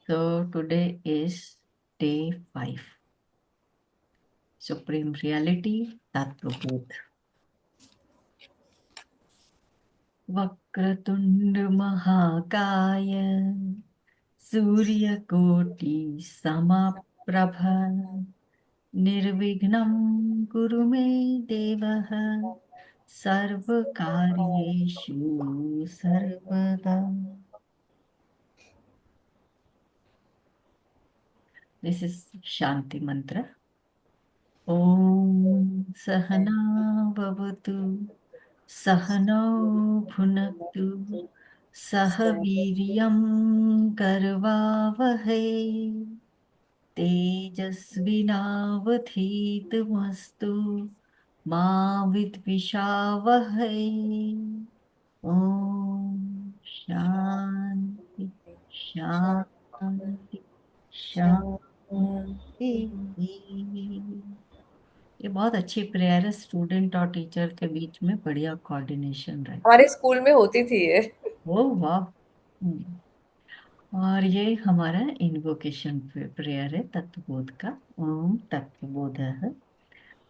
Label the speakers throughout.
Speaker 1: So today is day 5. Supreme Reality Tattvabodh. Vakratunda महाकाय सूर्यकोटि समप्रभ निर्विघ्नं कुरु मे देवः सर्वकार्येषु सर्वदा. This is Shanti mantra. Om Sahana Bhavatu सहनौ भुनक्तु सह वीर्यं करवावहै तेजस्विनावधीतमस्तु मा विद्विषावहै. ओम शांति शांति शांति. ये बहुत अच्छी प्रेयर है, स्टूडेंट और टीचर के बीच में बढ़िया कोऑर्डिनेशन रहे.
Speaker 2: हमारे स्कूल में होती थी ये।
Speaker 1: ओ वाह. और ये हमारा इन्वोकेशन प्रेयर है तत्वबोध का. ओम तत्वबोधः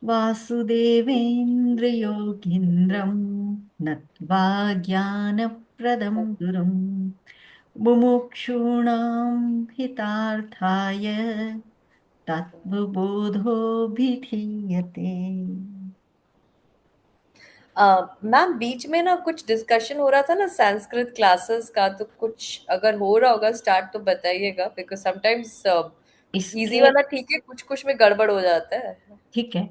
Speaker 1: वासुदेवेन्द्र योगीन्द्रं नत्वा ज्ञानप्रदं गुरुं मुमुक्षूणां हितार्थाय तत्वबोधोऽभिधीयते.
Speaker 2: मैम बीच में ना कुछ डिस्कशन हो रहा था ना संस्कृत क्लासेस का, तो कुछ अगर हो रहा होगा स्टार्ट तो बताइएगा, बिकॉज समटाइम्स इजी
Speaker 1: इसके
Speaker 2: वाला ठीक है, कुछ कुछ में गड़बड़ हो जाता है।
Speaker 1: ठीक है.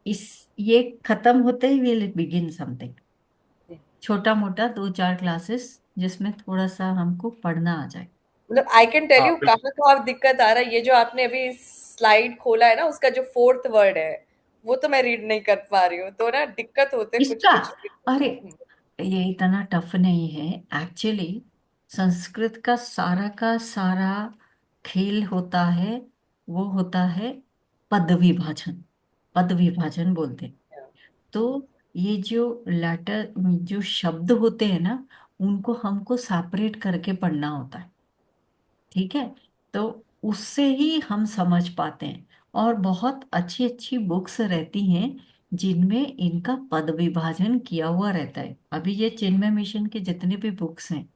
Speaker 1: इस ये खत्म होते ही विल बिगिन समथिंग छोटा मोटा 2-4 क्लासेस जिसमें थोड़ा सा हमको पढ़ना आ जाए.
Speaker 2: मतलब आई कैन टेल
Speaker 3: हाँ
Speaker 2: यू
Speaker 3: बिल्कुल।
Speaker 2: कहाँ कहाँ दिक्कत आ रहा है। ये जो आपने अभी स्लाइड खोला है ना, उसका जो फोर्थ वर्ड है वो तो मैं रीड नहीं कर पा रही हूँ, तो ना दिक्कत होते कुछ
Speaker 1: इसका
Speaker 2: कुछ।
Speaker 1: अरे ये इतना टफ नहीं है एक्चुअली. संस्कृत का सारा खेल होता है. वो होता है पद विभाजन. पद विभाजन बोलते हैं. तो ये जो लेटर जो शब्द होते हैं ना, उनको हमको सेपरेट करके पढ़ना होता है. ठीक है. तो उससे ही हम समझ पाते हैं. और बहुत अच्छी अच्छी बुक्स रहती हैं जिनमें इनका पद विभाजन किया हुआ रहता है. अभी ये चिन्मय मिशन के जितने भी बुक्स हैं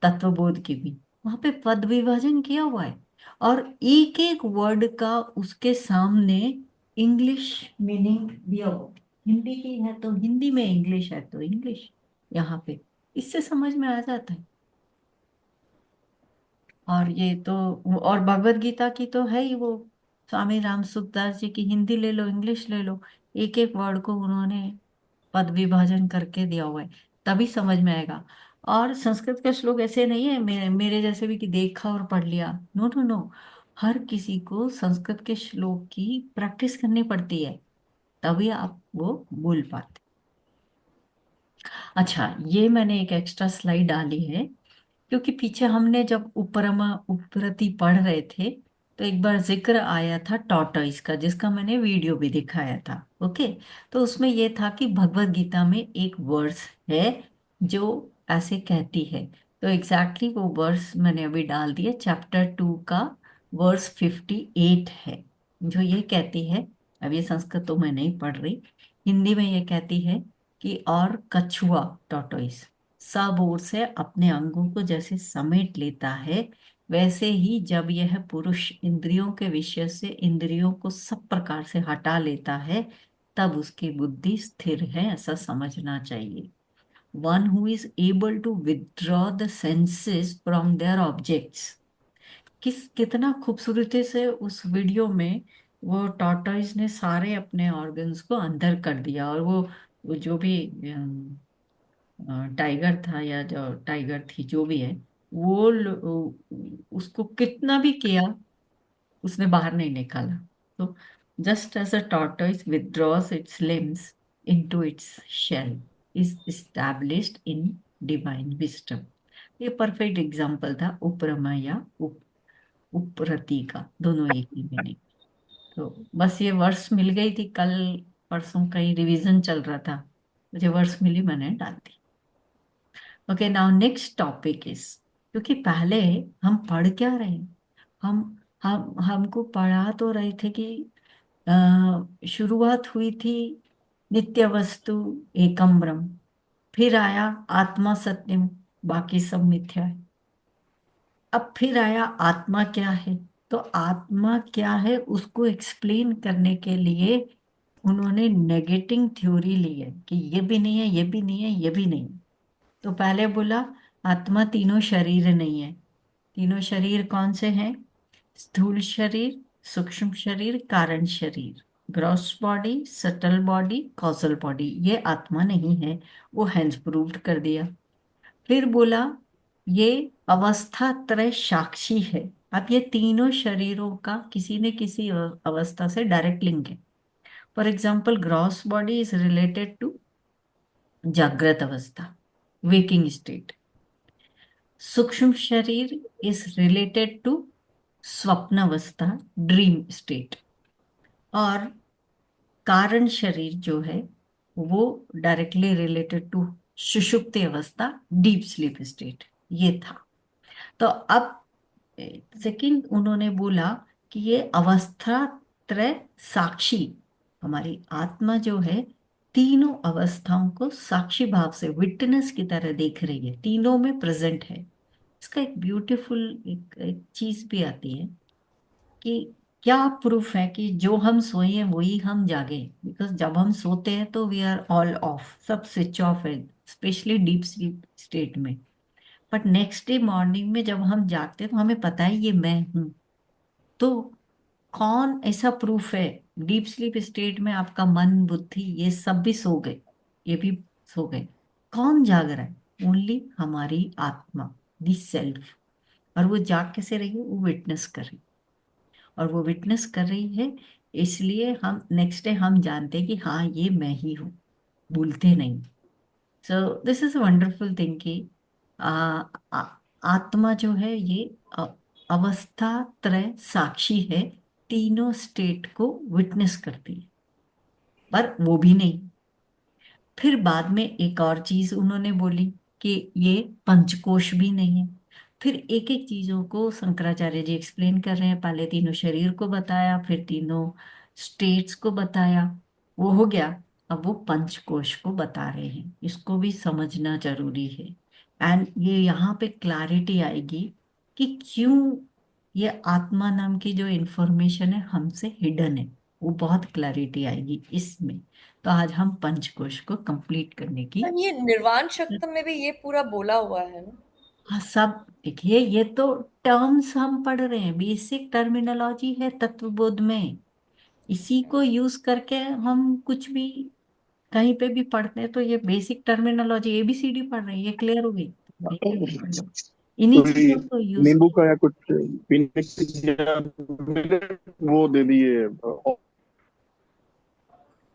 Speaker 1: तत्वबोध की भी, वहां पे पद विभाजन किया हुआ है. और एक एक वर्ड का उसके सामने इंग्लिश मीनिंग दिया हुआ है. हिंदी की है तो हिंदी में, इंग्लिश है तो इंग्लिश. यहाँ पे इससे समझ में आ जाता है. और ये तो और भगवत गीता की तो है ही वो. स्वामी राम सुखदास जी की हिंदी ले लो, इंग्लिश ले लो, एक एक वर्ड को उन्होंने पद विभाजन करके दिया हुआ है. तभी समझ में आएगा. और संस्कृत के श्लोक ऐसे नहीं है मेरे जैसे भी कि देखा और पढ़ लिया. No no no. हर किसी को संस्कृत के श्लोक की प्रैक्टिस करनी पड़ती है. तभी आप वो बोल पाते. अच्छा, ये मैंने एक एक्स्ट्रा स्लाइड डाली है क्योंकि पीछे हमने जब उपरमा उपरति पढ़ रहे थे तो एक बार जिक्र आया था टॉर्टोइस का, जिसका मैंने वीडियो भी दिखाया था. ओके. तो उसमें यह था कि भगवत गीता में एक वर्स है जो ऐसे कहती है. तो एग्जैक्टली वो वर्स मैंने अभी डाल दिया. चैप्टर 2 का वर्स 58 है जो ये कहती है. अब ये संस्कृत तो मैं नहीं पढ़ रही, हिंदी में ये कहती है कि और कछुआ टॉर्टोइस सब ओर से अपने अंगों को जैसे समेट लेता है, वैसे ही जब यह पुरुष इंद्रियों के विषय से इंद्रियों को सब प्रकार से हटा लेता है तब उसकी बुद्धि स्थिर है, ऐसा समझना चाहिए. One who is able to withdraw the senses from their objects. कितना खूबसूरती से उस वीडियो में वो टॉर्टोइस ने सारे अपने ऑर्गन्स को अंदर कर दिया. और वो जो भी टाइगर था या जो टाइगर थी जो भी है, उसको कितना भी किया उसने बाहर नहीं निकाला. तो just as a tortoise withdraws its limbs into its shell is established in divine wisdom. ये परफेक्ट एग्जाम्पल था उपरमा या उपरति का, दोनों एक ही मीनिंग. तो बस ये वर्ड्स मिल गई थी कल परसों, कहीं रिवीजन चल रहा था, मुझे वर्ड्स मिली मैंने डाल दी. Okay, now next topic is, क्योंकि पहले हम पढ़ क्या रहे हैं, हम हमको पढ़ा तो रहे थे कि शुरुआत हुई थी नित्य वस्तु एकम ब्रह्म, फिर आया आत्मा सत्यम, बाकी सब मिथ्या है। अब फिर आया आत्मा क्या है। तो आत्मा क्या है उसको एक्सप्लेन करने के लिए उन्होंने नेगेटिंग थ्योरी ली है कि ये भी नहीं है, ये भी नहीं है, ये भी नहीं है। तो पहले बोला आत्मा तीनों शरीर नहीं है। तीनों शरीर कौन से हैं? स्थूल शरीर, सूक्ष्म शरीर, कारण शरीर, gross body, subtle body, causal body, ये आत्मा नहीं है। वो हेंस प्रूव्ड कर दिया। फिर बोला ये अवस्था त्रय साक्षी है। अब ये तीनों शरीरों का किसी न किसी अवस्था से डायरेक्ट लिंक है। For example gross body is related to जागृत अवस्था, वेकिंग स्टेट। सूक्ष्म शरीर इज रिलेटेड टू स्वप्न अवस्था, ड्रीम स्टेट। और कारण शरीर जो है वो डायरेक्टली रिलेटेड टू सुषुप्ति अवस्था, डीप स्लीप स्टेट। ये था। तो अब सेकंड उन्होंने बोला कि ये अवस्था त्रय साक्षी, हमारी आत्मा जो है तीनों अवस्थाओं को साक्षी भाव से विटनेस की तरह देख रही है, तीनों में प्रेजेंट है। इसका एक ब्यूटीफुल एक चीज भी आती है कि क्या प्रूफ है कि जो हम सोए हैं वही हम जागे। बिकॉज जब हम सोते हैं तो वी आर ऑल ऑफ, सब स्विच ऑफ है, स्पेशली डीप स्लीप स्टेट में। बट नेक्स्ट डे मॉर्निंग में जब हम जागते हैं तो हमें पता है ये मैं हूं। तो कौन ऐसा प्रूफ है? डीप स्लीप स्टेट में आपका मन बुद्धि ये सब भी सो गए, ये भी सो गए। कौन जाग रहा है? ओनली हमारी आत्मा, दी सेल्फ। और वो जाग कैसे रही है? वो विटनेस कर रही, और वो विटनेस कर रही है। इसलिए हम नेक्स्ट डे हम जानते हैं कि हाँ ये मैं ही हूँ, भूलते नहीं। सो दिस इज वंडरफुल थिंग कि आ, आ, आत्मा जो है ये अवस्था त्रय साक्षी है, तीनों स्टेट को विटनेस करती है। पर वो भी नहीं। फिर बाद में एक और चीज उन्होंने बोली कि ये पंचकोश भी नहीं है। फिर एक एक चीजों को शंकराचार्य जी एक्सप्लेन कर रहे हैं। पहले तीनों शरीर को बताया, फिर तीनों स्टेट्स को बताया, वो हो गया। अब वो पंचकोश को बता रहे हैं, इसको भी समझना जरूरी है। एंड ये यहाँ पे क्लैरिटी आएगी कि क्यों ये आत्मा नाम की जो इंफॉर्मेशन है हमसे हिडन है। वो बहुत क्लैरिटी आएगी इसमें। तो आज हम पंचकोश को कंप्लीट करने की।
Speaker 2: और ये निर्वाण शक्ति में भी ये पूरा बोला हुआ है ना?
Speaker 1: हाँ सब देखिए, ये तो टर्म्स हम पढ़ रहे हैं, बेसिक टर्मिनोलॉजी है तत्वबोध में। इसी को यूज करके हम कुछ भी कहीं पे भी पढ़ते हैं तो ये बेसिक टर्मिनोलॉजी एबीसीडी पढ़ रहे हैं, ये क्लियर हो गई। बेसिक पढ़ लो, इन्हीं
Speaker 3: कोई
Speaker 1: चीजों को यूज।
Speaker 3: नींबू का या कुछ पीने की या वो दे दिए।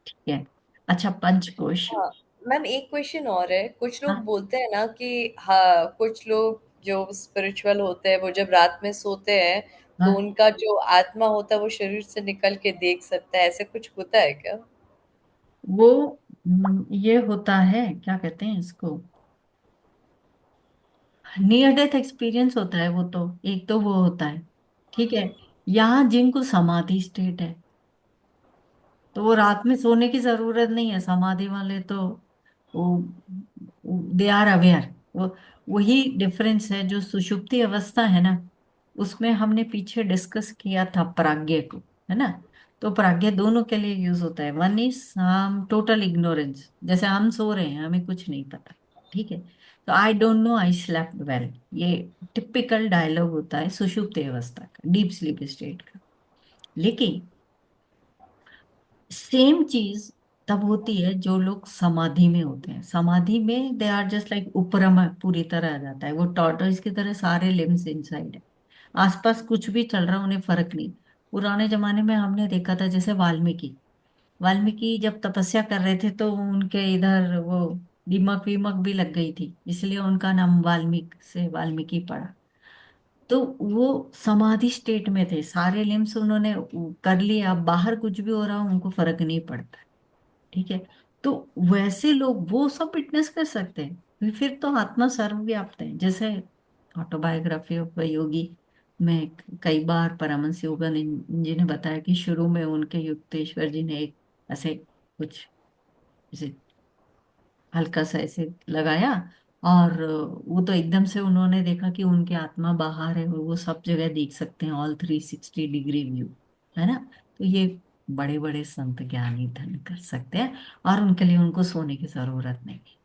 Speaker 1: ठीक है। अच्छा पंचकोश।
Speaker 2: हाँ। मैम एक क्वेश्चन और है, कुछ लोग
Speaker 1: हाँ
Speaker 2: बोलते हैं ना कि हाँ कुछ लोग जो स्पिरिचुअल होते हैं वो जब रात में सोते हैं तो
Speaker 1: हाँ।
Speaker 2: उनका जो आत्मा होता है वो शरीर से निकल के देख सकता है, ऐसे कुछ होता है क्या?
Speaker 1: वो ये होता है, क्या कहते हैं इसको, नियर डेथ एक्सपीरियंस होता है वो तो। एक तो वो होता है, ठीक है। यहाँ जिनको समाधि स्टेट है तो वो रात में सोने की जरूरत नहीं है, समाधि वाले तो वो दे आर अवेयर। वो वही डिफरेंस है जो सुषुप्ति अवस्था है ना, उसमें हमने पीछे डिस्कस किया था प्राज्ञ को, है ना। तो प्राज्ञ दोनों के लिए यूज होता है। वन इज हम टोटल इग्नोरेंस, जैसे हम सो रहे हैं हमें कुछ नहीं पता, ठीक है। तो आई don't know I slept well, ये टिपिकल डायलॉग होता है सुषुप्ति अवस्था का, डीप स्लीप स्टेट का। लेकिन सेम चीज तब होती है जो लोग समाधि में होते हैं। समाधि में दे आर जस्ट लाइक उपरम पूरी तरह आ जाता है, वो टॉर्टोइज की तरह सारे लिम्स इनसाइड है, आसपास कुछ भी चल रहा उन्हें फर्क नहीं। पुराने जमाने में हमने देखा था जैसे वाल्मीकि, वाल्मीकि जब तपस्या कर रहे थे तो उनके इधर वो दिमक विमक भी लग गई थी, इसलिए उनका नाम वाल्मीकि से वाल्मीकि पड़ा। तो वो समाधि स्टेट में थे, सारे लिम्स उन्होंने कर लिया, अब बाहर कुछ भी हो रहा हो उनको फर्क नहीं पड़ता, ठीक है। तो वैसे लोग वो सब विटनेस कर सकते हैं, फिर तो आत्मा सर्वव्याप्त है। जैसे ऑटोबायोग्राफी ऑफ योगी, मैं कई बार परमहंस योगानंद जी ने बताया कि शुरू में उनके युक्तेश्वर जी ने एक ऐसे कुछ ऐसे हल्का सा ऐसे लगाया, और वो तो एकदम से उन्होंने देखा कि उनकी आत्मा बाहर है और वो सब जगह देख सकते हैं, ऑल 360 डिग्री व्यू, है ना। तो ये बड़े बड़े संत ज्ञानी धन कर सकते हैं, और उनके लिए उनको सोने की जरूरत नहीं है।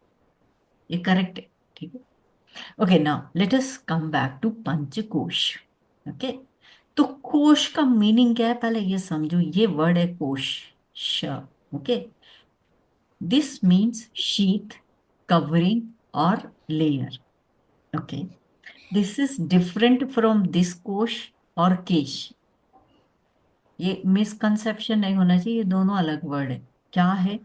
Speaker 1: ये करेक्ट है, ठीक है। Okay, now let us come back to पंचकोश। ओके, तो कोश का मीनिंग क्या है, पहले ये समझो। ये वर्ड है कोश, श, okay. This means sheath, covering और layer. Okay, this is different from this कोश और केश। ये मिसकंसेप्शन नहीं होना चाहिए, ये दोनों अलग वर्ड है। क्या है?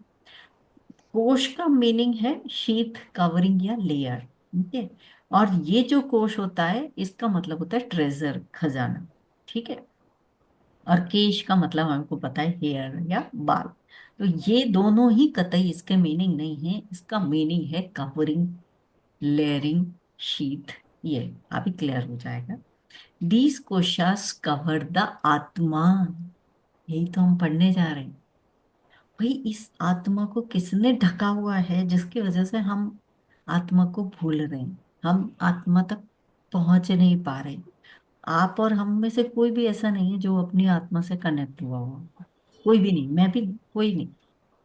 Speaker 1: कोश का मीनिंग है शीथ, कवरिंग या लेयर, ठीक है। और ये जो कोश होता है इसका मतलब होता है ट्रेजर, खजाना, ठीक है। और केश का मतलब हमको पता है हेयर या बाल। तो ये दोनों ही कतई इसके मीनिंग नहीं है, इसका मीनिंग है कवरिंग, लेयरिंग, शीथ। ये अभी क्लियर हो जाएगा। दीज कोशास कवर द आत्मा, यही तो हम पढ़ने जा रहे हैं। भाई, इस आत्मा को किसने ढका हुआ है जिसकी वजह से हम आत्मा को भूल रहे हैं, हम आत्मा तक पहुंच नहीं पा रहे। आप और हम में से कोई भी ऐसा नहीं है जो अपनी आत्मा से कनेक्ट हुआ हो। कोई भी नहीं, मैं भी, कोई नहीं।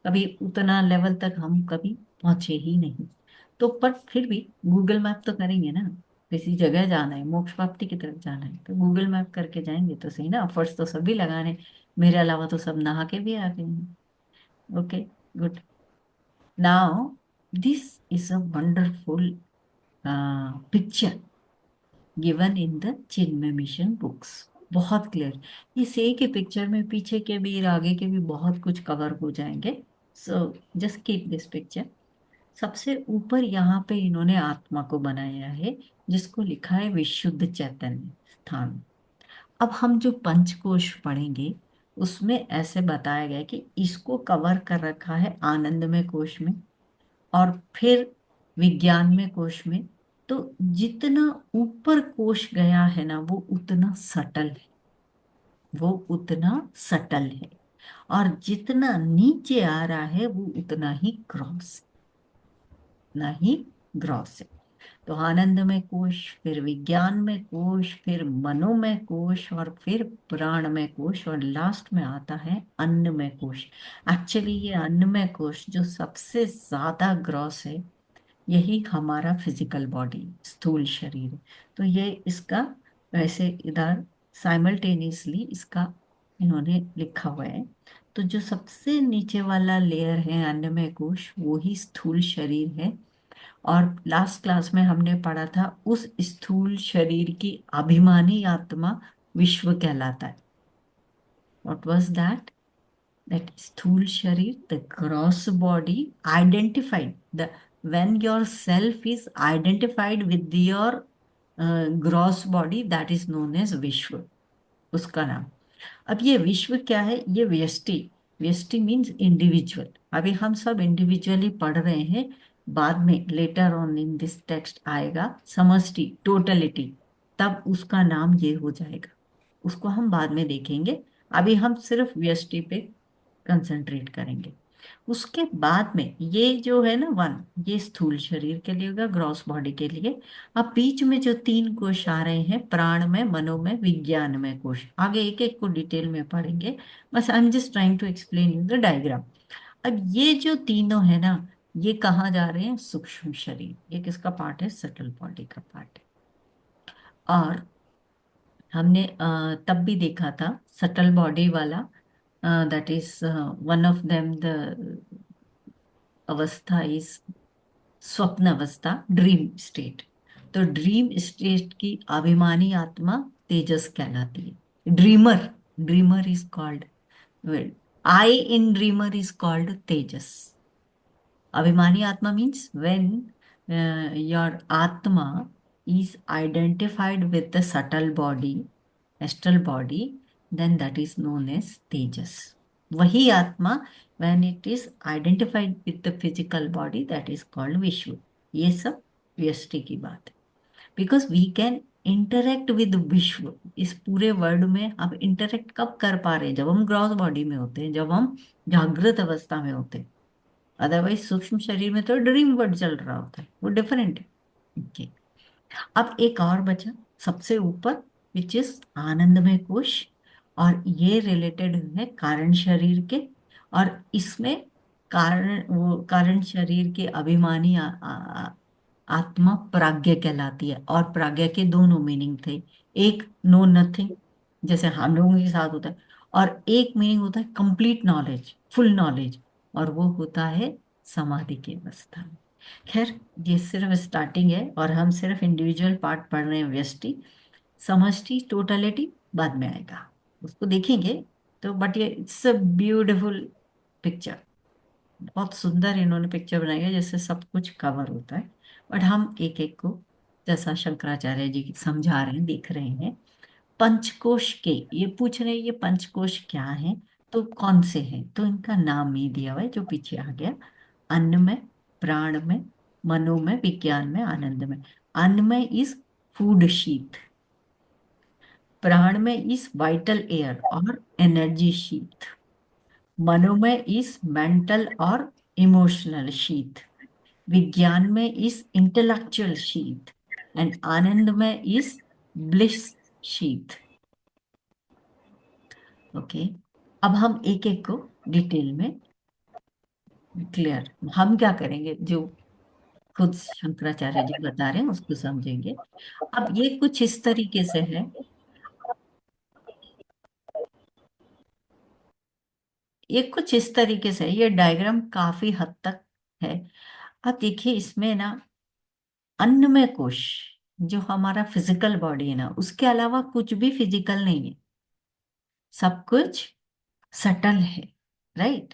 Speaker 1: कभी उतना लेवल तक हम कभी पहुंचे ही नहीं। तो पर फिर भी गूगल मैप तो करेंगे ना। किसी जगह जाना है, मोक्ष प्राप्ति की तरफ जाना है, तो गूगल मैप करके जाएंगे तो सही ना। एफर्ट्स तो सभी लगा रहे हैं, मेरे अलावा तो सब नहा के भी आ गए हैं। Okay, good. Now this is a wonderful picture given in the Chinmay mission books. बहुत क्लियर। इस एक ही पिक्चर में पीछे के भी और आगे के भी बहुत कुछ कवर हो जाएंगे। So just keep this picture. सबसे ऊपर यहाँ पे इन्होंने आत्मा को बनाया है, जिसको लिखा है विशुद्ध चैतन्य स्थान। अब हम जो पंचकोश पढ़ेंगे उसमें ऐसे बताया गया है कि इसको कवर कर रखा है आनंदमय कोश में, और फिर विज्ञान में कोश में। तो जितना ऊपर कोश गया है ना, वो उतना सटल है, वो उतना सटल है। और जितना नीचे आ रहा है वो उतना ही ग्रॉस, ना ही ग्रॉस है। तो आनंदमय कोश, फिर विज्ञान में कोश, फिर मनोमय कोश, और फिर प्राणमय कोश, और लास्ट में आता है अन्नमय कोश। एक्चुअली ये अन्नमय कोश जो सबसे ज्यादा ग्रॉस है, यही हमारा फिजिकल बॉडी, स्थूल शरीर। तो ये इसका वैसे इधर साइमल्टेनियसली इसका इन्होंने लिखा हुआ है। तो जो सबसे नीचे वाला लेयर है अन्नमय कोश, वो ही स्थूल शरीर है। और लास्ट क्लास में हमने पढ़ा था उस स्थूल शरीर की अभिमानी आत्मा विश्व कहलाता है। What was that? That स्थूल शरीर, the gross body identified, the when your self is identified with your gross body, that is known as विश्व, उसका नाम। अब ये विश्व क्या है? ये व्यष्टि, व्यष्टि मीन्स इंडिविजुअल। अभी हम सब इंडिविजुअली पढ़ रहे हैं, बाद में later on in this text आएगा समष्टि, टोटलिटी, तब उसका नाम ये हो जाएगा। उसको हम बाद में देखेंगे, अभी हम सिर्फ व्यष्टि पे कंसंट्रेट करेंगे। उसके बाद में ये जो है ना वन, ये स्थूल शरीर के लिए होगा, ग्रॉस बॉडी के लिए। अब बीच में जो तीन कोश आ रहे हैं, प्राण में, मनो में, विज्ञान में कोश, आगे एक एक को डिटेल में पढ़ेंगे। बस I am just trying to explain you the diagram. अब ये जो तीनों है ना, ये कहाँ जा रहे हैं? सूक्ष्म शरीर। ये किसका पार्ट है? सटल बॉडी का पार्ट है। और हमने तब भी देखा था सटल बॉडी वाला, that is one of them the अवस्था इज स्वप्न अवस्था, ड्रीम स्टेट। तो ड्रीम स्टेट की अभिमानी आत्मा तेजस कहलाती है। Dreamer, dreamer is called, I in dreamer is called तेजस। अभिमानी आत्मा मीन्स व्हेन योर आत्मा is identified with the subtle body, astral body, then that is known as tejas. वही आत्मा when it is identified with the physical body, that is called विश्व। ये सब व्यष्टि की बात है। Because we can interact with विश्व, इस पूरे वर्ल्ड में हम इंटरेक्ट कब कर पा रहे हैं? जब हम ग्रॉस बॉडी में होते हैं, जब हम जागृत अवस्था में होते हैं। अदरवाइज सूक्ष्म शरीर में तो ड्रीम वर्ल्ड चल रहा होता है, वो डिफरेंट है। Okay. अब एक और बचा सबसे ऊपर, विच इज आनंदमय कोश। और ये रिलेटेड है कारण शरीर के। और इसमें कारण, वो कारण शरीर के अभिमानी आत्मा प्राज्ञ कहलाती है। और प्राज्ञ के दोनों मीनिंग थे। एक नो नथिंग, जैसे हम लोगों के साथ होता है। और एक मीनिंग होता है कंप्लीट नॉलेज, फुल नॉलेज। और वो होता है समाधि की अवस्था में। खैर, ये सिर्फ स्टार्टिंग है और हम सिर्फ इंडिविजुअल पार्ट पढ़ रहे हैं, व्यष्टि। समष्टि टोटलिटी बाद में आएगा, उसको देखेंगे। तो बट ये इट्स अ ब्यूटिफुल पिक्चर। बहुत सुंदर इन्होंने पिक्चर बनाई है, जिससे सब कुछ कवर होता है। बट हम एक एक को, जैसा शंकराचार्य जी समझा रहे हैं, देख रहे हैं। पंचकोश के ये पूछ रहे हैं, ये पंचकोश क्या है, तो कौन से हैं? तो इनका नाम ही दिया हुआ है जो पीछे आ गया। अन्न में, प्राण में, मनो में, विज्ञान में, आनंद में। अन्न में इज फूड शीट, प्राण में इज वाइटल एयर और एनर्जी शीट, मनो में इज मेंटल और इमोशनल शीट, विज्ञान में इज इंटेलेक्चुअल शीट, एंड आनंद में इज ब्लिस शीट। ओके। अब हम एक एक को डिटेल में क्लियर, हम क्या करेंगे, जो खुद शंकराचार्य जी बता रहे हैं उसको समझेंगे। अब ये कुछ इस तरीके से है, ये कुछ इस तरीके से है, ये डायग्राम काफी हद तक है। अब देखिए इसमें ना, अन्नमय कोश जो हमारा फिजिकल बॉडी है ना, उसके अलावा कुछ भी फिजिकल नहीं है, सब कुछ सटल है। राइट।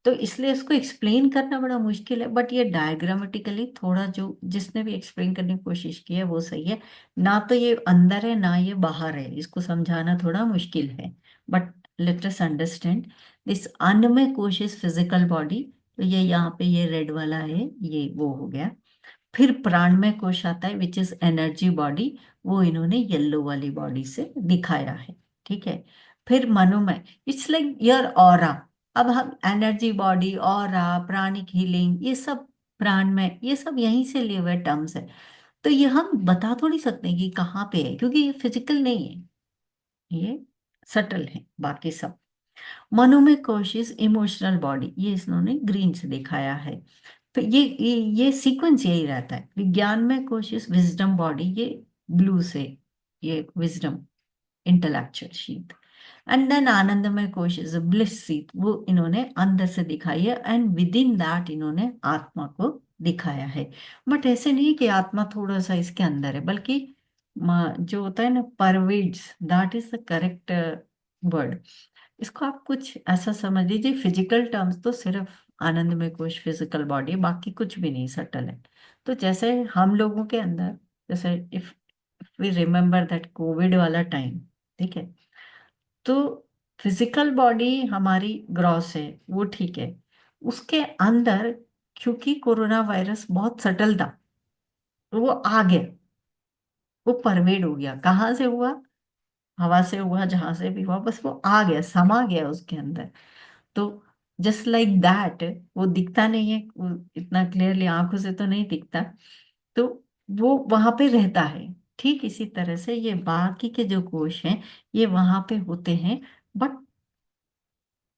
Speaker 1: तो इसलिए इसको एक्सप्लेन करना बड़ा मुश्किल है, बट ये डायग्रामेटिकली थोड़ा, जो जिसने भी एक्सप्लेन करने की कोशिश की है वो सही है। ना तो ये अंदर है ना ये बाहर है, इसको समझाना थोड़ा मुश्किल है। But let us understand this. अन्नमय कोश इज फिजिकल बॉडी, तो ये यहाँ पे ये रेड वाला है, ये वो हो गया। फिर प्राणमय कोश आता है, विच इज एनर्जी बॉडी, वो इन्होंने येलो वाली बॉडी से दिखाया है। ठीक है। फिर मनोमय, इट्स लाइक योर ऑरा। अब हम energy body, aura, pranic healing, ये सब प्राणमय, ये सब यहीं से लिए हुए टर्म्स है। तो ये हम बता थोड़ी सकते हैं कि कहाँ पे है, क्योंकि ये फिजिकल नहीं है, ये सटल है बाकी सब। मनोमय कोश इज इमोशनल बॉडी, ये इन्होंने ग्रीन से दिखाया है। तो ये सीक्वेंस यही रहता है। विज्ञान में कोशिश विजडम बॉडी, ये ब्लू से, ये wisdom intellectual sheath. And then आनंदमय कोशिश ब्लिस सीट, वो इन्होंने अंदर से दिखाई है, एंड विद इन दैट इन्होंने आत्मा को दिखाया है। बट ऐसे नहीं कि आत्मा थोड़ा सा इसके अंदर है, बल्कि जो होता है ना, pervades, that is the correct word. इसको आप कुछ ऐसा समझ लीजिए, फिजिकल टर्म्स तो सिर्फ आनंद में कोश फिजिकल बॉडी, बाकी कुछ भी नहीं, सटल है। तो जैसे हम लोगों के अंदर, जैसे if we remember that covid वाला टाइम, ठीक है, तो फिजिकल बॉडी हमारी ग्रॉस है, वो ठीक है। उसके अंदर, क्योंकि कोरोना वायरस बहुत सटल था, तो वो आ गया, वो परवेड हो गया। कहाँ से हुआ? हवा से हुआ, जहां से भी हुआ, बस वो आ गया, समा गया उसके अंदर। तो जस्ट लाइक दैट, वो दिखता नहीं है, वो इतना क्लियरली आंखों से तो नहीं दिखता, तो वो वहां पे रहता है। ठीक इसी तरह से ये बाकी के जो कोश हैं, ये वहां पे होते हैं, बट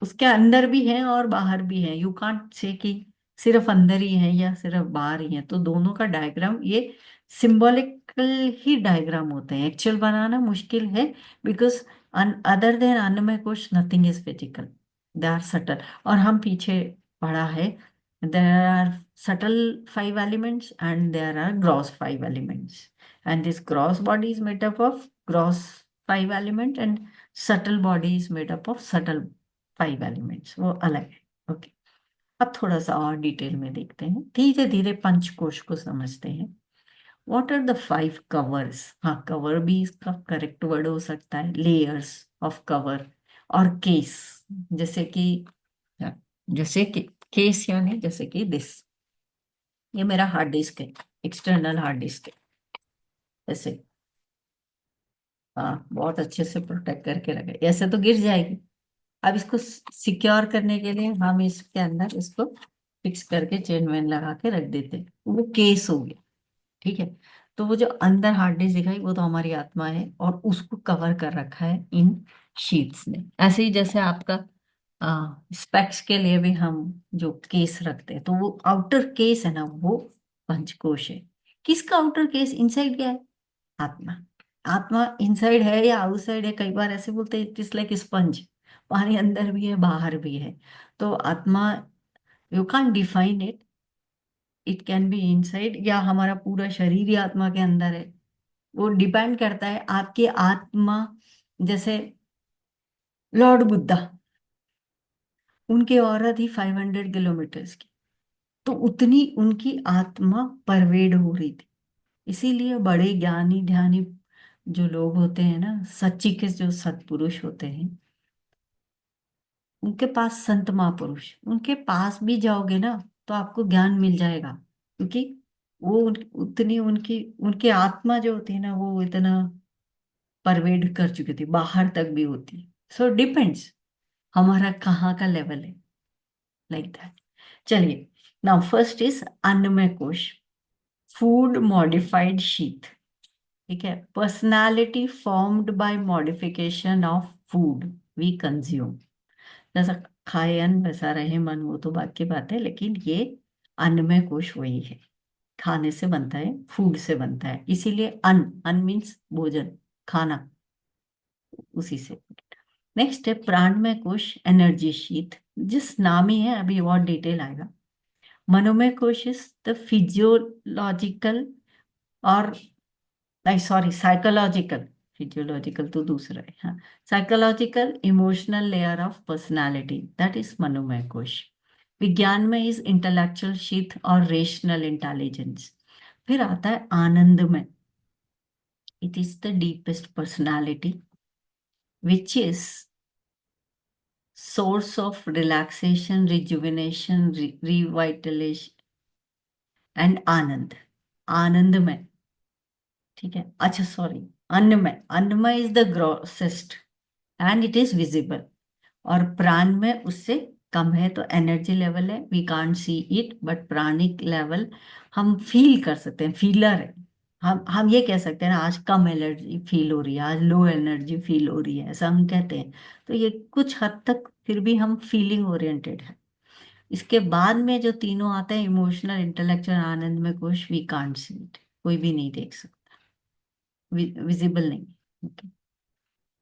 Speaker 1: उसके अंदर भी हैं और बाहर भी हैं। यू कांट से कि सिर्फ अंदर ही है या सिर्फ बाहर ही है। तो दोनों का डायग्राम ये सिंबॉलिकल ही डायग्राम होते हैं, एक्चुअल बनाना मुश्किल है। Because other than Annamaya kosha nothing is physical, they are subtle. और हम पीछे पढ़ा है, there are subtle 5 elements and there are gross 5 elements, and this gross body is made up of gross 5 element, and subtle body is made up of subtle 5 elements, वो अलग है। Okay. अब थोड़ा सा और डिटेल में देखते हैं, धीरे धीरे पंचकोश को समझते हैं। What are the 5 covers? हाँ, कवर भी इसका करेक्ट वर्ड हो सकता है, लेयर्स ऑफ कवर। और केस, जैसे कि, जैसे कि केस यानी जैसे कि दिस, ये मेरा हार्ड डिस्क है, एक्सटर्नल हार्ड डिस्क है, ऐसे। हाँ, बहुत अच्छे से प्रोटेक्ट करके रखे, ऐसे तो गिर जाएगी। अब इसको सिक्योर करने के लिए हम इसके अंदर इसको फिक्स करके चेन वेन लगा के रख देते हैं, वो केस हो गया। ठीक है। तो वो जो अंदर हार्ड डिस्क दिखाई वो तो हमारी आत्मा है, और उसको कवर कर रखा है इन शीट्स ने। ऐसे ही जैसे आपका स्पेक्स के लिए भी हम जो केस रखते हैं, तो वो आउटर केस है ना, वो पंचकोश है। किसका आउटर केस इनसाइड क्या है? आत्मा। आत्मा इनसाइड है या आउटसाइड है? कई बार ऐसे बोलते हैं इट इज लाइक स्पंज, पानी अंदर भी है बाहर भी है। तो आत्मा, you can't define it, it can be inside, या हमारा पूरा शरीर ही आत्मा के अंदर है। वो डिपेंड करता है आपकी आत्मा। जैसे लॉर्ड बुद्धा, उनकी औरत ही 500 किलोमीटर्स की, तो उतनी उनकी आत्मा परवेड हो रही थी। इसीलिए बड़े ज्ञानी ध्यानी जो लोग होते हैं ना, सच्ची के जो सत्पुरुष होते हैं, उनके पास संत महापुरुष, उनके पास भी जाओगे ना तो आपको ज्ञान मिल जाएगा, क्योंकि वो उतनी उनकी उनकी आत्मा जो होती है ना, वो इतना परवेड कर चुकी थी, बाहर तक भी होती है। सो डिपेंड्स हमारा कहाँ का लेवल है, लाइक दैट। चलिए, now first is Annamaya kosha, food modified sheath. ठीक है। Personality formed by modification of food we consume. जैसा खाए अन्न वैसा रहे मन, वो तो बात की बात है, लेकिन ये अन्नमय कोश वही है, खाने से बनता है, फूड से बनता है, इसीलिए अन्न, अन्न मीन्स भोजन, खाना, उसी से। नेक्स्ट है प्राणमय कोश, एनर्जी शीथ। जिस नाम ही है, अभी और डिटेल आएगा। मनोमय कोश इज द फिजियोलॉजिकल, और नहीं सॉरी, साइकोलॉजिकल, फिजियोलॉजिकल तो दूसरा है, हाँ, psychological emotional layer of personality, that is मनोमय कोश। विज्ञान में इज इंटेलेक्चुअल शीथ और रेशनल इंटेलिजेंस। फिर आता है आनंदमय, it is the deepest personality which is source of relaxation, rejuvenation, revitalization and आनंद, आनंदमय। ठीक है। अच्छा सॉरी, अन्नमय, अन्नमय is the grossest and it is visible, और प्राण में उससे कम है, तो एनर्जी लेवल है, we can't see it, but प्राणिक लेवल हम फील कर सकते हैं, फीलर है। हम ये कह सकते हैं ना, आज कम एनर्जी फील हो रही है, आज लो एनर्जी फील हो रही है, ऐसा हम कहते हैं। तो ये कुछ हद तक फिर भी हम फीलिंग ओरिएंटेड है। इसके बाद में जो तीनों आते हैं, इमोशनल, इंटेलेक्चुअल, आनंद में कोश, वी कांट सी इट, कोई भी नहीं देख सकता, विजिबल नहीं है। ओके।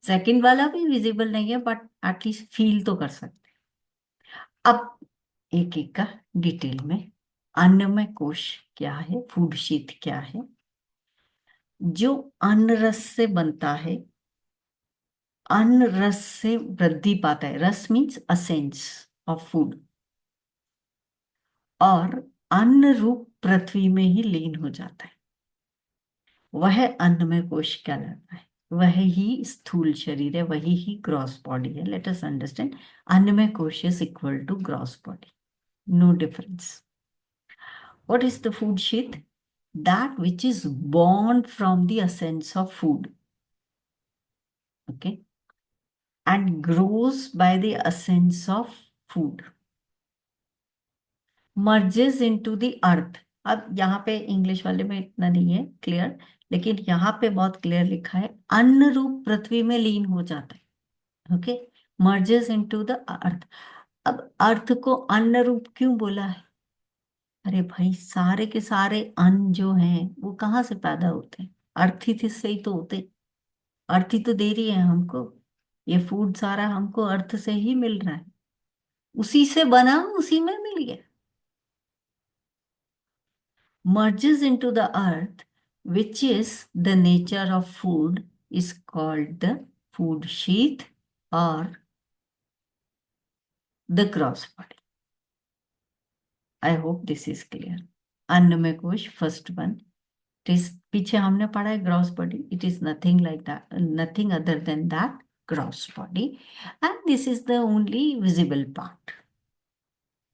Speaker 1: सेकंड वाला भी विजिबल नहीं है, बट एटलीस्ट फील तो कर सकते हैं। अब एक एक का डिटेल में, अन्नमय कोश क्या है, फूड शीत क्या है? जो अन्न रस से बनता है, अन्न रस से वृद्धि पाता है, रस मीन्स असेंस ऑफ फूड, और अन्न रूप पृथ्वी में ही लीन हो जाता है, वह अन्नमय कोश कहलाता है। वह ही स्थूल शरीर है, वही ही ग्रॉस बॉडी है। लेट अस अंडरस्टैंड, अन्नमय कोश is equal to gross body, no difference. What is the food sheath? That which is born from the essence of food, okay, and grows by the essence of food, merges into the earth. अब यहाँ पे English वाले में इतना नहीं है clear, लेकिन यहाँ पे बहुत क्लियर लिखा है, अन्न रूप पृथ्वी में लीन हो जाता है। Okay, merges into the earth. अब अर्थ को अन्न रूप क्यों बोला है? अरे भाई, सारे के सारे अन्न जो हैं वो कहाँ से पैदा होते हैं? अर्थ ही से ही तो होते हैं। अर्थ ही तो दे रही है हमको, ये फूड सारा हमको अर्थ से ही मिल रहा है, उसी से बना, उसी में मिल गया। merges into the earth, which is the nature of food, is called the food sheath or the gross body. I hope this is clear. अन्नमय कोश, फर्स्ट वन, इट इज, पीछे हमने पढ़ा है gross body, it is nothing like that, nothing other than that gross body, and this is the only visible part,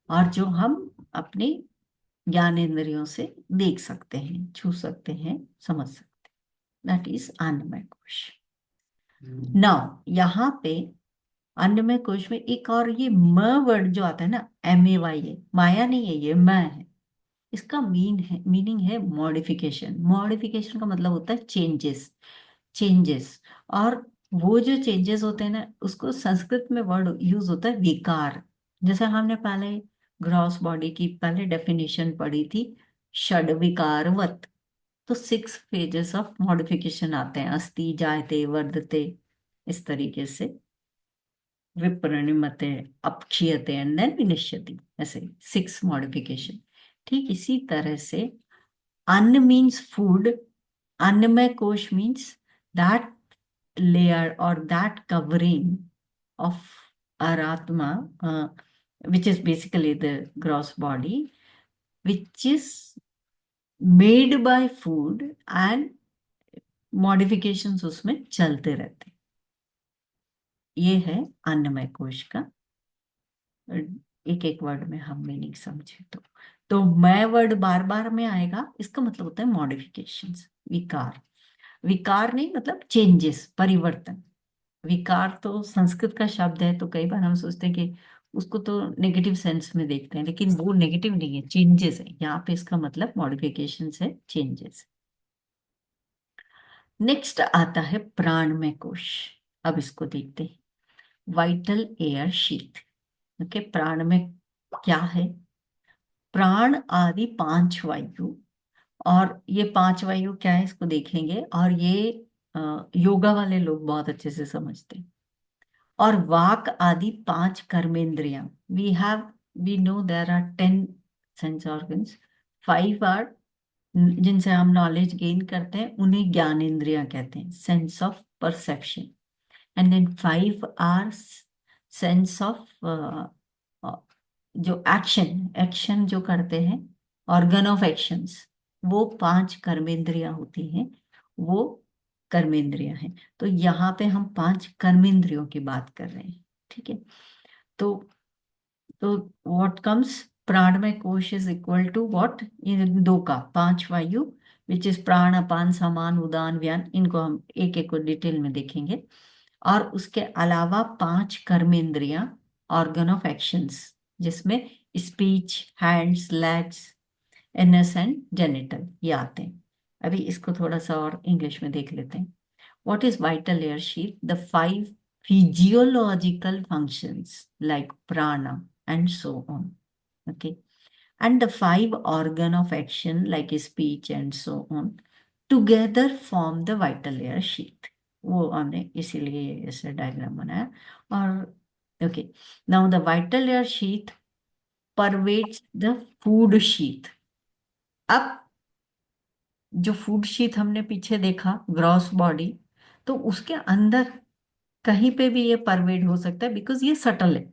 Speaker 1: और जो हम अपने ज्ञानेंद्रियों से देख सकते हैं, छू सकते हैं, समझ सकते हैं, दैट इज अन्नमय कोश। नाउ यहाँ पे अन्नमय कोश में एक और ये म वर्ड जो आता है ना, MAY है, माया नहीं है, ये मैं है। इसका मीनिंग है मॉडिफिकेशन। मॉडिफिकेशन का मतलब होता है चेंजेस, चेंजेस। और वो जो चेंजेस होते हैं ना, उसको संस्कृत में वर्ड यूज होता है विकार। जैसे हमने पहले ग्रॉस बॉडी की पहले डेफिनेशन पढ़ी थी, षड विकारवत। तो 6 फेजेस ऑफ मॉडिफिकेशन आते हैं, अस्ति जायते वर्धते, इस तरीके से, विपरिणमते, अपक्षीयते एंड देन विनश्यति, ऐसे 6 मॉडिफिकेशन। ठीक इसी तरह से अन्न मीन्स फूड, अन्नमय कोश means that layer or that covering of our atma, which is basically the gross body, which is made by food and modifications उसमें चलते रहते हैं। ये है अन्नमय कोश का। एक एक वर्ड में हम मीनिंग समझे तो मैं वर्ड बार बार में आएगा, इसका मतलब होता है मॉडिफिकेशंस, विकार। विकार नहीं मतलब चेंजेस, परिवर्तन। विकार तो संस्कृत का शब्द है, तो कई बार हम सोचते हैं कि उसको तो नेगेटिव सेंस में देखते हैं, लेकिन वो नेगेटिव नहीं है, चेंजेस है। यहाँ पे इसका मतलब मॉडिफिकेशन है, चेंजेस। नेक्स्ट आता है प्राणमय कोश। अब इसको देखते हैं, वाइटल एयर शीथ। ओके, प्राण में क्या है? प्राण आदि 5 वायु। और ये 5 वायु क्या है इसको देखेंगे, और ये योगा वाले लोग बहुत अच्छे से समझते हैं। और वाक आदि 5 कर्मेंद्रियां। We know there are 10 sense organs. 5 are जिनसे हम नॉलेज गेन करते हैं, उन्हें ज्ञानेंद्रियां कहते हैं, sense of perception. And then 5 are sense of जो एक्शन, एक्शन जो करते हैं, ऑर्गन ऑफ एक्शंस। वो 5 कर्मेंद्रियां होती हैं, वो कर्मेंद्रियां हैं। तो यहाँ पे हम 5 कर्मेंद्रियों की बात कर रहे हैं। ठीक है, तो तो व्हाट कम्स, प्राणमय कोश इज इक्वल टू व्हाट, इन दो का 5 वायु, विच इज प्राण अपान समान उदान व्यान। इनको हम एक एक को डिटेल में देखेंगे। और उसके अलावा 5 कर्मेंद्रियां, ऑर्गन ऑफ एक्शंस, जिसमें speech, hands, legs, anus and genital, ये आते हैं। अभी इसको थोड़ा सा और इंग्लिश में देख लेते हैं। What is vital air sheath? The 5 physiological functions like prana and so on. Okay. And the 5 organ of action like speech and so on together form the vital air sheath. वो हमने इसीलिए ऐसे diagram बनाया। और okay, now the vital air sheath pervades the food sheath. अब जो food sheath हमने पीछे देखा, ग्रॉस बॉडी, तो उसके अंदर कहीं पे भी ये परवेड हो सकता है, बिकॉज ये सटल है,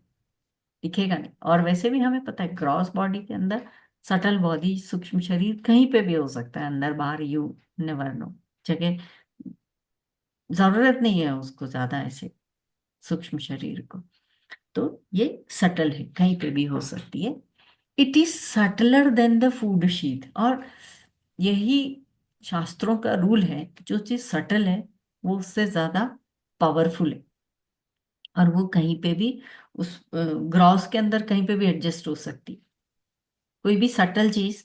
Speaker 1: दिखेगा नहीं। और वैसे भी हमें पता है ग्रॉस बॉडी के अंदर सटल बॉडी, सूक्ष्म शरीर कहीं पे भी हो सकता है, अंदर बाहर, यू नेवर नो। जगह, जरूरत नहीं है उसको ज्यादा ऐसे सूक्ष्म शरीर को। तो ये सटल है, कहीं पे भी हो सकती है। It is subtler than the food sheath. और यही शास्त्रों का रूल है, जो चीज सटल है वो उससे ज्यादा पावरफुल है। और वो कहीं पे भी, उस ग्रॉस के अंदर कहीं पे भी एडजस्ट हो सकती है। कोई भी सटल चीज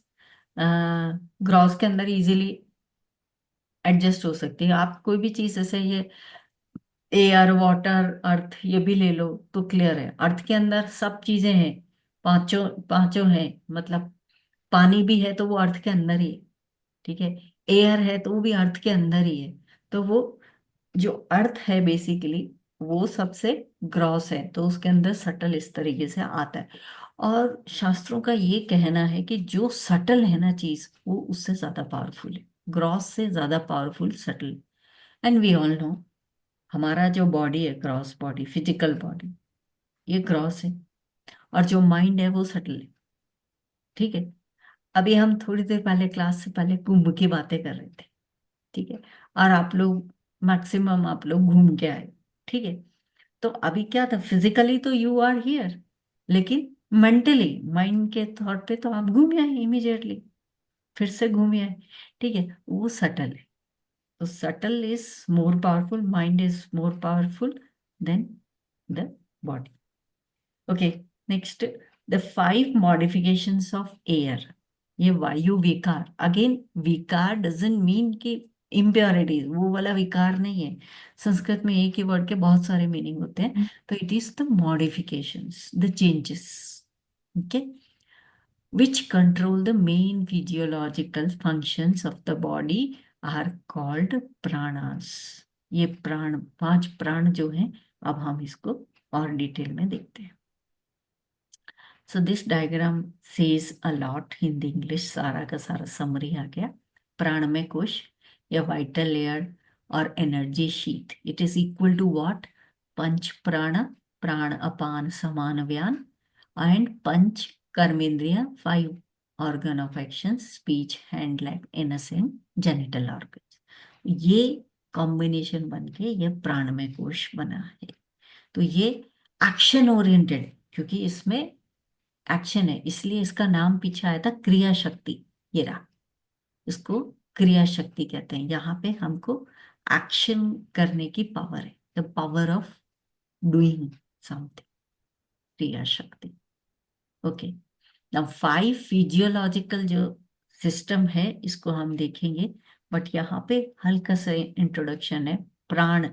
Speaker 1: ग्रॉस के अंदर इजीली एडजस्ट हो सकती है। आप कोई भी चीज, जैसे ये एयर, वाटर, अर्थ, ये भी ले लो तो क्लियर है, अर्थ के अंदर सब चीजें हैं, पांचों पांचों हैं। मतलब पानी भी है तो वो अर्थ के अंदर ही है। ठीक है, एयर है तो वो भी अर्थ के अंदर ही है। तो वो जो अर्थ है बेसिकली, वो सबसे ग्रॉस है, तो उसके अंदर सटल इस तरीके से आता है। और शास्त्रों का ये कहना है कि जो सटल है ना चीज, वो उससे ज्यादा पावरफुल है, ग्रॉस से ज्यादा powerful subtle. And we all know, हमारा जो बॉडी है, ग्रॉस बॉडी, फिजिकल बॉडी, ये ग्रॉस है। और जो माइंड है वो सटल है। ठीक है, अभी हम थोड़ी देर पहले क्लास से पहले कुंभ की बातें कर रहे थे। ठीक है, और आप लोग, मैक्सिमम आप लोग घूम के आए। ठीक है, तो अभी क्या था, फिजिकली तो यू आर हियर, लेकिन मेंटली, माइंड के तौर पे तो आप घूम आए इमीडिएटली, फिर से घूम आए। ठीक है, वो सटल है। So subtle is more powerful, mind is more powerful than the body. Okay, next, the 5 modifications of air. ये वायु विकार, अगेन विकार डजंट मीन कि इम्प्योरिटीज, वो वाला विकार नहीं है। संस्कृत में एक ही वर्ड के बहुत सारे मीनिंग होते हैं, तो it is the modifications, the changes, okay, which control the main physiological functions of the body are called pranas. ये प्राण, 5 प्राण जो हैं, अब हम इसको और डिटेल में देखते हैं। So this diagram says a lot in the English, सारा का सारा समरी आ गया। प्राण में कोश या वाइटल लेयर और energy sheet, it is equal to what? पंच प्राण, प्राण अपान समान व्यान, एंड पंच कर्मेंद्रिय, 5 organ of action, speech, hand, leg, anus and genital organ. ये कॉम्बिनेशन बन के ये प्राणमय कोश बना है। तो ये एक्शन ओरिएंटेड, क्योंकि इसमें एक्शन है, इसलिए इसका नाम पीछे आया था क्रिया शक्ति। ये रहा, इसको क्रिया शक्ति कहते हैं। यहाँ पे हमको एक्शन करने की पावर है, the power of doing something, क्रिया शक्ति। ओके, नाउ 5 फिजियोलॉजिकल जो सिस्टम है इसको हम देखेंगे, बट यहाँ पे हल्का सा इंट्रोडक्शन है। प्राण,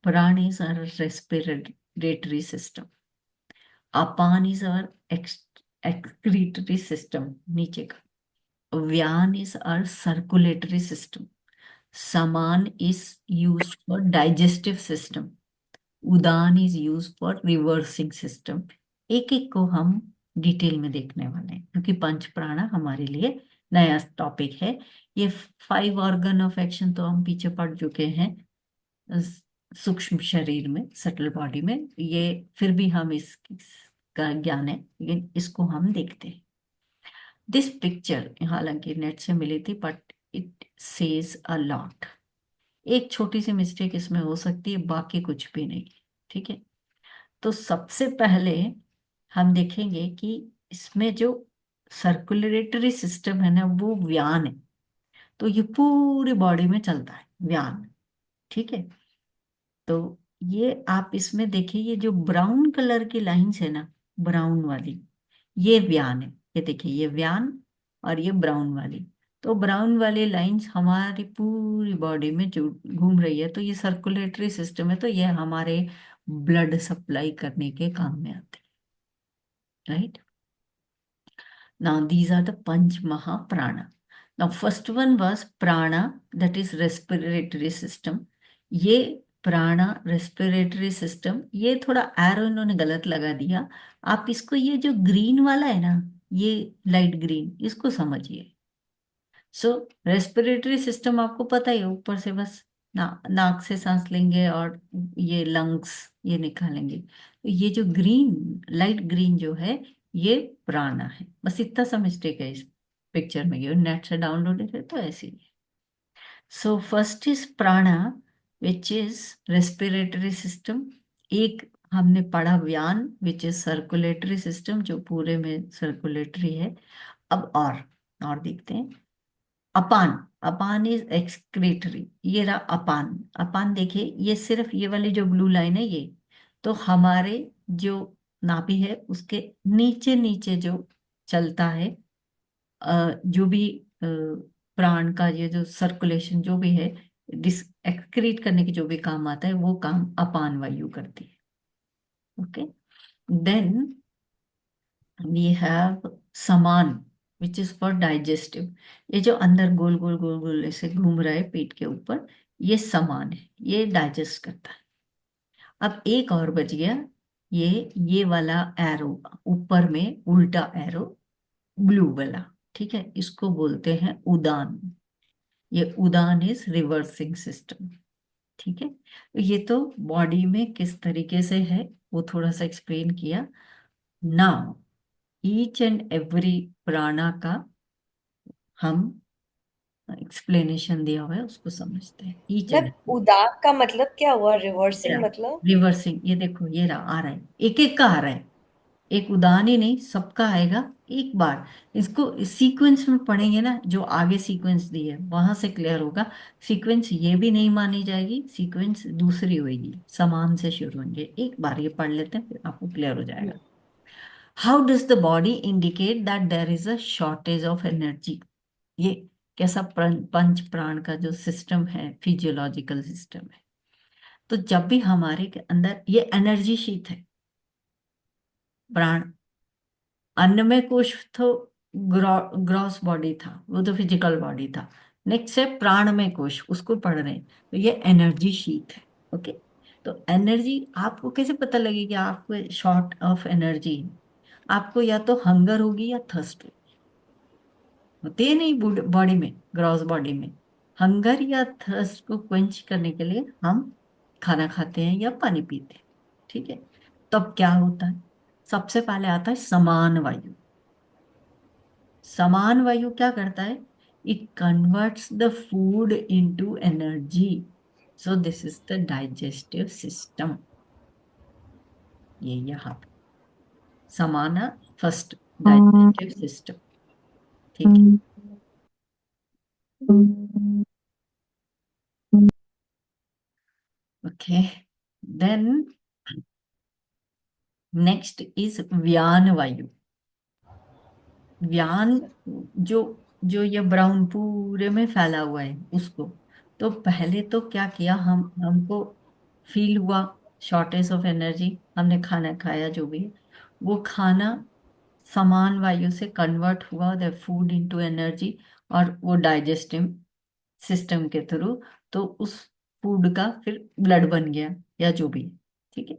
Speaker 1: prana is our respiratory system, apana is our excretory system, नीचे का। व्यान is our circulatory system, saman is used for digestive system, Udaan is used for reversing system। एक एक को हम डिटेल में देखने वाले हैं, क्योंकि पंच प्राणा हमारे लिए नया टॉपिक है। ये 5 organ of action तो हम पीछे पढ़ चुके हैं सूक्ष्म शरीर में, सटल बॉडी में, ये फिर भी हम इसका ज्ञान है, लेकिन इसको हम देखते हैं। दिस पिक्चर हालांकि नेट से मिली थी, but it says a lot. एक छोटी सी मिस्टेक इसमें हो सकती है, बाकी कुछ भी नहीं, ठीक है। तो सबसे पहले हम देखेंगे कि इसमें जो सर्कुलेटरी सिस्टम है ना, वो व्यान है। तो ये पूरी बॉडी में चलता है व्यान, ठीक है। तो ये आप इसमें देखिए, ये जो ब्राउन कलर की लाइंस है ना, ब्राउन वाली, ये व्यान है। ये देखिए, ये व्यान और ये ब्राउन वाली। तो ब्राउन वाली लाइंस हमारी पूरी बॉडी में जो घूम रही है, तो ये सर्कुलेटरी सिस्टम है, तो ये हमारे ब्लड सप्लाई करने के काम में आते हैं, right. Now these are the Panch Mahaprana. Now first one was prana, that is respiratory system. ये प्राणा रेस्पिरेटरी सिस्टम, ये थोड़ा एरो इन्होंने गलत लगा दिया। आप इसको, ये जो ग्रीन वाला है ना, ये लाइट ग्रीन, इसको समझिए। सो रेस्पिरेटरी सिस्टम आपको पता ही है, ऊपर से बस नाक से सांस लेंगे और ये लंग्स ये निकालेंगे। तो ये जो ग्रीन, लाइट ग्रीन जो है, ये प्राणा है। बस इतना सा मिस्टेक है इस पिक्चर में, ये नेट से डाउनलोडेड है तो ऐसे ही। सो फर्स्ट इज प्राणा, विच इज रेस्पिरेटरी सिस्टम। एक हमने पढ़ा व्यान, विच इज सर्कुलेटरी सिस्टम, जो पूरे में सर्कुलेटरी है। अब और देखते हैं। अपान, अपान इज एक्सक्रीटरी, ये रहा अपान। अपान देखिए, ये सिर्फ ये वाली जो ब्लू लाइन है, ये तो हमारे जो नाभि है उसके नीचे नीचे जो चलता है, जो भी प्राण का ये जो सर्कुलेशन जो भी है, डिस एक्सक्रीट करने की जो भी काम आता है, वो काम अपान वायु करती है। ओके, देन वी हैव समान, विच इज फॉर डाइजेस्टिव। ये जो अंदर गोल गोल गोल गोल ऐसे घूम रहा है पेट के ऊपर, ये समान है, ये डाइजेस्ट करता है। अब एक और बच गया, ये वाला एरो ऊपर में, उल्टा एरो ब्लू वाला, ठीक है, इसको बोलते हैं उदान। ये उदान इज रिवर्सिंग सिस्टम, ठीक है। ये तो बॉडी में किस तरीके से है वो थोड़ा सा एक्सप्लेन किया। नाउ ईच एंड एवरी प्राणा का हम एक्सप्लेनेशन दिया हुआ है, उसको समझते हैं ईच
Speaker 2: मैं
Speaker 1: एंड।
Speaker 2: उदात का मतलब क्या हुआ? रिवर्सिंग मतलब?
Speaker 1: रिवर्सिंग, ये देखो, ये रहा, आ रहा है, एक एक का आ रहा है। एक उदान ही नहीं, सबका आएगा एक बार। इसको सीक्वेंस में पढ़ेंगे ना, जो आगे सीक्वेंस दी है वहां से क्लियर होगा। सीक्वेंस ये भी नहीं मानी जाएगी, सीक्वेंस दूसरी होगी, समान से शुरू होंगे। एक बार ये पढ़ लेते हैं, फिर आपको क्लियर हो जाएगा। How does the body indicate that there is a shortage of energy? ये कैसा पंच प्राण का जो सिस्टम है, फिजियोलॉजिकल सिस्टम है। तो जब भी हमारे के अंदर ये एनर्जी शीत है, प्राण, अन्नमय कोश तो ग्रॉस बॉडी था, वो तो फिजिकल बॉडी था। नेक्स्ट है प्राणमय कोश, उसको पढ़ रहे हैं, तो ये एनर्जी शीत है। ओके, तो एनर्जी आपको कैसे पता लगेगी आपको शॉर्ट ऑफ एनर्जी? आपको या तो हंगर होगी या थर्स्ट होगी। होती है नहीं बॉडी में, ग्रॉस बॉडी में। हंगर या थर्स्ट को क्वेंच करने के लिए हम खाना खाते हैं या पानी पीते हैं। ठीक है, तब क्या होता है? सबसे पहले आता है समान वायु। समान वायु क्या करता है? It converts the food into energy. So this is the digestive system. ये यहाँ पे समाना फर्स्ट डाइजेस्टिव सिस्टम। ठीक है, ओके। देन नेक्स्ट इज व्यान वायु। व्यान, जो जो ये ब्राउन पूरे में फैला हुआ है उसको। तो पहले तो क्या किया, हमको फील हुआ शॉर्टेज ऑफ एनर्जी, हमने खाना खाया जो भी है, वो खाना समान वायु से कन्वर्ट हुआ द फूड इनटू एनर्जी, और वो डाइजेस्टिव सिस्टम के थ्रू, तो उस फूड का फिर ब्लड बन गया या जो भी है। ठीक है,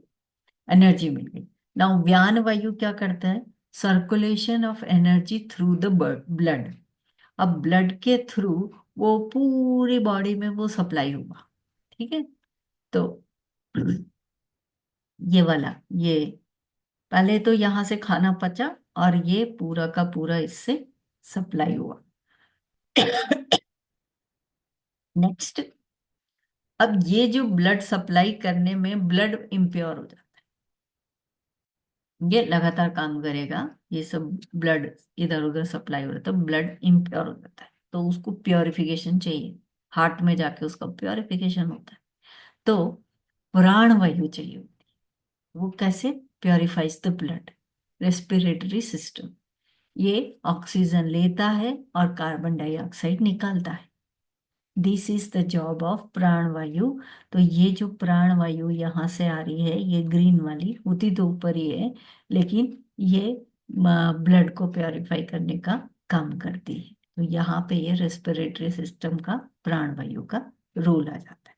Speaker 1: एनर्जी मिल गई। नाउ व्यान वायु क्या करता है? Circulation of energy through the blood. अब ब्लड के थ्रू वो पूरी बॉडी में वो सप्लाई होगा। ठीक है, तो ये वाला, ये पहले तो यहाँ से खाना पचा और ये पूरा का पूरा इससे सप्लाई हुआ। नेक्स्ट, अब ये जो ब्लड सप्लाई करने में ब्लड इम्प्योर हो जाता है, ये लगातार काम करेगा, ये सब ब्लड इधर उधर सप्लाई हो रहा है तो ब्लड इम्प्योर हो जाता है, तो उसको प्योरिफिकेशन चाहिए। हार्ट में जाके उसका प्योरिफिकेशन होता है। तो प्राण वायु चाहिए होती है। वो कैसे purifies the blood? Respiratory system, ये ऑक्सीजन लेता है और कार्बन डाइऑक्साइड निकालता है। This is the job of प्राण वायु। तो ये जो प्राण वायु यहाँ से आ रही है, ये ग्रीन वाली होती तो ऊपर ही है, लेकिन ये ब्लड को प्योरीफाई करने का काम करती है। तो यहाँ पे ये रेस्पिरेटरी सिस्टम का प्राण वायु का रोल आ जाता है।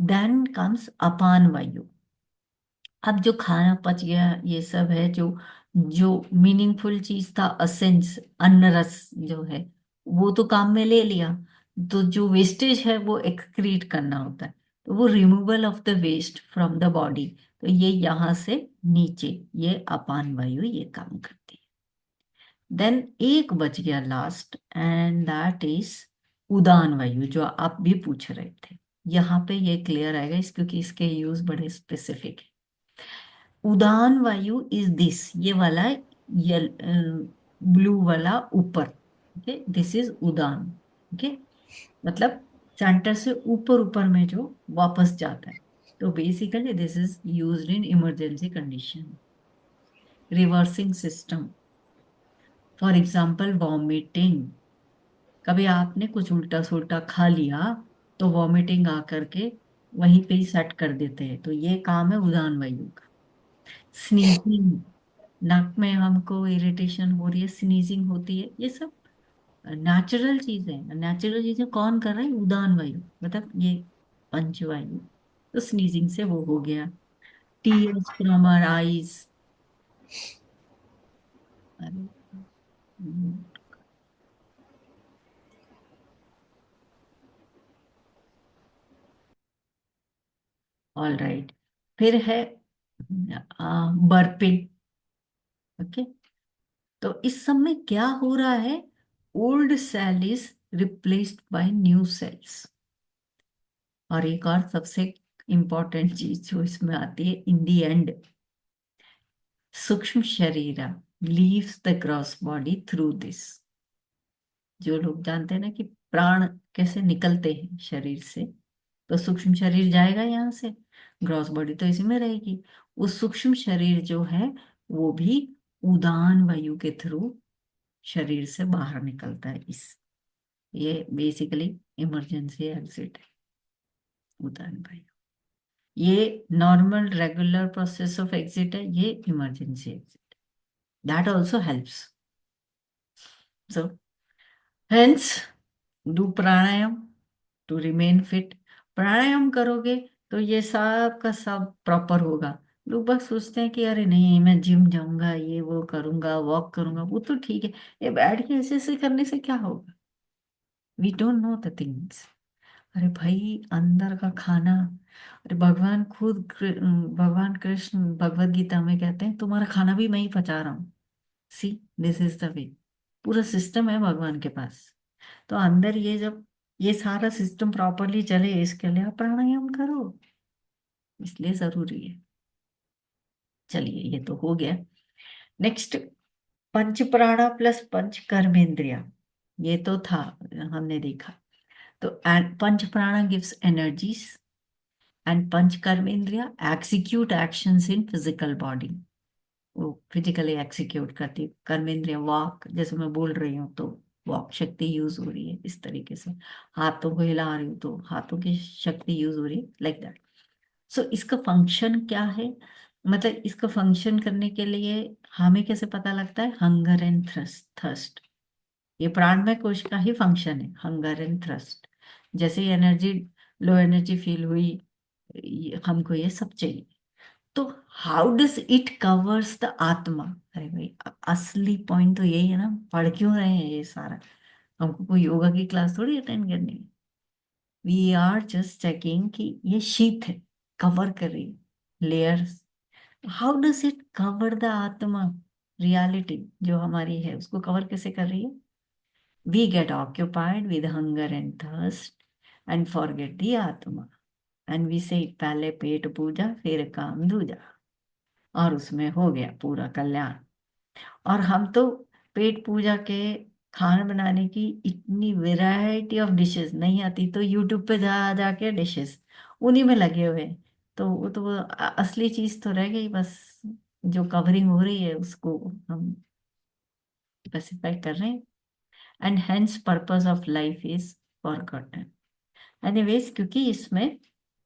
Speaker 1: देन कम्स अपान वायु। अब जो खाना पच गया, ये सब है, जो जो मीनिंगफुल चीज था, असेंस, अन्न रस जो है, वो तो काम में ले लिया। तो जो वेस्टेज है वो एक्सक्रीट करना होता है, तो वो removal of the waste from the body. तो ये यहाँ से नीचे, ये अपान वायु ये काम करती है। देन एक बच गया लास्ट, एंड दैट इज उदान वायु, जो आप भी पूछ रहे थे। यहाँ पे ये क्लियर आएगा क्योंकि इसके यूज बड़े स्पेसिफिक है। उदान वायु इज दिस, ये वाला, ये ब्लू वाला ऊपर। Okay, this is Udaan. Okay, मतलब सेंटर से ऊपर ऊपर में जो वापस जाता है। तो basically this is used in emergency condition, reversing system. For example vomiting, कभी आपने कुछ उल्टा सुल्टा खा लिया तो वॉमिटिंग आकर के वहीं पे ही सेट कर देते हैं, तो ये काम है उदान वायु का। स्नीजिंग, नाक में हमको इरिटेशन हो रही है, स्नीजिंग होती है, ये सब नेचुरल चीजें। नेचुरल चीजें कौन कर रहा है? उदान वायु, मतलब ये पंच वायु। तो स्नीजिंग से वो हो गया। Tears from our eyes. All right, फिर है बर्पिंग। ओके, तो इस सब में क्या हो रहा है? Old cell is replaced by new cells. और एक और सबसे इंपॉर्टेंट चीज जो इसमें आती है इन दी एंड, सूक्ष्म शरीर leaves the gross body through this. जो लोग जानते हैं ना कि प्राण कैसे निकलते हैं शरीर से, तो सूक्ष्म शरीर जाएगा यहाँ से, ग्रॉस बॉडी तो इसी में रहेगी। उस सूक्ष्म शरीर जो है वो भी उदान वायु के थ्रू शरीर से बाहर निकलता है। इस ये बेसिकली इमरजेंसी एग्जिट है, उदान वायु। ये normal regular process of exit है, ये emergency exit. That also helps. So hence do प्राणायाम टू रिमेन फिट। प्राणायाम करोगे तो ये सब का सब प्रॉपर होगा। लोग बस सोचते हैं कि अरे नहीं मैं जिम जाऊंगा, ये वो करूंगा, वॉक करूंगा, वो तो ठीक है, ये बैठ के ऐसे करने से क्या होगा? We don't know the things. अरे भाई अंदर का खाना, अरे भगवान खुद भगवान कृष्ण भगवत गीता में कहते हैं तुम्हारा खाना भी मैं ही पचा रहा हूँ। सी, दिस इज द वे। पूरा सिस्टम है भगवान के पास। तो अंदर ये जब ये सारा सिस्टम प्रॉपरली चले, इसके लिए आप प्राणायाम करो, इसलिए जरूरी है। चलिए ये तो हो गया। नेक्स्ट, पंच प्राणा प्लस पंच कर्मेंद्रिया, ये तो था, हमने देखा। तो पंच प्राणा गिव्स एनर्जीज एंड पंच कर्मेंद्रिया execute actions in physical body. वो फिजिकली एग्जीक्यूट करती। कर्मेंद्रिय वॉक, जैसे मैं बोल रही हूँ तो वॉक शक्ति यूज हो रही है इस तरीके से, हाथों को हिला रही हूँ तो हाथों की शक्ति यूज हो रही है, लाइक दैट। सो इसका फंक्शन क्या है? मतलब इसका फंक्शन करने के लिए हमें कैसे पता लगता है? Hunger and thirst. ये प्राणमय कोश का ही फंक्शन है, हंगर एंड थ्रस्ट। जैसे ही एनर्जी, लो एनर्जी फील हुई, हमको ये सब चाहिए। तो how does it covers the atma? अरे भाई असली पॉइंट तो यही है ना, पढ़ क्यों रहे हैं ये सारा? हमको कोई योगा की क्लास थोड़ी अटेंड करनी है। वी आर जस्ट चेकिंग कि ये शीत है, कवर कर रही है layers. How does it cover the atma? Reality जो हमारी है उसको कवर कैसे कर रही है? We get occupied with hunger and thirst and forget the atma, and we say पहले पेट पूजा फिर काम दूजा, और उसमें हो गया पूरा कल्याण। और हम तो पेट पूजा के खाना बनाने की इतनी वैरायटी ऑफ डिशेस नहीं आती, तो यूट्यूब पे जा जाके डिशेस उन्हीं में लगे हुए हैं। तो वो तो असली चीज तो रह गई, बस जो कवरिंग हो रही है उसको हम स्पेसिफाई कर रहे हैं। And hence purpose of life is forgotten. Anyways, क्योंकि इसमें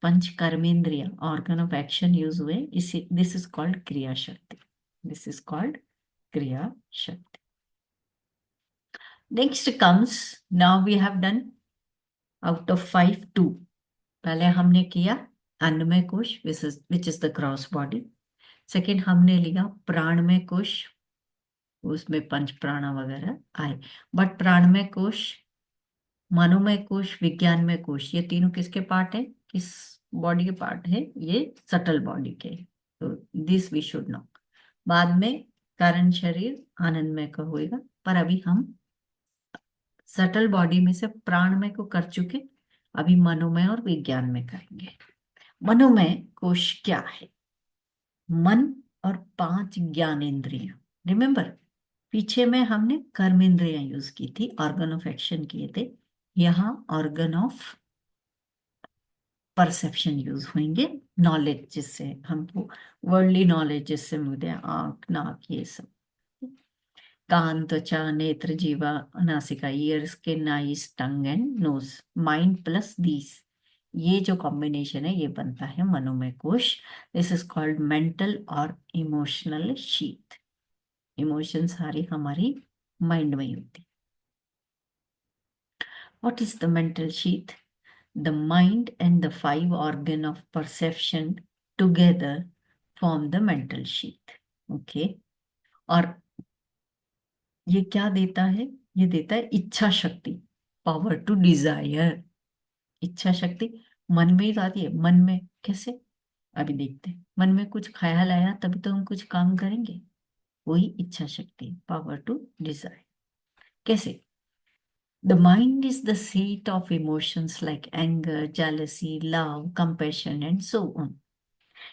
Speaker 1: पंच कर्मेंद्रिय ऑर्गन ऑफ एक्शन यूज हुए, इसी दिस इज कॉल्ड क्रिया शक्ति। This is called kriya shakti. Next comes, now we have done out of 5 2। पहले हमने किया अन्नमय कोश which is the gross body. Second हमने लिया प्राणमय कोश, उसमें पंच प्राणा वगैरह आए। बट प्राणमय कोश, मनोमय कोश, विज्ञानमय कोश, ये तीनों किसके पार्ट है? किस बॉडी के पार्ट है? ये सटल बॉडी के। तो दिस वी शुड नो। बाद में कारण शरीर आनंदमय का होएगा, पर अभी हम सटल बॉडी में से प्राणमय को कर चुके, अभी मनोमय और विज्ञान में करेंगे। मनोमय कोश क्या है? मन और 5 ज्ञानेंद्रियां। रिमेम्बर, पीछे में हमने कर्मेंद्रियां यूज की थी, ऑर्गन ऑफ एक्शन किए थे। यहाँ ऑर्गन ऑफ परसेप्शन यूज होंगे, नॉलेज जिससे हमको, वर्ल्डली नॉलेज जिससे मिलते हैं, आंख नाक ये सब, कान त्वचा नेत्र जीवा नासिका, ear skin eyes tongue and nose, mind plus these, ये जो कॉम्बिनेशन है ये बनता है मनोमय कोश। दिस इज कॉल्ड मेंटल और इमोशनल शीथ। इमोशन सारी हमारी माइंड में ही होती। What is the mental sheath? The mind and the 5 organ of perception together form the mental sheath. Okay, और ये क्या देता है? ये देता है इच्छा शक्ति, पावर टू डिजायर। इच्छा शक्ति मन में ही तो आती है। मन में कैसे? अभी देखते हैं। मन में कुछ ख्याल आया तभी तो हम कुछ काम करेंगे, वही इच्छा शक्ति, पावर टू डिजायर। कैसे? The mind is the seat of emotions like anger, jealousy, love, compassion, and so on.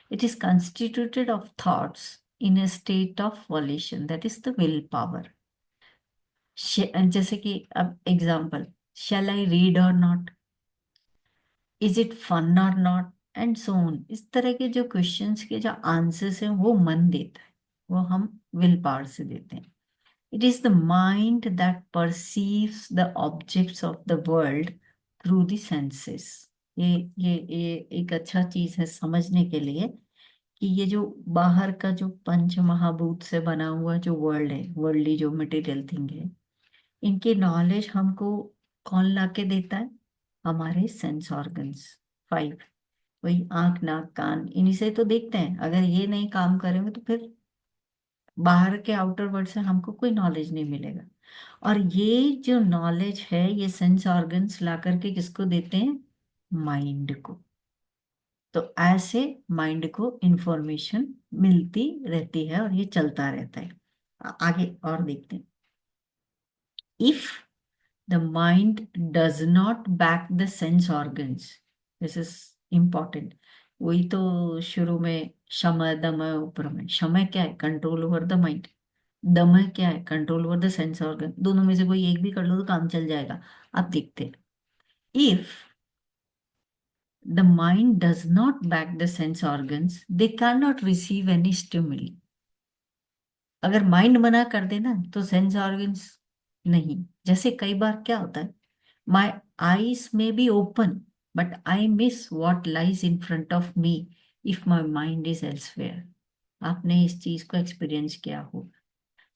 Speaker 1: It is constituted of thoughts in a state of volition, that is the willpower. जैसे कि अब example, shall I read or not, is it fun or not, and so on. इस तरह के जो questions के जो answers हैं वो मन देता है, वो हम विल पावर से देते हैं। It is the mind that perceives the objects of the world through the senses. ये एक अच्छा चीज है समझने के लिए कि ये जो बाहर का जो पंच महाभूत से बना हुआ जो वर्ल्ड है, वर्ल्डली जो मटेरियल थिंग है, इनकी नॉलेज हमको कौन ला के देता है? हमारे सेंस ऑर्गन्स, 5। वही आंख नाक कान, इन्हीं से तो देखते हैं। अगर ये नहीं काम करेंगे तो फिर बाहर के आउटर वर्ल्ड से हमको कोई नॉलेज नहीं मिलेगा। और ये जो नॉलेज है ये सेंस ऑर्गन्स ला करके किसको देते हैं? माइंड को। तो ऐसे माइंड को इंफॉर्मेशन मिलती रहती है और ये चलता रहता है। आगे और देखते हैं। If the mind does not back the sense organs, this is important। वही तो शुरू में शमय दमय उपरमय। शमय क्या है? Control over the mind. दमय क्या है? Control over the sense organ. दोनों में से कोई एक भी कर लो तो काम चल जाएगा। अब देखते हैं, if the mind does not back the sense organs they can not receive any stimuli. अगर माइंड मना कर देना तो सेंस ऑर्गन्स नहीं। जैसे कई बार क्या होता है, माई आईज में be open but I miss what lies in front of me if my mind is elsewhere. आपने इस चीज को एक्सपीरियंस किया हो,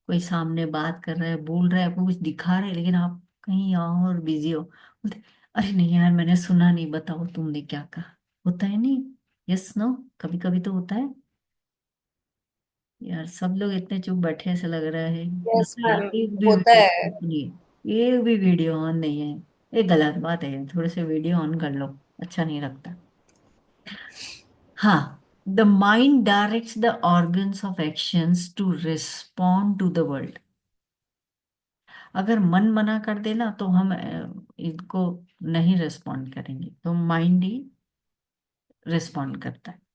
Speaker 1: कोई सामने बात कर रहा है, बोल रहा है, आपको कुछ दिखा रहा है, लेकिन आप कहीं और बिजी हो, बोलते अरे नहीं यार मैंने सुना नहीं, बताओ तुमने क्या कहा। होता है नहीं? यस नो, कभी कभी तो होता है। यार सब लोग इतने चुप बैठे ऐसे लग रहा है ना,
Speaker 2: यस मैम,
Speaker 1: एक भी
Speaker 2: होता है।
Speaker 1: वीडियो नहीं है, एक भी वीडियो ऑन नहीं है। ये गलत बात है, थोड़े से वीडियो ऑन कर लो, अच्छा नहीं लगता। हाँ, the mind directs the organs of actions to respond to the world. अगर मन मना कर देना तो हम इनको नहीं रिस्पॉन्ड करेंगे, तो माइंड ही रिस्पॉन्ड करता है।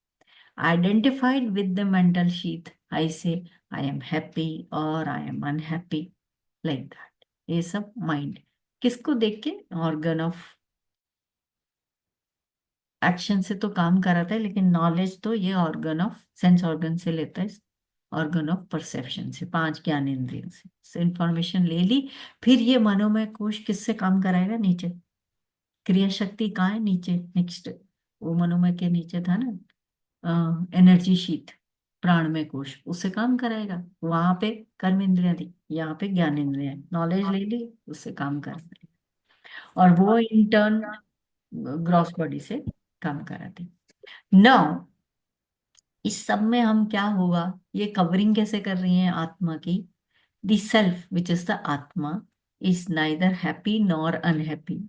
Speaker 1: Identified with the mental sheath, I say I am happy or I am unhappy, like that। ये सब माइंड किसको देख के? ऑर्गन ऑफ एक्शन से तो काम कराता है, लेकिन नॉलेज तो ये ऑर्गन ऑफ सेंस ऑर्गन से लेता है, ऑर्गन ऑफ परसेप्शन से, 5 ज्ञान इंद्रियों से इंफॉर्मेशन ले ली। फिर ये मनोमय कोश किससे काम कराएगा? नीचे। क्रिया शक्ति कहाँ है? नीचे, नेक्स्ट। वो मनोमय के नीचे था ना, एनर्जी शीट, प्राणमय कोश, उससे काम कराएगा। वहां पे कर्म इंद्रियां थी, यहाँ पे ज्ञान इंद्रियां, नॉलेज ले ली, उससे काम कर रही। और वो इंटर्न ग्रॉस बॉडी से काम कराते। नाउ इस सब में हम क्या होगा, ये कवरिंग कैसे कर रही हैं आत्मा की? The self which is the आत्मा is neither happy nor unhappy.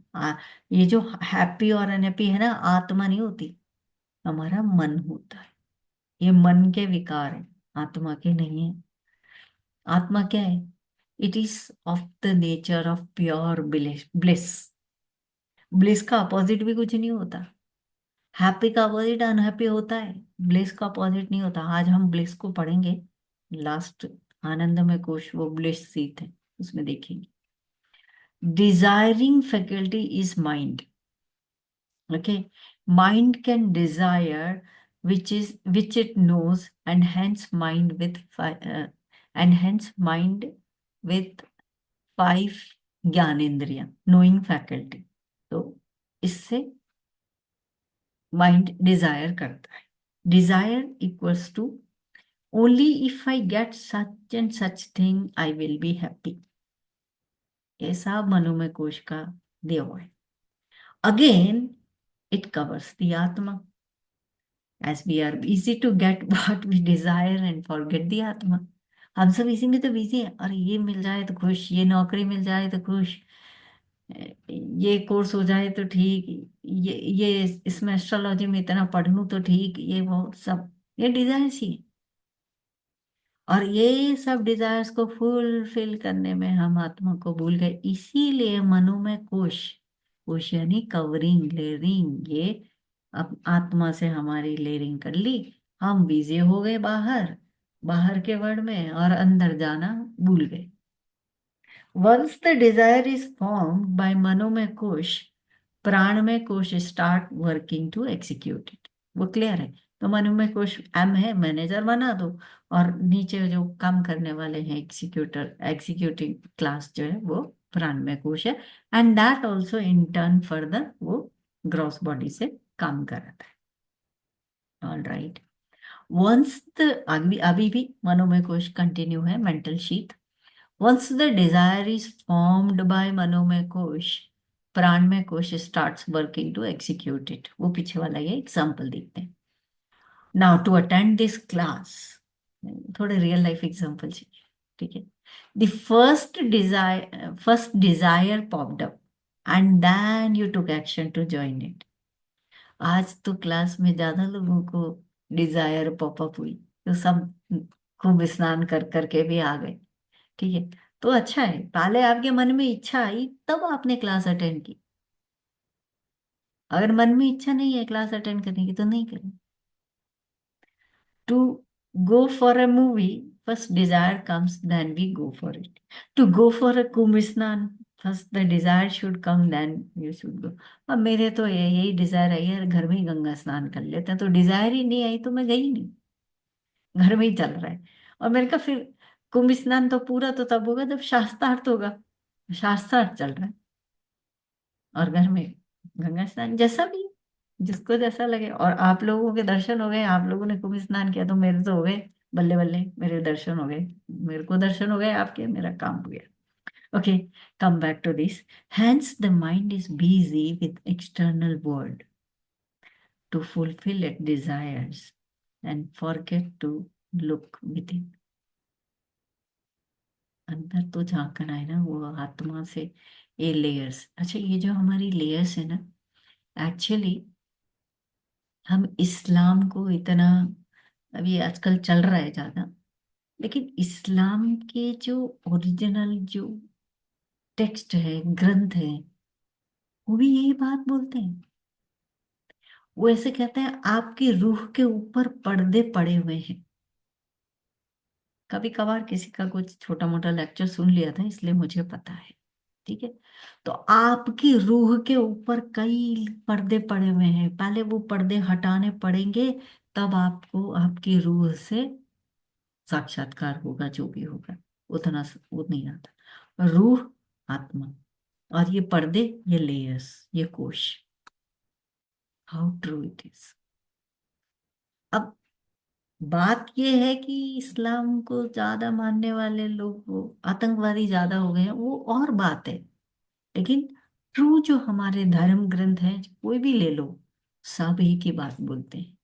Speaker 1: ये जो हैप्पी और अनहैप्पी है ना, आत्मा नहीं होती, हमारा मन होता है। ये मन के विकार है, आत्मा के नहीं है। आत्मा क्या है? It is of the nature of pure bliss. Bliss का अपोजिट भी कुछ नहीं होता। हैप्पी का अपोजिट अनहैप्पी होता है, ब्लिस का अपोजिट नहीं होता। आज हम ब्लिस को पढ़ेंगे, लास्ट आनंद में कोश, वो ब्लिस सीट है, उसमें देखेंगे। Desiring faculty is mind. Okay, mind can desire which it knows, and hence mind with and hence mind with 5 ज्ञानेंद्रियां, नोइंग फैकल्टी। तो इससे माइंड डिजायर करता है। Desire equals to only if I get such and such thing I will be happy. ऐसा मनोमय कोश का दिया हुआ है। Again it covers the atma, as we are easy to get what we desire and forget the atma। हम सब इसी में तो बिजी हैं, अरे ये मिल जाए तो खुश, ये नौकरी मिल जाए तो खुश, ये कोर्स हो जाए तो ठीक, ये इसमें एस्ट्रोलॉजी में इतना पढ़ लूं तो ठीक, ये वो सब ये डिजायर्स ही हैं। और ये सब डिजायर्स को फुलफिल करने में हम आत्मा को भूल गए। इसीलिए मनोमय कोश, कोश यानी कवरिंग, लेयरिंग, ये अब आत्मा से हमारी लेयरिंग कर ली, हम बिजी हो गए बाहर, बाहर के वर्ड में और अंदर जाना भूल गए। Once the desire is formed by मनोमय कोश, प्राणमय कोश start working to execute it. वो क्लियर है? तो मनोमय कोश एम है, मैनेजर बना दो, और नीचे जो काम करने वाले हैं एग्जीक्यूटर, एग्जीक्यूटिव क्लास जो है वो प्राणमय कोश है। And that also in turn further वो ग्रॉस बॉडी से काम कराता है। All right. वंस द, अभी अभी भी मनोमय कोश कंटिन्यू है, mental sheet. Once the desire is formed by मनोमय कोश, प्राणमय कोश starts working to execute it। वो पीछे वाला ये एग्जाम्पल देखते हैं। Now to attend this class, थोड़े रियल लाइफ एग्जाम्पल चाहिए, ठीक है। The first desire popped up and then you took action to join it। आज तो क्लास में ज्यादा लोगों को डिजायर पॉपअप हुई, तो सब खूब स्नान कर करके भी आ गए, ठीक है। तो अच्छा है, पहले आपके मन में इच्छा आई तब आपने क्लास अटेंड की। अगर मन में इच्छा नहीं है क्लास अटेंड करने की तो नहीं करें। To go for a movie, first desire comes then we go for it. To go for a Kumbh स्नान, first the desire should come then you should go. अब मेरे तो यही डिजायर आई यार, घर में ही गंगा स्नान कर लेते हैं, तो डिजायर ही नहीं आई तो मैं गई नहीं, घर में ही चल रहा है। और मैंने कहा फिर कुंभ स्नान तो पूरा तो तब होगा जब शास्त्रार्थ होगा, शास्त्रार्थ चल रहा है, और घर में गंगा स्नान, जैसा भी जिसको जैसा लगे। और आप लोगों के दर्शन हो गए, आप लोगों ने कुंभ स्नान किया तो मेरे तो हो गए, बल्ले बल्ले मेरे दर्शन हो गए। मेरे को दर्शन हो गए आपके, मेरा काम हो गया। Okay, come back to this. Hence the mind is busy with external world to fulfill its desires and forget to look within। अंदर तो झांकना है ना, वो आत्मा से। ये लेयर्स, अच्छा ये जो हमारी लेयर्स है ना, एक्चुअली हम इस्लाम को इतना, अभी आजकल चल रहा है ज्यादा, लेकिन इस्लाम के जो ओरिजिनल जो टेक्स्ट है, ग्रंथ है, वो भी यही बात बोलते हैं। वो ऐसे कहते हैं आपकी रूह के ऊपर पर्दे पड़े हुए हैं। कभी कभार किसी का कुछ छोटा मोटा लेक्चर सुन लिया था, इसलिए मुझे पता है, ठीक है। तो आपकी रूह के ऊपर कई पर्दे पड़े हुए हैं, पहले वो पर्दे हटाने पड़ेंगे, तब आपको आपकी रूह से साक्षात्कार होगा, जो भी होगा। उतना वो नहीं आता, रूह, आत्मा, और ये पर्दे, ये लेयर्स, ये कोश। How true it is. अब बात ये है कि इस्लाम को ज्यादा मानने वाले लोग, वो आतंकवादी ज्यादा हो गए हैं, वो और बात है। लेकिन ट्रू जो हमारे धर्म ग्रंथ हैं, कोई भी ले लो, सब एक ही बात बोलते हैं,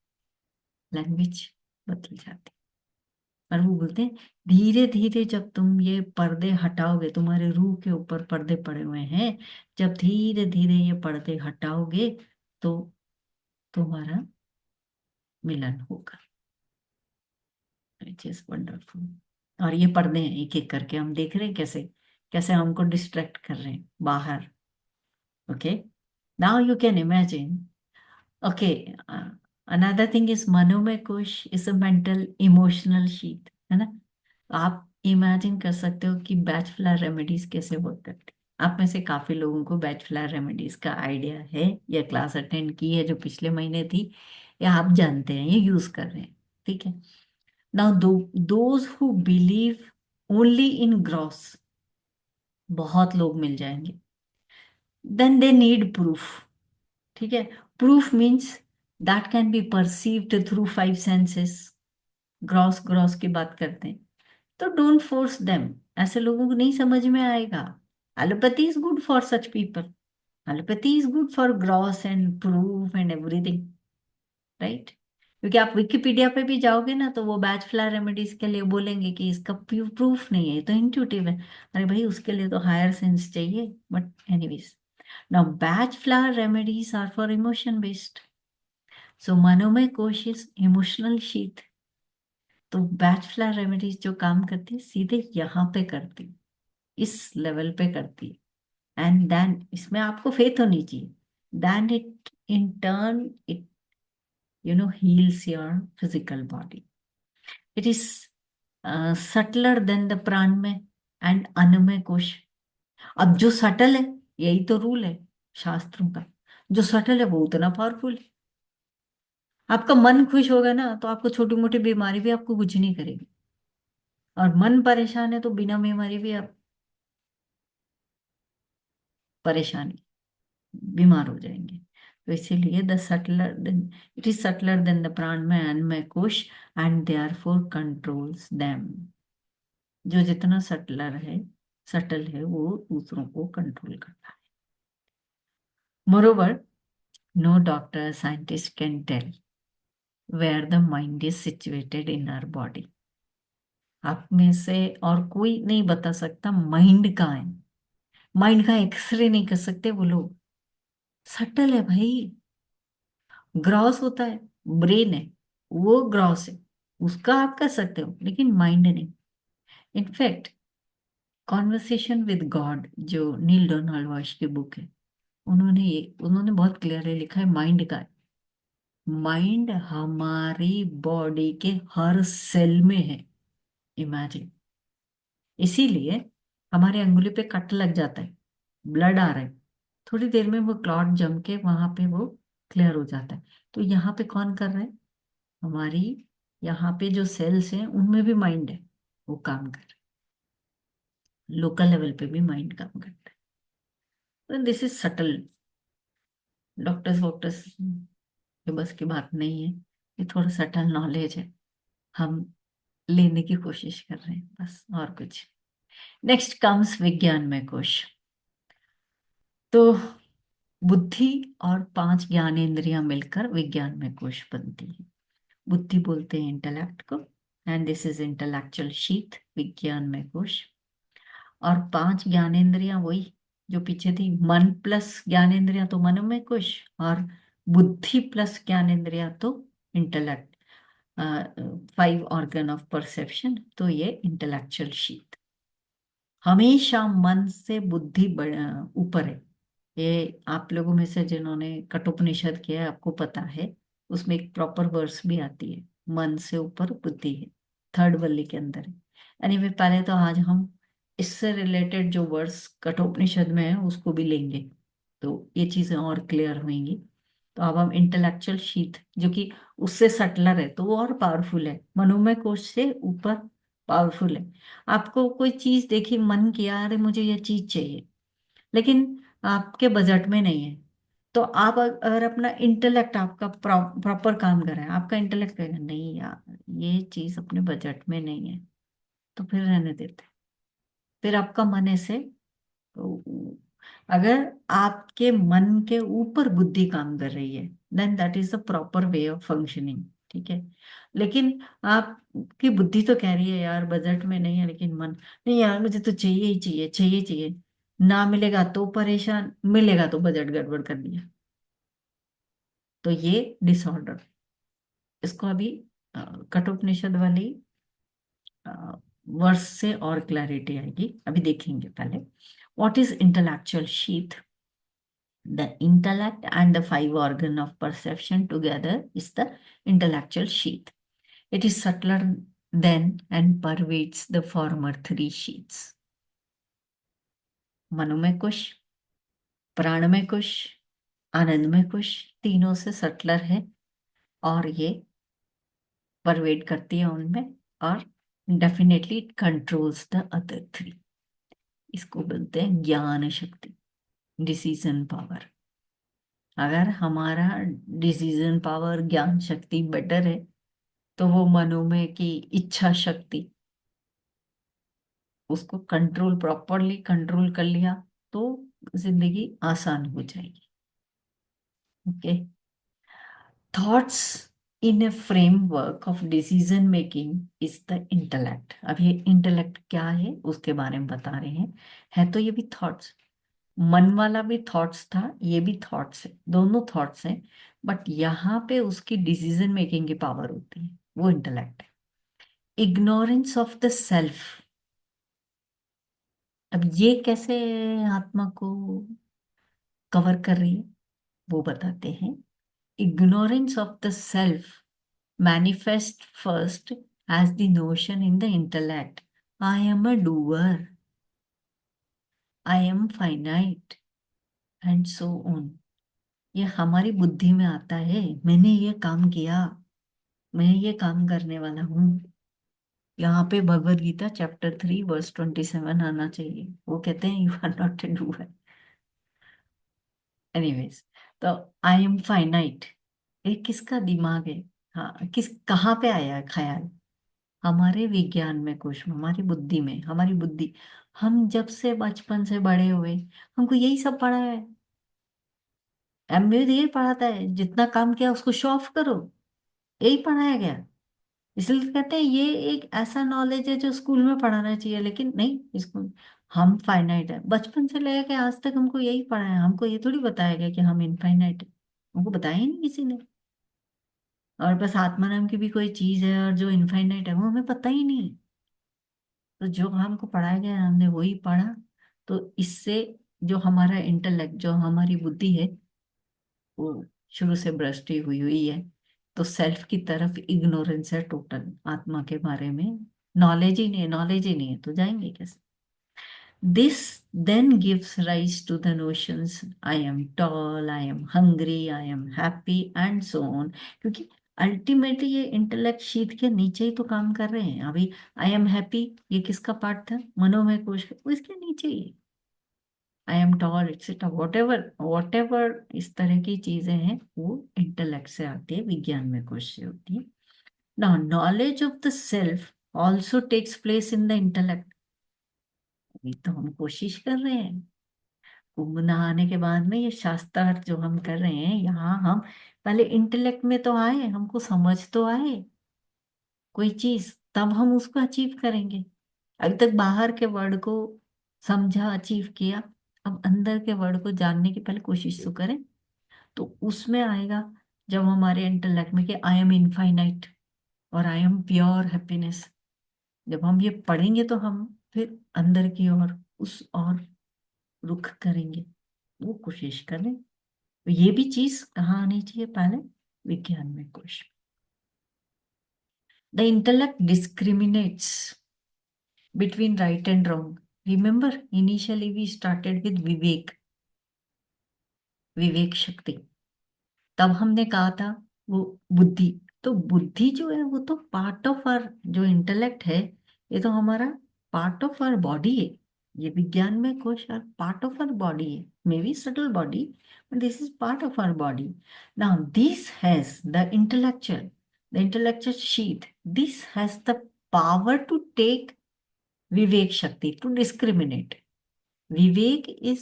Speaker 1: लैंग्वेज बदल जाती है। पर वो बोलते हैं धीरे धीरे जब तुम ये पर्दे हटाओगे, तुम्हारे रूह के ऊपर पर्दे पड़े हुए हैं, जब धीरे धीरे ये पर्दे हटाओगे तो तुम्हारा मिलन होगा। It is wonderful. और ये पर्दे हैं, एक एक करके हम देख रहे हैं कैसे कैसे हमको डिस्ट्रैक्ट कर रहे हैं बाहर। Okay, now you can imagine. Okay, another thing is मनोमय कोश is a mental emotional sheet, है ना। आप इमेजिन कर सकते हो कि बैच फ्लावर रेमेडीज कैसे वर्क करती है। आप में से काफी लोगों को बैच फ्लावर रेमेडीज का आइडिया है, या क्लास अटेंड की है जो पिछले महीने थी, या आप जानते हैं, ये यूज कर रहे हैं, ठीक है। Now those who believe only in gross, बहुत लोग मिल जाएंगे। देन दे नीड प्रूफ, ठीक है। Proof means that can be perceived through five senses. Gross gross की बात करते हैं, तो डोंट फोर्स देम। ऐसे लोगों को नहीं समझ में आएगा। Allopathy is good for such people. Allopathy is good for gross and proof and everything, right. क्योंकि आप विकिपीडिया पे भी जाओगे ना, तो वो बैच फ्लावर रेमेडीज के लिए बोलेंगे कि इसका प्रूफ नहीं है, ये तो इंट्यूटिव है। अरे भाई, उसके लिए तो हायर सेंस चाहिए। But anyways, now Bach flower remedies are for emotion based. So मनोमय कोश इज इमोशनल शीट। तो बैच फ्लावर रेमेडीज जो काम करती है सीधे यहाँ पे करती है, इस लेवल पे करती है। एंड देन इसमें आपको फेथ होनी चाहिए। Then it in turn it heals your physical body. It is subtler than the prana में एंड अन्नमय कोश। अब जो सटल है, यही तो रूल है शास्त्रों का, जो सटल है वो उतना पावरफुल है। आपका मन खुश होगा ना तो आपको छोटी मोटी बीमारी भी आपको कुछ नहीं करेगी, और मन परेशान है तो बिना बीमारी भी आप परेशानी, बीमार हो जाएंगे। तो इसीलिए the subtler than, it is subtler than the prana में Annamaya kosha and therefore controls them. जो जितना सटलर है, सटल है, वो दूसरों को कंट्रोल करता है। Moreover, no doctor scientist can tell where the mind is situated in our body. आप में से और कोई नहीं बता सकता माइंड कहाँ है। माइंड का एक्सरे नहीं कर सकते वो लोग, सटल है भाई। ग्रॉस होता है, ब्रेन है, वो ग्रॉस है, उसका आप कर सकते हो, लेकिन माइंड नहीं। इनफैक्ट कॉन्वर्सेशन विद गॉड, जो नील डोनाल्ड वॉश की बुक है, उन्होंने बहुत क्लियरली लिखा है माइंड का। माइंड हमारी बॉडी के हर सेल में है, इमेजिन। इसीलिए हमारे अंगुली पे कट लग जाता है, ब्लड आ रहा है, थोड़ी देर में वो क्लॉट जम के वहां पे वो क्लियर हो जाता है। तो यहाँ पे कौन कर रहा है? हमारी यहाँ पे जो सेल्स हैं उनमें भी माइंड है, वो काम कर रहा है, लोकल लेवल पे भी माइंड काम करता है। तो दिस इज सटल। डॉक्टर्स वॉक्टर्स के बस की बात नहीं है, ये थोड़ा सटल नॉलेज है, हम लेने की कोशिश कर रहे हैं बस, और कुछ। नेक्स्ट कम्स विज्ञान में कोश। तो बुद्धि और 5 ज्ञानेंद्रियां मिलकर विज्ञान में कोश बनती है। बुद्धि बोलते हैं इंटेलेक्ट को, and this is intellectual sheath, विज्ञान में कोश। और 5 ज्ञानेंद्रियां वही जो पीछे थी, मन प्लस ज्ञानेंद्रियां तो मनोमय कोश, और बुद्धि प्लस ज्ञानेंद्रियां तो इंटेलेक्ट, 5 ऑर्गन ऑफ परसेप्शन, तो ये इंटेलेक्चुअल शीथ। हमेशा मन से बुद्धि ऊपर है। ये आप लोगों में से जिन्होंने कठोपनिषद किया है आपको पता है, उसमें एक प्रॉपर वर्स भी आती है, मन से ऊपर बुद्धि है, 3rd वल्ली के अंदर है। एनीवे, पहले तो आज हम इससे रिलेटेड जो वर्स कठोपनिषद में है उसको भी लेंगे, तो ये चीजें और क्लियर होंगी। तो अब हम इंटेलेक्चुअल शीथ, जो कि उससे सटलर है, तो वो और पावरफुल है, मनोमय कोश से ऊपर पावरफुल है। आपको कोई चीज देखी, मन किया अरे मुझे ये चीज चाहिए, लेकिन आपके बजट में नहीं है, तो आप अगर अपना इंटेलेक्ट आपका प्रॉपर काम कर रहा है, आपका इंटेलेक्ट कहेगा नहीं यार ये चीज अपने बजट में नहीं है, तो फिर रहने देते हैं। फिर आपका मन ऐसे, तो अगर आपके मन के ऊपर बुद्धि काम कर रही है, then that is the proper way of functioning, ठीक है। लेकिन आपकी बुद्धि तो कह रही है यार बजट में नहीं है, लेकिन मन नहीं यार मुझे तो चाहिए ही चाहिए, चाहिए ही चाहिए, ना मिलेगा तो परेशान, मिलेगा तो बजट गड़बड़ कर दिया। तो ये डिसऑर्डर, इसको अभी कठोपनिषद वाली वर्स से और क्लैरिटी आएगी, अभी देखेंगे पहले। What is intellectual sheath? The intellect and the 5 organ of perception together is the intellectual sheath. It is subtler than and pervades the former 3 sheaths. मनोमय कोश, प्राणमय कोश, आनंदमय कोश, तीनों से सटलर है, और ये परवेड करती है उनमें, और definitely it controls the other 3। इसको बोलते हैं ज्ञान शक्ति, डिसीजन पावर। अगर हमारा डिसीजन पावर, ज्ञान शक्ति बेटर है, तो वो मनोमय की इच्छा शक्ति, उसको कंट्रोल, प्रॉपरली कंट्रोल कर लिया तो जिंदगी आसान हो जाएगी। Okay. Thoughts in A framework of decision making is the intellect. अब ये इंटेलेक्ट क्या है उसके बारे में बता रहे हैं। है तो ये भी थॉट्स, मन वाला भी थॉट्स था, ये भी थॉट्स है, दोनों थॉट्स हैं, बट यहाँ पे उसकी डिसीजन मेकिंग की पावर होती है, वो इंटेलेक्ट है। Ignorance of the self. अब ये कैसे आत्मा को कवर कर रही है, वो बताते हैं। Ignorance of the self manifest first as the notion in the intellect. I am a doer, I am finite, and so on. ये हमारी बुद्धि में आता है, मैंने ये काम किया, मैं ये काम करने वाला हूँ। यहाँ पे भगवत गीता चैप्टर 3 वर्स 27 आना चाहिए। वो कहते हैं you are not a doer. Anyways, तो आई एम फाइनाइट, ये किसका दिमाग है? हाँ, किस कहाँ पे आया है ख्याल? हमारे विज्ञान में कोश में, हमारी बुद्धि में। हमारी बुद्धि, हम जब से बचपन से बड़े हुए, हमको यही सब पढ़ा है। एमबीए यही पढ़ाता है, जितना काम किया उसको शो ऑफ करो, यही पढ़ाया गया। इसलिए तो कहते हैं ये एक ऐसा नॉलेज है जो स्कूल में पढ़ाना चाहिए, लेकिन नहीं, स्कूल हम फाइनाइट है। बचपन से लेकर आज तक हमको यही पढ़ा है, हमको ये थोड़ी बताया गया कि हम इनफाइनाइट है। हमको बताया ही नहीं किसी ने। और बस आत्मा नाम की भी कोई चीज है और जो इनफाइनाइट है वो हमें पता ही नहीं। तो जो हमको पढ़ाया गया हमने वही पढ़ा। तो इससे जो हमारा इंटेलेक्ट, जो हमारी बुद्धि है, वो शुरू से भ्रष्ट हुई हुई है। तो सेल्फ की तरफ इग्नोरेंस है टोटल, आत्मा के बारे में नॉलेज ही नहीं है। नॉलेज ही नहीं है तो जाएंगे कैसे? This then gives rise to the notions I am tall, I am hungry, I am happy and so on. क्योंकि अल्टीमेटली ये इंटेलेक्ट शीट के नीचे ही तो काम कर रहे हैं अभी। आई एम हैप्पी, ये किसका पार्ट था? मनोमय कोश का, वो इसके नीचे ही। I am tall etcetera, whatever whatever इस तरह की चीजें हैं, वो इंटेलेक्ट से आती है, विज्ञान में कोश से होती है। Now knowledge of the self also takes place in the intellect. अभी तो हम कोशिश कर रहे हैं, कुंभ नहाने के बाद में ये शास्त्रार्थ जो हम कर रहे हैं, यहाँ हम पहले इंटेलेक्ट में तो आए, हमको समझ तो आए कोई चीज, तब हम उसको अचीव करेंगे। अभी तक बाहर के वर्ड को समझा, अचीव किया, अब अंदर के वर्ड को जानने की पहले कोशिश तो करें। तो उसमें आएगा जब हमारे इंटेलेक्ट में कि आई एम इनफाइनाइट और आई एम प्योर हैप्पीनेस। जब हम ये पढ़ेंगे तो हम फिर अंदर की ओर उस और रुख करेंगे, वो कोशिश करें। तो ये भी चीज कहाँ आनी चाहिए पहले? विज्ञान में कोश। The intellect discriminates between right and wrong. Remember, initially we started with विवेक, विवेक शक्ति। तब हमने कहा था वो बुद्धि। तो बुद्धि जो है वो तो पार्ट ऑफ आर, जो इंटेलेक्ट है ये तो हमारा पार्ट ऑफ आर बॉडी है। ये विज्ञान में कोश पार्ट ऑफ आर बॉडी है, may be subtle body, but this is part of our body. Now this has the intellectual sheath, this has the power to take vivek shakti, to discriminate. Vivek is,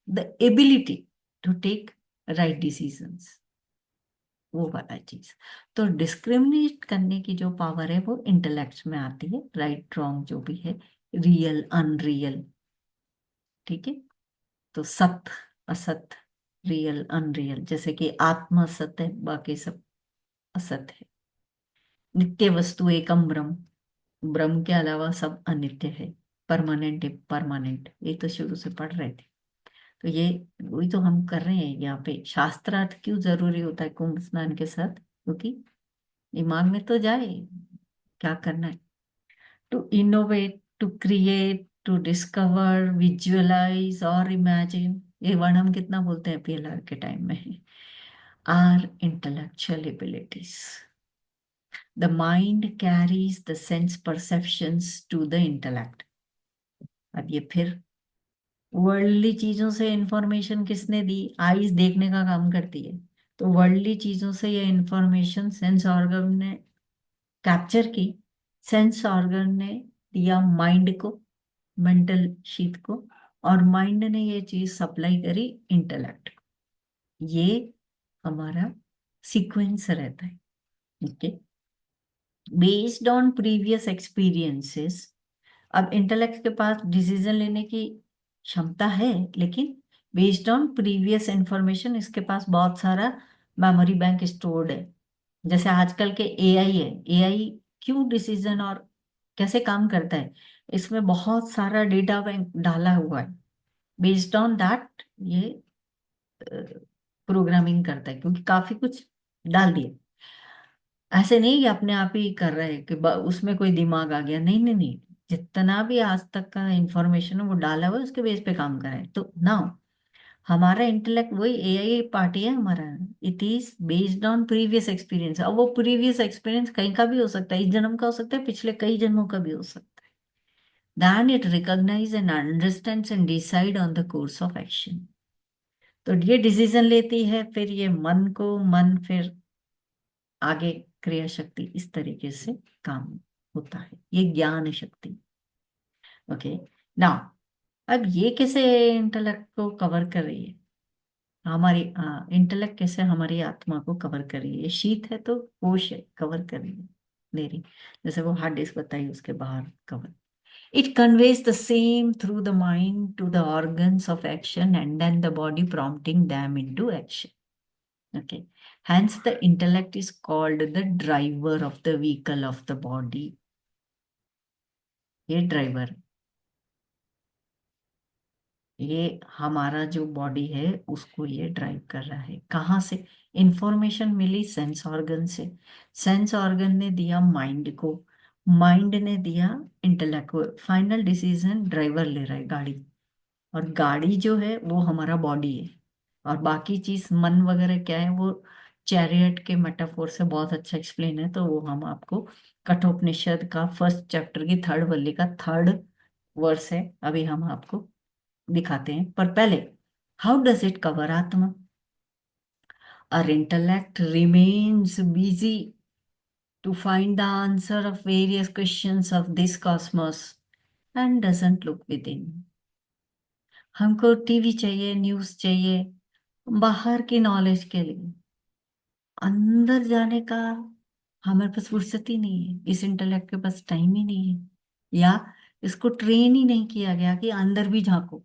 Speaker 1: the ability to take right decisions, वो वाला चीज। तो discriminate करने की जो power है वो intellect में आती है, राइट रॉन्ग जो भी है, रियल अनरियल। ठीक है, तो सत्य असत, रियल अनरियल, जैसे कि आत्मा सत्य है, बाकी सब असत्य है। नित्य वस्तु एकम ब्रह्म, ब्रह्म के अलावा सब अनित्य है। परमानेंट है, परमानेंट, ये तो शुरू से पढ़ रहे थे। तो ये वही तो हम कर रहे हैं यहाँ पे। शास्त्रार्थ क्यों जरूरी होता है कुंभ स्नान के साथ? क्योंकि दिमाग में तो जाए क्या करना है। To innovate, to create, to discover, visualize और इमेजिन, ये वर्ड हम कितना बोलते हैं पीएलआर के टाइम में, are intellectual abilities. The mind carries the sense perceptions to the intellect. अब ये फिर वर्ल्डली चीजों से इंफॉर्मेशन किसने दी? आईज देखने का काम करती है। तो वर्ल्डली चीजों से ये इंफॉर्मेशन सेंस ऑर्गन ने कैप्चर की, सेंस ऑर्गन ने दिया माइंड को, मेंटल शीट को, और माइंड ने ये चीज सप्लाई करी इंटेलेक्ट को। ये हमारा सीक्वेंस रहता है। Okay, based on previous experiences. अब इंटेलेक्ट के पास डिसीजन लेने की क्षमता है, लेकिन बेस्ड ऑन प्रीवियस इंफॉर्मेशन इसके पास बहुत सारा मेमोरी बैंक स्टोर्ड है। जैसे आजकल के एआई है, एआई क्यों डिसीजन और कैसे काम करता है, इसमें बहुत सारा डेटा बैंक डाला हुआ है। बेस्ड ऑन दैट ये प्रोग्रामिंग करता है, क्योंकि काफी कुछ डाल दिया। ऐसे नहीं कि अपने आप ही कर रहे हैं कि उसमें कोई दिमाग आ गया, नहीं नहीं नहीं। जितना भी आज तक का इंफॉर्मेशन है वो डाला हुआ है, उसके बेस पे काम करें तो ना। हमारा इंटेलेक्ट वही एआई पार्टी है हमारा। It is based on previous experience. अब वो प्रीवियस एक्सपीरियंस कहीं का भी हो सकता है, इस जन्म का हो सकता है, पिछले कई जन्मों का भी हो सकता है। Then it recognize and understands and decide on the course of action। तो ये डिसीजन लेती है, फिर ये मन को, मन फिर आगे क्रिया शक्ति, इस तरीके से काम होता है, ये ज्ञान शक्ति। ओके। नाउ अब ये कैसे इंटेलेक्ट को कवर कर रही है, हमारी इंटेलेक्ट कैसे हमारी आत्मा को कवर कर रही है। ये शीत है तो कोश है, कवर कर रही है, ले रही। जैसे वो हार्ड डिस्क बताई, उसके बाहर cover. It conveys the same through the mind to the organs of action and then the body, prompting them into action. Okay. Hence, the intellect is called the driver of the vehicle of the body. ये driver, ये हमारा जो body है उसको ये drive कर रहा है। कहाँ से? इंफॉर्मेशन मिली सेंस ऑर्गन से, सेंस ऑर्गन ने दिया माइंड को, माइंड ने दिया इंटेलेक्ट को। फाइनल डिसीजन ड्राइवर ले रहा है, गाड़ी। और गाड़ी जो है वो हमारा बॉडी है। और बाकी चीज मन वगैरह क्या है, वो चैरियट के मेटाफोर से बहुत अच्छा एक्सप्लेन है, तो वो हम आपको कठोपनिषद का फर्स्ट चैप्टर की थर्ड वल्ली का थर्ड वर्स है, अभी हम आपको दिखाते हैं। पर पहले, हाउ डज इट कवर आत्मा? Our intellect remains busy to find the answer of various questions of this cosmos and doesn't look within। हमको टीवी चाहिए, न्यूज चाहिए बाहर की नॉलेज के लिए, अंदर जाने का हमारे पास फुर्सत ही नहीं है, इस इंटेलेक्ट के पास टाइम ही नहीं है, या इसको ट्रेन ही नहीं किया गया कि अंदर भी झांको,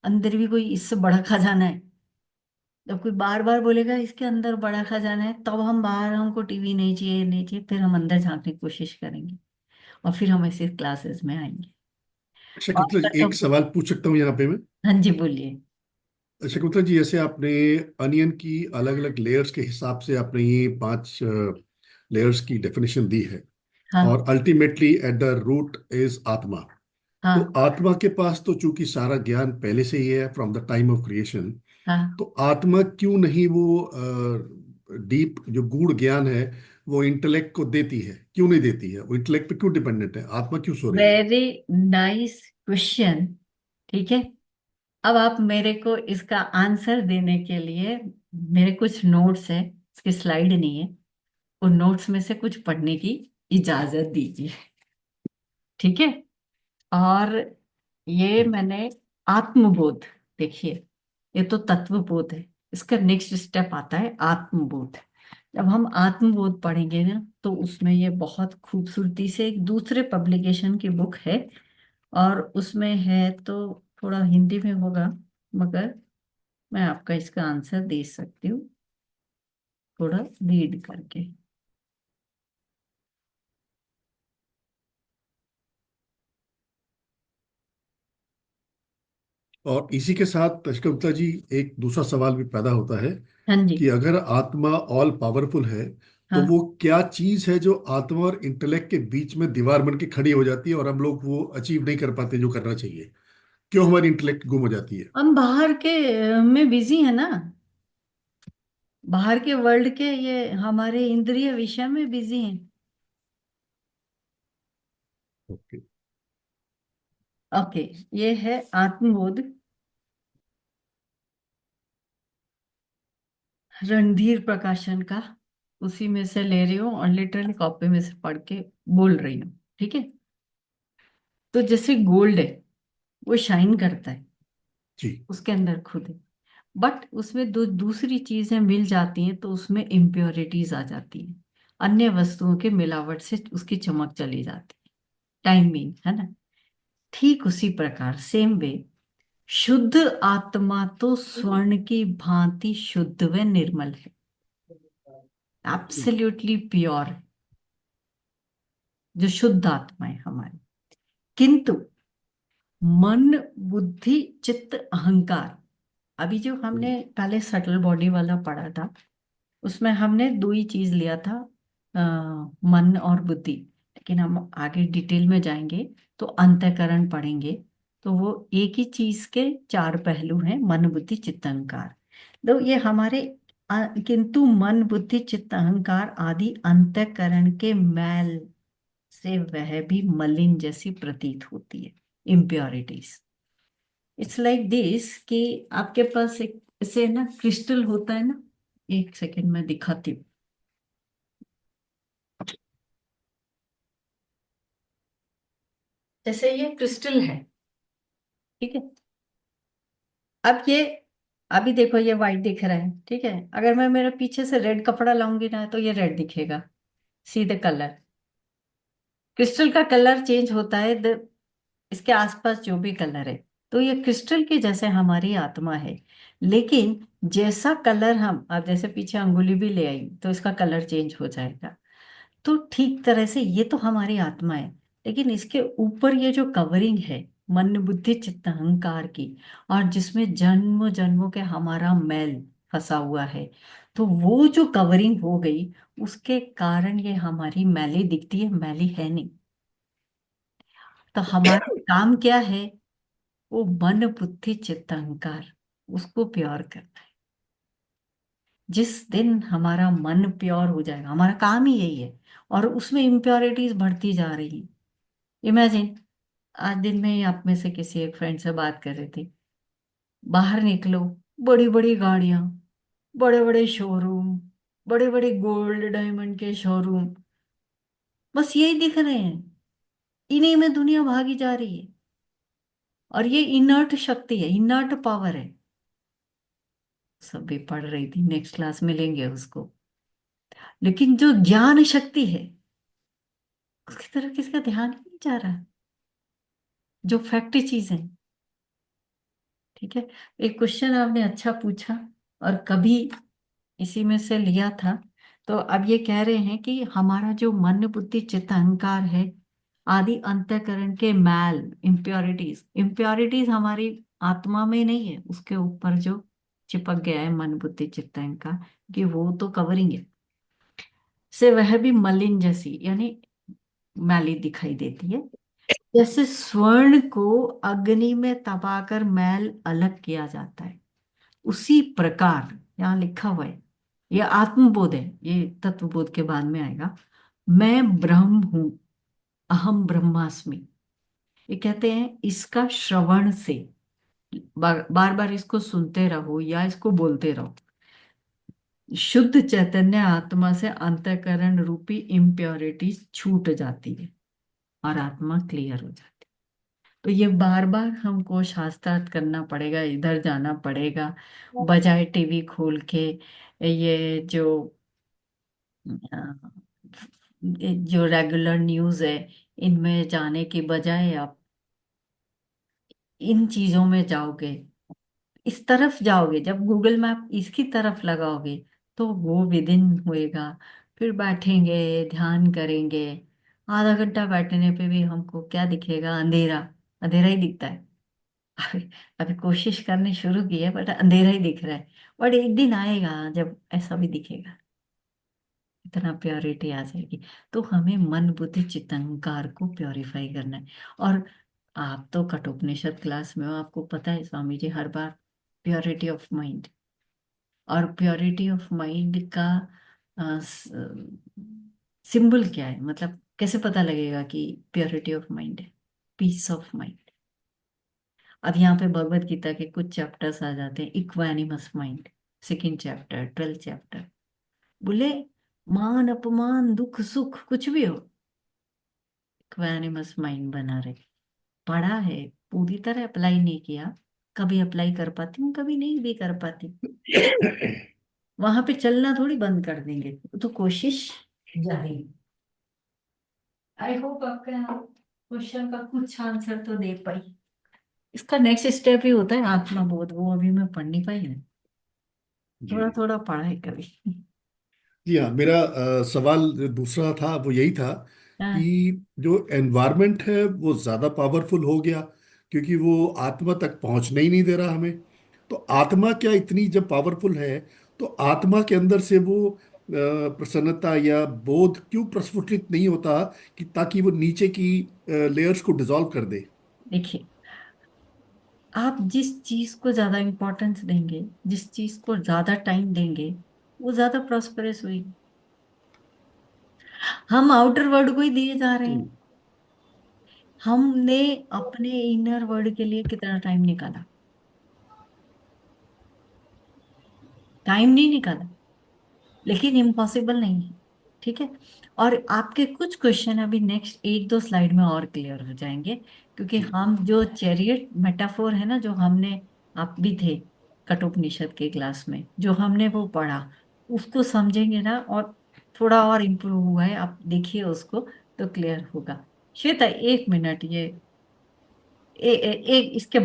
Speaker 1: अंदर भी कोई इससे बड़ा खजाना है। जब कोई बार बार बोलेगा इसके अंदर बड़ा खजाना है, तब हम बाहर, हमको टीवी नहीं चाहिए, नहीं चाहिए, फिर हम अंदर झांकने की कोशिश करेंगे और फिर हम ऐसे क्लासेस में आएंगे।
Speaker 4: अच्छा
Speaker 1: और
Speaker 4: कविता जी, एक
Speaker 1: तो
Speaker 4: सवाल पूछ सकता हूँ यहाँ पे मैं?
Speaker 1: हाँ जी, बोलिए।
Speaker 4: अच्छा कविता जी, जैसे आपने अनियन की अलग अलग लेयर्स के हिसाब से आपने ये 5 लेयर्स की डेफिनेशन दी है, और
Speaker 1: हाँ
Speaker 4: ultimately at the root is atma. तो
Speaker 1: हाँ
Speaker 4: आत्मा के पास तो चूंकि सारा ज्ञान पहले से ही है from the time of creation,
Speaker 1: हाँ।
Speaker 4: तो आत्मा क्यों नहीं वो डीप जो गूढ़ ज्ञान है वो इंटेलेक्ट को देती है? क्यों नहीं देती है? वो इंटेलेक्ट पे क्यों डिपेंडेंट है? आत्मा क्यों सो रही है?
Speaker 1: Very nice question. ठीक है। अब आप मेरे को इसका आंसर देने के लिए, मेरे कुछ नोट्स है, इसकी स्लाइड नहीं है, उन नोट्स में से कुछ पढ़ने की इजाजत दीजिए। ठीक है। और ये मैंने आत्मबोध, देखिए, ये तो तत्वबोध है, इसका नेक्स्ट स्टेप आता है आत्मबोध। जब हम आत्मबोध पढ़ेंगे ना, तो उसमें ये बहुत खूबसूरती से एक दूसरे पब्लिकेशन की बुक है, और उसमें है तो थोड़ा हिंदी में होगा, मगर मैं आपका इसका आंसर दे सकती हूँ थोड़ा रीड करके।
Speaker 4: और इसी के साथ अशकंता जी, एक दूसरा सवाल भी पैदा होता है
Speaker 1: हाँ जी।
Speaker 4: कि अगर आत्मा ऑल पावरफुल है, तो
Speaker 1: हाँ,
Speaker 4: वो क्या चीज है जो आत्मा और इंटेलेक्ट के बीच में दीवार बन के खड़ी हो जाती है और हम लोग वो अचीव नहीं कर पाते जो करना चाहिए? क्यों हमारी इंटेलेक्ट गुम हो जाती है?
Speaker 1: हम बाहर के में बिजी है ना, बाहर के वर्ल्ड के, ये हमारे इंद्रिय विषय में बिजी हैं।
Speaker 4: ओके।
Speaker 1: ओके। ये है आत्मबोध, रणधीर प्रकाशन का, उसी में से ले रही हूँ और लिटरली कॉपी में से पढ़ के बोल रही हूँ। ठीक है। तो जैसे गोल्ड है, वो शाइन करता है,
Speaker 4: जी।
Speaker 1: उसके अंदर खुद है, बट उसमें दूसरी चीजें मिल जाती हैं तो उसमें इम्प्योरिटीज आ जाती हैं, अन्य वस्तुओं के मिलावट से उसकी चमक चली जाती है, टाइमिंग है ना। ठीक उसी प्रकार सेम वे, शुद्ध आत्मा तो स्वर्ण की भांति शुद्ध व निर्मल है, एब्सोल्युटली प्योर, जो शुद्ध आत्मा है हमारी। किंतु मन, बुद्धि, चित्त, अहंकार, अभी जो हमने पहले सटल बॉडी वाला पढ़ा था, उसमें हमने दो ही चीज लिया था, मन और बुद्धि। लेकिन हम आगे डिटेल में जाएंगे तो अंतःकरण पढ़ेंगे, तो वो एक ही चीज के चार पहलू हैं, मन बुद्धि चित्त अहंकार। तो ये हमारे किंतु मन बुद्धि चित्त अहंकार आदि अंतःकरण के मैल से वह भी मलिन जैसी प्रतीत होती है, इम्प्योरिटीज। इट्स लाइक दिस कि आपके पास एक ऐसे ना क्रिस्टल होता है ना, एक सेकंड में दिखाती हूँ। जैसे ये क्रिस्टल है, ठीक है। अब ये, अभी देखो ये व्हाइट दिख रहा है, ठीक है। अगर मैं मेरे पीछे से रेड कपड़ा लाऊंगी ना तो ये रेड दिखेगा, सीधे कलर। क्रिस्टल का कलर चेंज होता है इसके आसपास जो भी कलर है। तो ये क्रिस्टल के जैसे हमारी आत्मा है, लेकिन जैसा कलर हम, अब जैसे पीछे अंगुली भी ले आई तो इसका कलर चेंज हो जाएगा। तो ठीक तरह से ये तो हमारी आत्मा है, लेकिन इसके ऊपर ये जो कवरिंग है मन बुद्धि चित्त अहंकार की, और जिसमें जन्म जन्मों के हमारा मैल फंसा हुआ है, तो वो जो कवरिंग हो गई उसके कारण ये हमारी मैली दिखती है, मैली है नहीं। तो हमारा काम क्या है? वो मन बुद्धि चित्त अहंकार, उसको प्योर करना है। जिस दिन हमारा मन प्योर हो जाएगा, हमारा काम ही यही है, और उसमें इम्प्योरिटीज बढ़ती जा रही। इमेजिन, आज दिन में ही आप में से किसी एक फ्रेंड से बात कर रहे थे, बाहर निकलो, बड़ी बड़ी गाड़ियां, बड़े बड़े शोरूम, बड़े बड़े गोल्ड डायमंड के शोरूम, बस यही दिख रहे हैं। इन्हीं में दुनिया भागी जा रही है, और ये इनर्ट शक्ति है, इनर्ट पावर है। सब भी पढ़ रही थी, नेक्स्ट क्लास में लेंगे उसको। लेकिन जो ज्ञान शक्ति है उसकी तरफ किसका ध्यान ही नहीं जा रहा, जो फैक्ट्री चीज है। ठीक है। एक क्वेश्चन आपने अच्छा पूछा, और कभी इसी में से लिया था। तो अब ये कह रहे हैं कि हमारा जो मन बुद्धि चित्त अहंकार है आदि अंतःकरण के मैल, इम्प्योरिटीज, इम्प्योरिटीज हमारी आत्मा में नहीं है, उसके ऊपर जो चिपक गया है मन बुद्धि चित्त अहंकार, कि वो तो कवरिंग है, से वह भी मलिन जैसी यानी मैली दिखाई देती है। जैसे स्वर्ण को अग्नि में तपाकर मैल अलग किया जाता है, उसी प्रकार यहाँ लिखा हुआ है, ये आत्मबोध है, ये तत्वबोध के बाद में आएगा। मैं ब्रह्म हूं, अहम ब्रह्मास्मि। ये कहते हैं इसका श्रवण से, बार बार इसको सुनते रहो या इसको बोलते रहो, शुद्ध चैतन्य आत्मा से अंतःकरण रूपी इम्प्योरिटी छूट जाती है और आत्मा क्लियर हो जाती है। तो ये बार बार हमको शास्त्रार्थ करना पड़ेगा, इधर जाना पड़ेगा, बजाय टीवी खोल के ये अ, जो रेगुलर न्यूज़ है इनमें जाने की बजाय आप इन चीजों में जाओगे, इस तरफ जाओगे, जब गूगल मैप इसकी तरफ लगाओगे तो वो विदिन होएगा। फिर बैठेंगे, ध्यान करेंगे, आधा घंटा बैठने पे भी हमको क्या दिखेगा? अंधेरा, अंधेरा ही दिखता है। अभी अभी कोशिश करनी शुरू की है, बट अंधेरा ही दिख रहा है। बट एक दिन आएगा जब ऐसा भी दिखेगा, इतना प्योरिटी आ जाएगी। तो हमें मन बुद्धि चित्त अहंकार को प्योरीफाई करना है। और आप तो कठोपनिषद क्लास में हो, आपको पता है स्वामी जी हर बार प्योरिटी ऑफ माइंड, और प्योरिटी ऑफ माइंड का सिंबल क्या है, मतलब कैसे पता लगेगा कि प्योरिटी ऑफ माइंड है? Peace of mind. अब यहाँ पे भगवत गीता के कुछ चैप्टर्स आ जाते हैं, equanimous mind, second chapter, 12th chapter. बोले मान अपमान दुख सुख कुछ भी हो, इक्वानिमस माइंड बना रहे। पढ़ा है, पूरी तरह अप्लाई नहीं किया, कभी अप्लाई कर पाती हूँ, कभी नहीं भी कर पाती। वहां पे चलना थोड़ी बंद कर देंगे, तो कोशिश जारी। आई होप आपका क्वेश्चन का कुछ आंसर तो दे पाई। इसका नेक्स्ट स्टेप ही होता है आत्मबोध, वो अभी मैं पढ़ नहीं पाई ना,
Speaker 4: जी।
Speaker 1: थोड़ा थोड़ा पढ़ा है कभी।
Speaker 4: जी हाँ, मेरा सवाल जो दूसरा था वो यही था कि
Speaker 1: हाँ।
Speaker 4: जो एनवायरनमेंट है वो ज़्यादा पावरफुल हो गया, क्योंकि वो आत्मा तक पहुंचने ही नहीं दे रहा हमें। तो आत्मा क्या इतनी जब पावरफुल है, तो आत्मा के अंदर से वो प्रसन्नता या बोध क्यों प्रस्फुटित नहीं होता कि ताकि वो नीचे की लेयर्स को डिसॉल्व कर दे?
Speaker 1: देखिए, आप जिस चीज को ज्यादा इंपॉर्टेंस देंगे, जिस चीज को ज्यादा टाइम देंगे, वो ज्यादा प्रॉस्परस हुई। हम आउटर वर्ल्ड को ही दिए जा रहे हैं।
Speaker 4: हम्म।
Speaker 1: हमने अपने इनर वर्ल्ड के लिए कितना टाइम निकाला? टाइम नहीं निकाला, लेकिन इम्पॉसिबल नहीं है। ठीक है। और आपके कुछ क्वेश्चन अभी नेक्स्ट एक दो स्लाइड में और क्लियर हो जाएंगे, क्योंकि
Speaker 4: जी।
Speaker 1: हम जो चैरियट मेटाफोर है ना, जो हमने, आप भी थे कठोपनिषद के क्लास में, जो हमने वो पढ़ा, उसको समझेंगे ना, और थोड़ा और इम्प्रूव हुआ है, आप देखिए उसको, तो क्लियर होगा। श्वेता, एक मिनट, ये एक इसके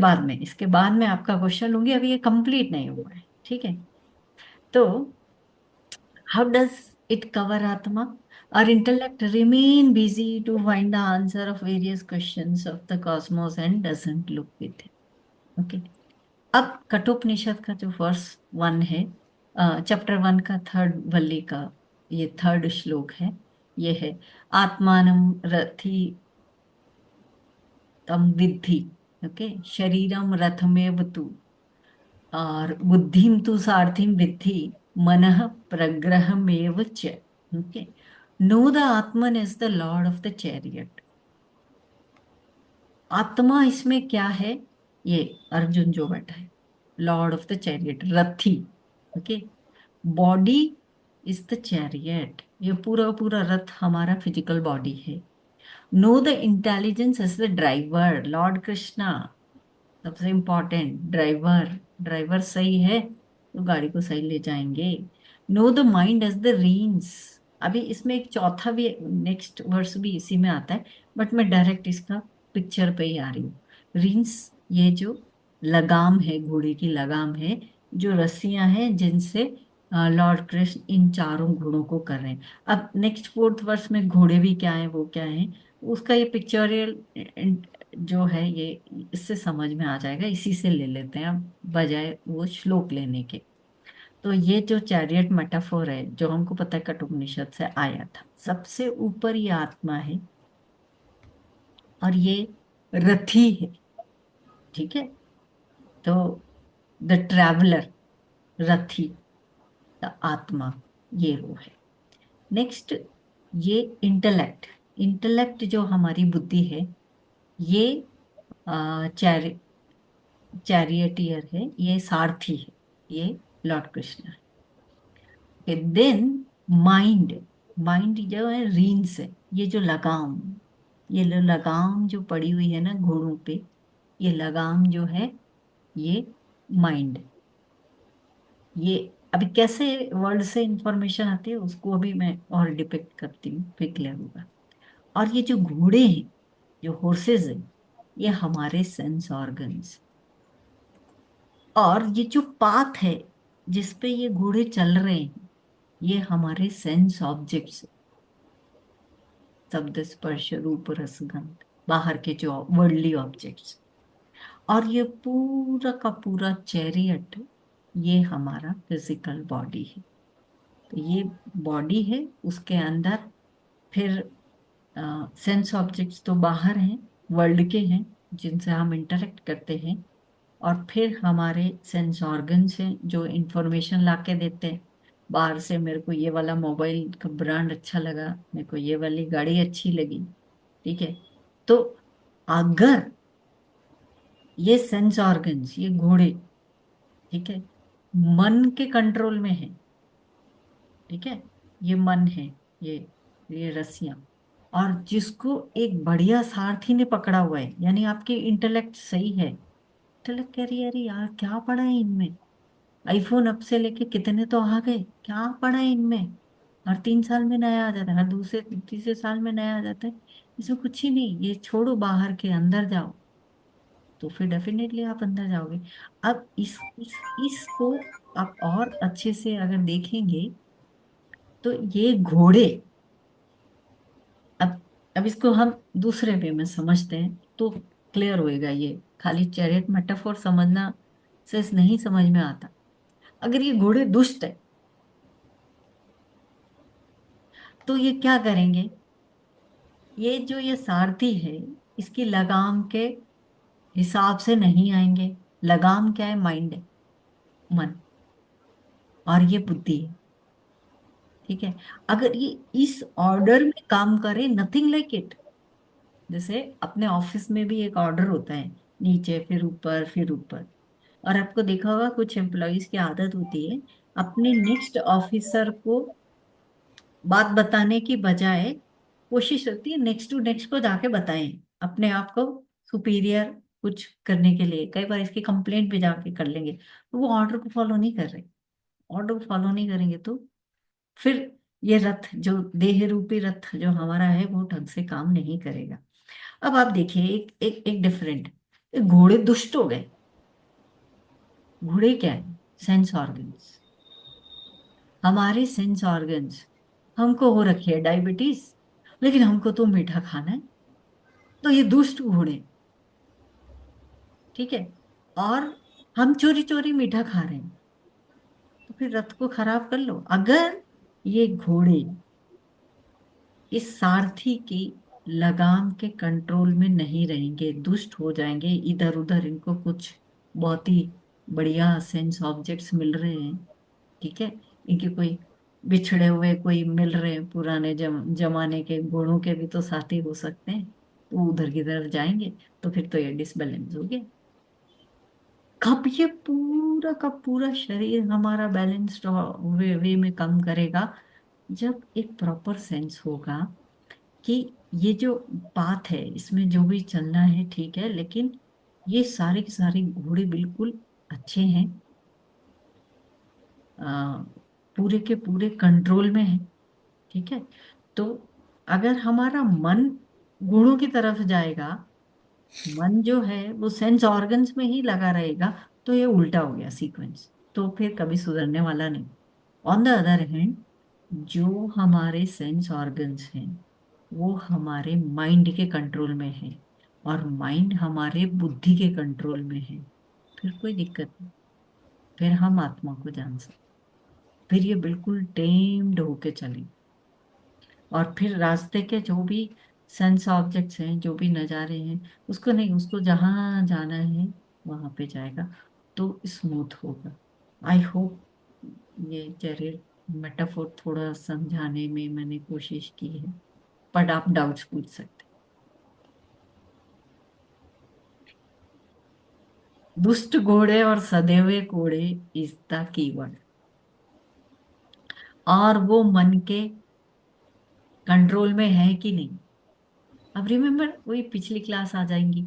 Speaker 1: बाद में आपका क्वेश्चन लूंगी, अभी ये कंप्लीट नहीं हुआ है। ठीक है। तो how does it cover Atma? Our intellect remain busy to find the answer of various questions of the cosmos and doesn't look within. Okay. अब कठोपनिषद का जो वर्स 1 है, चैप्टर 1 का थर्ड वल्ली का ये थर्ड श्लोक है। ये है, आत्मानम रथि तम विद्धि। ओके, शरीरम रथमेव तु, और बुद्धिम तु सारथिम विद्धि, मनः प्रग्रहमेव च। Okay, know the Atman is the Lord of the chariot. आत्मा इसमें क्या है? ये अर्जुन जो बैठा है, लॉर्ड ऑफ द चैरियट, रथी। Okay, body is the chariot, ये पूरा पूरा रथ हमारा फिजिकल बॉडी है। Know the intelligence is the driver, Lord Krishna, सबसे इम्पोर्टेंट ड्राइवर। ड्राइवर सही है तो गाड़ी को सही ले जाएंगे। Know the mind as the reins. अभी इसमें एक चौथा भी, नेक्स्ट वर्स भी इसी में आता है, बट मैं डायरेक्ट इसका पिक्चर पे ही आ रही हूँ। रीन्स, ये जो लगाम है, घोड़े की लगाम है, जो रस्सियां हैं जिनसे लॉर्ड कृष्ण इन चारों घोड़ों को कर रहे हैं। अब नेक्स्ट फोर्थ वर्स में घोड़े भी क्या है, वो क्या है, उसका ये पिक्चोरियल जो है, ये इससे समझ में आ जाएगा, इसी से ले लेते हैं अब, बजाय वो श्लोक लेने के। तो ये जो चैरियट मेटाफोर है, जो हमको पता है कठोपनिषद से आया था, सबसे ऊपर ये आत्मा है, और ये रथी है। ठीक है। तो द ट्रैवलर, रथी, द आत्मा, ये वो है। नेक्स्ट, ये इंटेलेक्ट, इंटेलेक्ट जो हमारी बुद्धि है, ये चैरियटियर है, ये सारथी है, ये लॉर्ड कृष्ण है। देन माइंड, माइंड जो है रीन्स है, ये जो लगाम, ये लगाम जो पड़ी हुई है ना घोड़ों पे, ये लगाम जो है, ये माइंड। ये अभी कैसे वर्ड से इंफॉर्मेशन आती है उसको अभी मैं और डिपिक्ट करती हूँ, फिर क्लियर होगा। और ये जो घोड़े हैं, जो हॉर्सेस हैं, ये हमारे सेंस ऑर्गन्स। और ये जो पाथ है जिस पे ये घोड़े चल रहे हैं, ये हमारे सेंस ऑब्जेक्ट्स, शब्द स्पर्श रूप रस गंध, बाहर के जो वर्ल्डली ऑब्जेक्ट्स। और ये पूरा का पूरा चैरियट, ये हमारा फिजिकल बॉडी है। तो ये बॉडी है, उसके अंदर फिर सेंस ऑब्जेक्ट्स तो बाहर हैं, वर्ल्ड के हैं, जिनसे हम इंटरेक्ट करते हैं। और फिर हमारे सेंस ऑर्गन्स हैं जो इंफॉर्मेशन ला के देते हैं बाहर से। मेरे को ये वाला मोबाइल का ब्रांड अच्छा लगा, मेरे को ये वाली गाड़ी अच्छी लगी। ठीक है। तो अगर ये सेंस ऑर्गन्स, ये घोड़े, ठीक है, मन के कंट्रोल में है, ठीक है, ये मन है, ये ये रस्सियां, और जिसको एक बढ़िया सारथी ने पकड़ा हुआ है, यानी आपकी इंटेलेक्ट सही है, इंटेलेक्ट कह रही है अरे यार क्या पढ़ा है इनमें, आईफोन अब से लेके कितने तो आ गए, क्या पढ़ा है इनमें, हर 3 साल में नया आ जाता है, हर दूसरे तीसरे साल में नया आ जाता है, इसमें कुछ ही नहीं, ये छोड़ो, बाहर के अंदर जाओ। तो फिर डेफिनेटली आप अंदर जाओगे। अब इसको आप और अच्छे से अगर देखेंगे, तो ये घोड़े, अब अब इसको हम दूसरे वे में समझते हैं तो क्लियर होएगा। ये खाली चैरियट मेटाफोर समझना से नहीं समझ में आता। अगर ये घोड़े दुष्ट है, तो ये क्या करेंगे, ये सारथी है, इसकी लगाम के हिसाब से नहीं आएंगे। लगाम क्या है? माइंड है, मन, और ये बुद्धि है। ठीक है, अगर ये इस ऑर्डर में काम करे, नथिंग लाइक इट। जैसे अपने ऑफिस में भी एक ऑर्डर होता है, नीचे फिर ऊपर फिर ऊपर। और आपको देखा होगा कुछ एम्प्लॉयज की आदत होती है, अपने नेक्स्ट ऑफिसर को बात बताने की बजाय कोशिश रहती है नेक्स्ट टू नेक्स्ट को जाके बताएं, अपने आप को सुपीरियर कुछ करने के लिए। कई बार इसकी कंप्लेंट भी जाके कर लेंगे, तो वो ऑर्डर को फॉलो नहीं कर रहे। ऑर्डर को फॉलो नहीं करेंगे तो फिर ये रथ, जो देह रूपी रथ जो हमारा है, वो ढंग से काम नहीं करेगा। अब आप देखिए एक एक एक डिफरेंट, घोड़े दुष्ट हो गए। घोड़े क्या है? Sense organs. हमारे सेंस ऑर्गन्स, हमको हो रखी है डायबिटीज, लेकिन हमको तो मीठा खाना है, तो ये दुष्ट घोड़े। ठीक है, और हम चोरी चोरी मीठा खा रहे हैं, तो फिर रथ को खराब कर लो। अगर ये घोड़े इस सारथी की लगाम के कंट्रोल में नहीं रहेंगे, दुष्ट हो जाएंगे, इधर उधर इनको कुछ बहुत ही बढ़िया सेंस ऑब्जेक्ट्स मिल रहे हैं, ठीक है, इनके कोई बिछड़े हुए कोई मिल रहे हैं, पुराने जमाने के घोड़ों के भी तो साथी हो सकते हैं, तो उधर किधर जाएंगे, तो फिर तो ये डिसबैलेंस हो गया। कब ये पूरा का पूरा शरीर हमारा बैलेंस्ड वे में काम करेगा? जब एक प्रॉपर सेंस होगा कि ये जो बात है इसमें जो भी चलना है ठीक है, लेकिन ये सारे के सारे घोड़े बिल्कुल अच्छे हैं, आ, पूरे के पूरे कंट्रोल में है। ठीक है, तो अगर हमारा मन गुणों की तरफ जाएगा, मन जो है वो सेंस ऑर्गन्स में ही लगा रहेगा, तो ये उल्टा हो गया सीक्वेंस, तो फिर कभी सुधरने वाला नहीं। ऑन द अदर हैंड, जो हमारे सेंस ऑर्गन्स हैं वो हमारे माइंड के कंट्रोल में है, और माइंड हमारे बुद्धि के कंट्रोल में है, फिर कोई दिक्कत नहीं। फिर हम आत्मा को जान सकते, फिर ये बिल्कुल टेम्ड होके चले, और फिर रास्ते के जो भी सेंस ऑब्जेक्ट्स हैं, जो भी नज़ारे हैं, उसको नहीं, उसको जहाँ जाना है वहां पे जाएगा, तो स्मूथ होगा। आई होप ये चैरिट मेटाफोर थोड़ा समझाने में मैंने कोशिश की है, बट आप डाउट्स पूछ सकते हैं। दुष्ट घोड़े और सधे हुए घोड़े इज द कीवर्ड, और वो मन के कंट्रोल में है कि नहीं। अब रिमेम्बर, वही पिछली क्लास आ जाएंगी,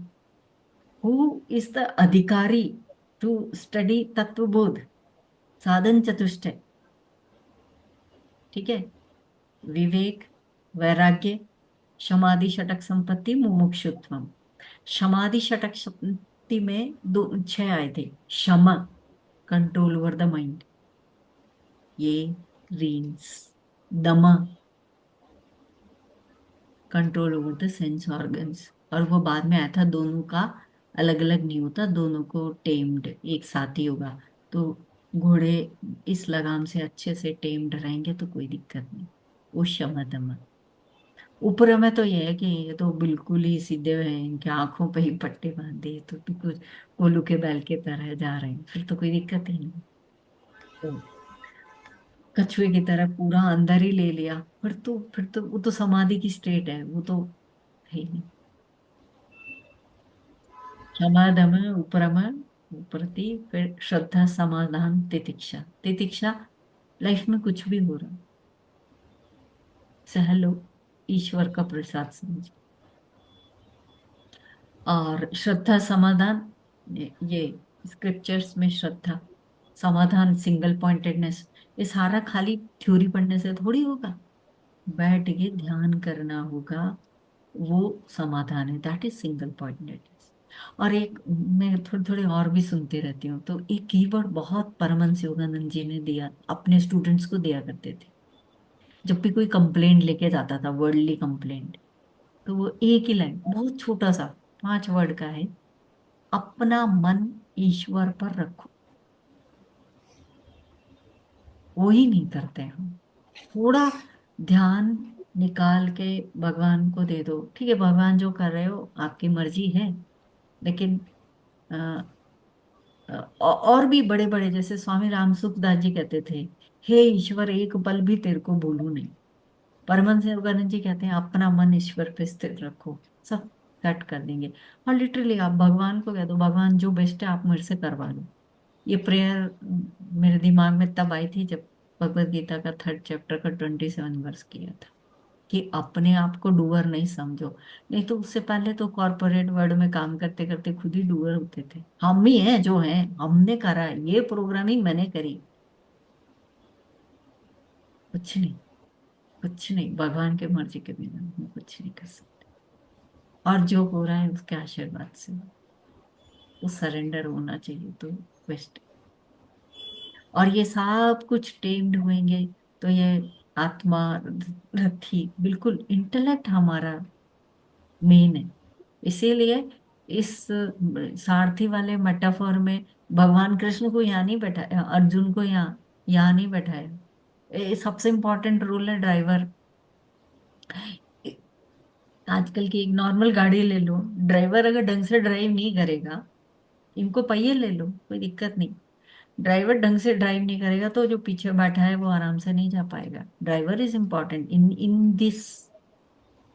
Speaker 1: हु इज द अधिकारी टू स्टडी तत्वबोध, साधन चतुष्टय। ठीक है, विवेक, वैराग्य, समाधि षटक संपत्ति, मुमुक्षुत्वम। समाधि षटक संपत्ति में दो 6 आए थे। क्षमा, कंट्रोल ओवर द माइंड, ये रीन्स। दमा, control over the sense organs, और वो बाद में आया था, दोनों का अलग अलग नहीं होता, दोनों को टेम्ड एक साथ ही होगा। तो घोड़े इस लगाम से अच्छे से टेम्ड रहेंगे तो कोई दिक्कत नहीं। वो शमा दमा। ऊपर में तो ये है कि ये तो बिल्कुल ही सीधे हैं, इनके आंखों पे ही पट्टे बांध दिए, तो बिल्कुल कोलू के बैल की तरह जा रहे हैं, फिर तो कोई दिक्कत ही नहीं। तो कछुए की तरह पूरा अंदर ही ले लिया, फिर तो वो तो समाधि की स्टेट है, वो तो है ही नहीं। क्षमा दम उपरमा प्रति, फिर श्रद्धा समाधान तितिक्षा। तितिक्षा, लाइफ में कुछ भी हो रहा सह लो, ईश्वर का प्रसाद समझ। और श्रद्धा समाधान, ये स्क्रिप्चर्स में श्रद्धा समाधान, सिंगल पॉइंटेडनेस, ये सारा खाली थ्योरी पढ़ने से थोड़ी होगा, बैठ के ध्यान करना होगा, वो समाधान है, दैट इज सिंगल पॉइंटेडनेस। और एक मैं थोड़ी थोड़ी और भी सुनती रहती हूँ, तो एक कीवर्ड बहुत परमहंस योगानंद जी ने दिया, अपने स्टूडेंट्स को दिया करते थे, जब भी कोई कंप्लेंट लेके जाता था, वर्ल्डली कंप्लेंट, तो वो एक ही लाइन, बहुत छोटा सा, 5 वर्ड का है, अपना मन ईश्वर पर रखो। वो ही नहीं करते हम, थोड़ा ध्यान निकाल के भगवान को दे दो। ठीक है, भगवान जो कर रहे हो आपकी मर्जी है, लेकिन अ, और भी बड़े बड़े जैसे स्वामी राम सुखदास जी कहते थे, हे ईश्वर एक पल भी तेरे को भूलू नहीं। परमहंस योगानंद जी कहते हैं अपना मन ईश्वर पे स्थिर रखो, सब सेट कर देंगे। और लिटरली आप भगवान को कह दो, भगवान जो बेस्ट है आप मेरे से करवा लो। ये प्रेयर मेरे दिमाग में तब आई थी जब भगवत गीता का 3rd चैप्टर का 27 वर्स किया था, कि अपने आप को डूअर नहीं समझो। नहीं तो उससे पहले तो कॉर्पोरेट वर्ल्ड में काम करते करते खुद ही डूअर होते थे। हम ही हैं जो हैं, हमने करा है, ये प्रोग्रामिंग मैंने करी। कुछ नहीं, कुछ नहीं, भगवान के मर्जी के बिना हम कुछ नहीं कर सकते। और जो हो रहा है उसके आशीर्वाद से तो सरेंडर होना चाहिए तो बेस्ट। और ये सब कुछ टेम्ड होंगे तो ये आत्मा, रथी, बिल्कुल इंटेलेक्ट हमारा मेन है। इसीलिए इस सारथी वाले मेटाफोर में भगवान कृष्ण को यहाँ नहीं बैठाया, अर्जुन को यहाँ नहीं बैठाया। ये सबसे इंपॉर्टेंट रोल है ड्राइवर। आजकल की एक नॉर्मल गाड़ी ले लो, ड्राइवर अगर ढंग से ड्राइव नहीं करेगा, इनको पहिए ले लो कोई दिक्कत नहीं, ड्राइवर ढंग से ड्राइव नहीं करेगा तो जो पीछे बैठा है वो आराम से नहीं जा पाएगा। Driver is important in in this